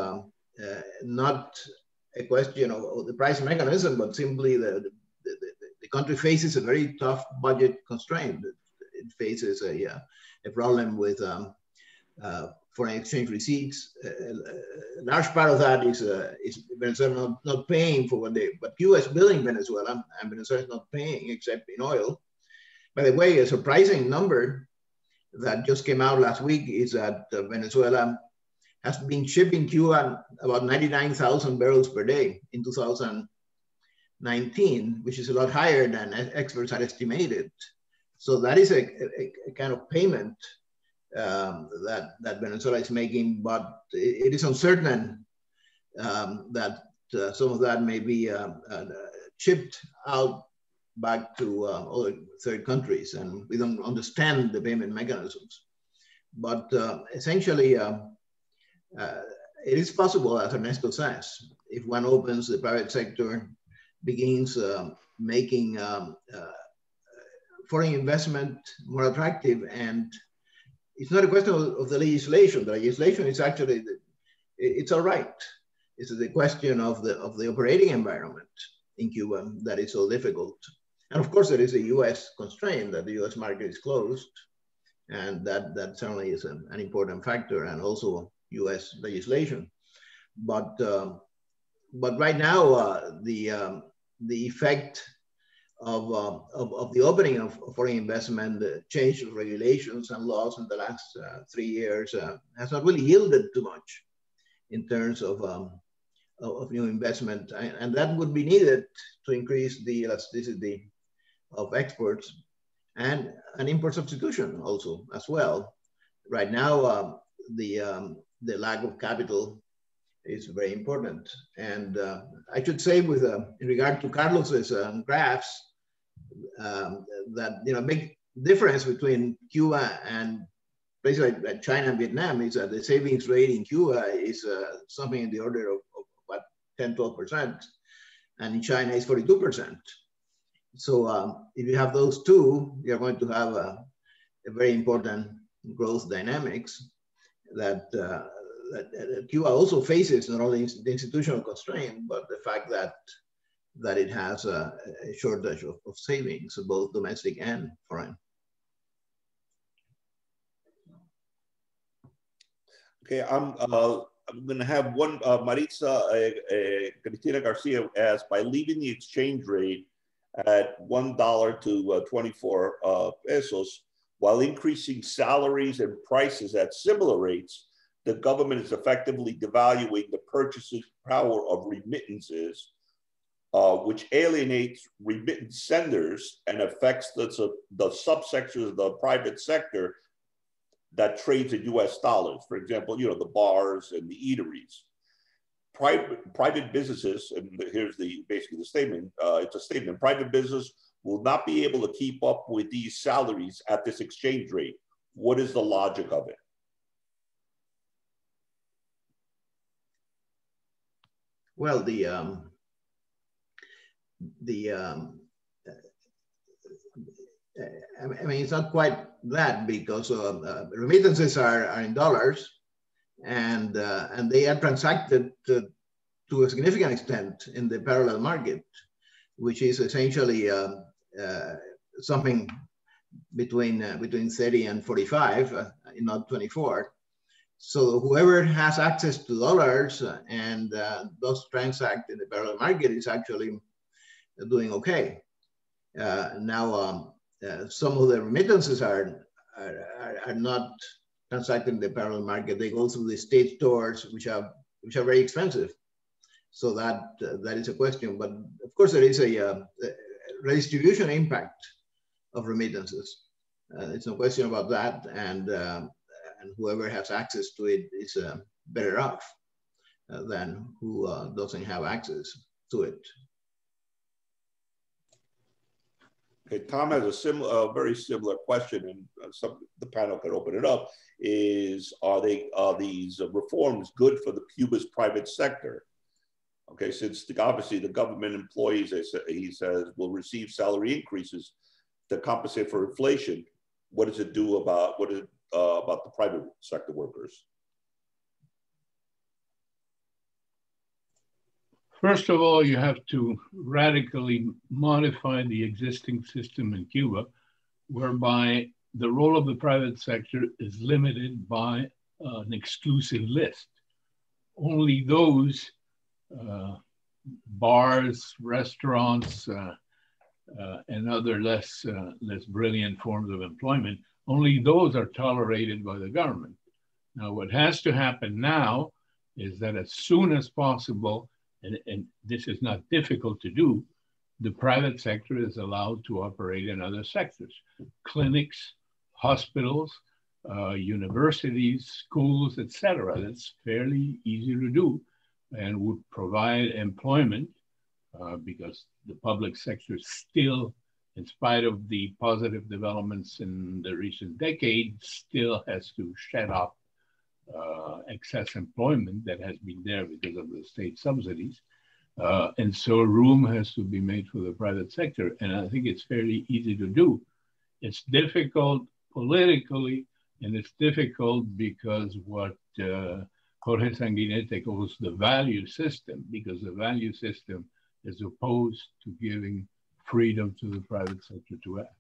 not a question of the price mechanism, but simply the country faces a very tough budget constraint. It faces a problem with foreign exchange receipts. A large part of that is Venezuela not paying for what Cuba is billing Venezuela, and Venezuela is not paying except in oil. By the way, a surprising number that just came out last week is that Venezuela has been shipping Cuba about 99,000 barrels per day in 2019, which is a lot higher than experts had estimated. So that is a kind of payment that Venezuela is making, but it is uncertain that some of that may be chipped out back to other third countries, and we don't understand the payment mechanisms. But essentially, it is possible, as Ernesto says, if one opens the private sector, begins making foreign investment more attractive. And it's not a question of the legislation. The legislation is actually, it's all right. It's the question of the operating environment in Cuba that is so difficult. And of course, there is a US constraint that the US market is closed. And that certainly is an important factor, and also US legislation. But right now, the effect of the opening of foreign investment, the change of regulations and laws in the last 3 years has not really yielded too much in terms of new investment. And that would be needed to increase the elasticity of exports and an import substitution also as well. Right now, the lack of capital is very important. And I should say, with in regard to Carlos's graphs, that big difference between Cuba and places like China and Vietnam is that the savings rate in Cuba is something in the order of about 10–12%, and in China is 42%. So if you have those two, you're going to have a very important growth dynamics that Cuba also faces, not only the institutional constraint, but the fact that it has a shortage of savings, both domestic and foreign. Okay, I'm going to have one, Maritza Cristina Garcia asked, by leaving the exchange rate at $1 to 24 pesos, while increasing salaries and prices at similar rates, the government is effectively devaluing the purchasing power of remittances, which alienates remittance senders and affects the subsectors of the private sector that trades in US dollars. For example, the bars and the eateries. Private businesses, and here's basically the statement, it's a statement, private business will not be able to keep up with these salaries at this exchange rate. What is the logic of it? Well, I mean, it's not quite that, because remittances are in dollars, and they are transacted to a significant extent in the parallel market, which is essentially something between 30 and 45, not 24. So whoever has access to dollars and those transact in the parallel market is actually doing okay. Now, some of the remittances are not transacted in the parallel market. They go through the state stores, which are very expensive. So that is a question. But of course, there is a redistribution impact of remittances. It's no question about that. And whoever has access to it is better off than who doesn't have access to it. Okay, Tom has a very similar question, and the panel can open it up. Are these reforms good for the Cuba's private sector? Okay, since obviously the government employees, he says, will receive salary increases to compensate for inflation. What does it do about the private sector workers? First of all, you have to radically modify the existing system in Cuba, whereby the role of the private sector is limited by an exclusive list. Only those bars, restaurants, and other less brilliant forms of employment, only those are tolerated by the government. Now, what has to happen now is that as soon as possible, and this is not difficult to do, the private sector is allowed to operate in other sectors. Clinics, hospitals, universities, schools, etc. That's fairly easy to do. and would provide employment because the public sector still, in spite of the positive developments in the recent decade, still has to shed off excess employment that has been there because of the state subsidies. And so room has to be made for the private sector. And I think it's fairly easy to do. It's difficult politically, and it's difficult because what Jorge Sanguinetty calls the value system, because the value system is opposed to giving freedom to the private sector to act.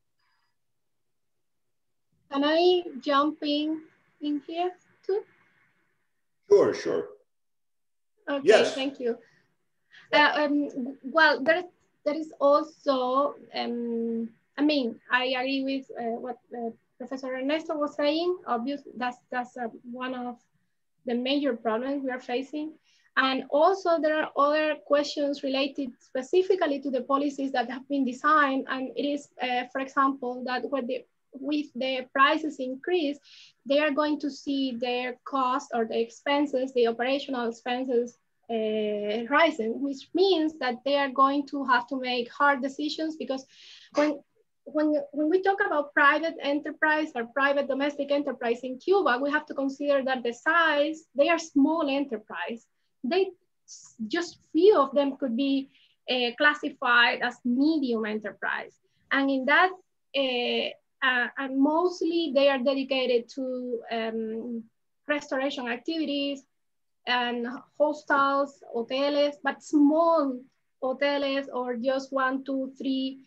Can I jump in here too? Sure, sure. Okay, yes. Thank you. Well, there is also, I mean, I agree with what Professor Ernesto was saying. Obviously, that's one of the major problems we are facing. And also there are other questions related specifically to the policies that have been designed. And it is, for example, that with the prices increase, they are going to see their cost or the expenses, the operational expenses rising, which means that they are going to have to make hard decisions, because when we talk about private enterprise or private domestic enterprise in Cuba, we have to consider that the size, they are small enterprise. Just few of them could be classified as medium enterprise. And in that, and mostly they are dedicated to restoration activities and hostels, hoteles, but small hoteles or just 1, 2, 3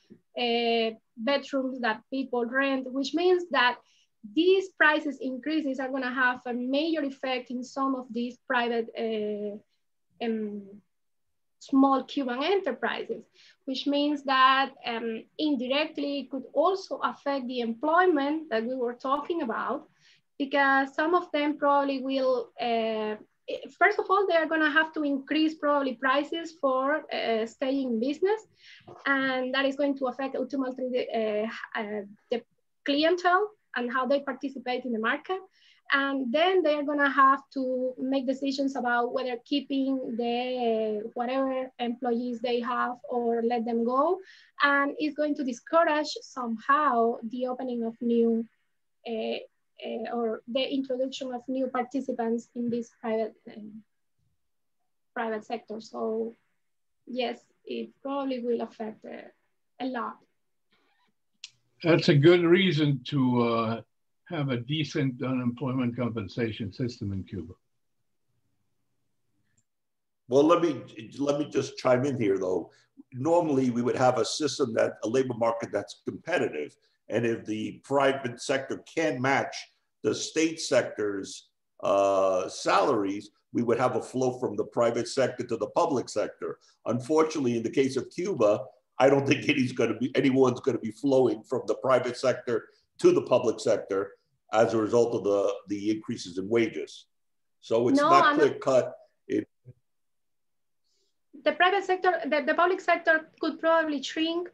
bedrooms that people rent, which means that these prices increases are gonna have a major effect in some of these private small Cuban enterprises, which means that indirectly it could also affect the employment that we were talking about, because some of them probably will, first of all, they're gonna have to increase probably prices for staying in business, and that is going to affect ultimately the clientele and how they participate in the market. And then they're gonna have to make decisions about whether keeping the whatever employees they have or let them go. And it's going to discourage somehow the opening of new or the introduction of new participants in this private sector. So yes, it probably will affect a lot. That's a good reason to have a decent unemployment compensation system in Cuba. Well, let me just chime in here though. Normally we would have a system a labor market that's competitive. And if the private sector can't match the state sector's salaries, we would have a flow from the private sector to the public sector. Unfortunately, in the case of Cuba, I don't think anyone's going to be flowing from the private sector to the public sector as a result of the increases in wages. So it's not clear cut. The private sector, the public sector could probably shrink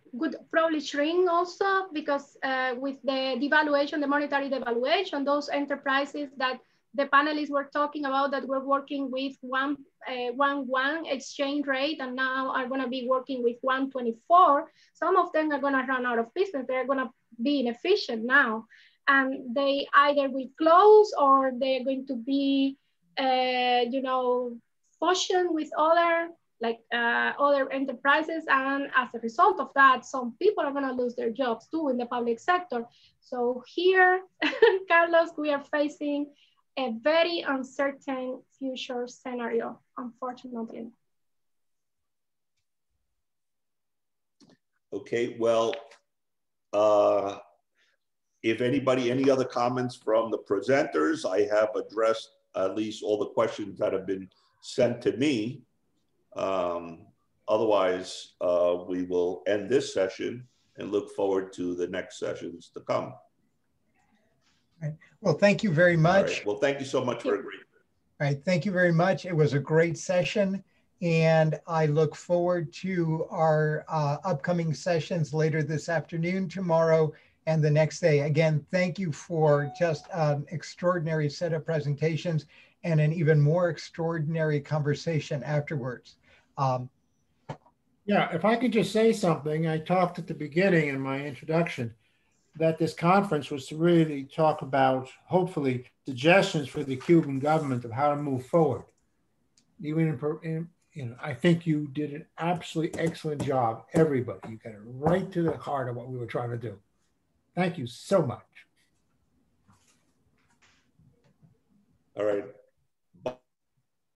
also, because with the devaluation, the monetary devaluation, those enterprises that the panelists were talking about that were working with 1.1 exchange rate and now are going to be working with 1.24, some of them are going to run out of business. They're going to be inefficient now, and they either will close or they're going to be, fusion with other enterprises, and as a result of that, some people are going to lose their jobs too in the public sector. So here, Carlos, we are facing a very uncertain future scenario, unfortunately. Okay, well, if any other comments from the presenters, I have addressed at least all the questions that have been sent to me. Otherwise, we will end this session and look forward to the next sessions to come. Right. Well, thank you very much. Right. Well, thank you so much for agreeing. All right, thank you very much. It was a great session, and I look forward to our upcoming sessions later this afternoon, tomorrow, and the next day. Again, thank you for just an extraordinary set of presentations. and an even more extraordinary conversation afterwards. Yeah, if I could just say something, I talked at the beginning in my introduction that this conference was to really talk about, hopefully, suggestions for the Cuban government of how to move forward. Even I think you did an absolutely excellent job, everybody. You got it right to the heart of what we were trying to do. Thank you so much. All right.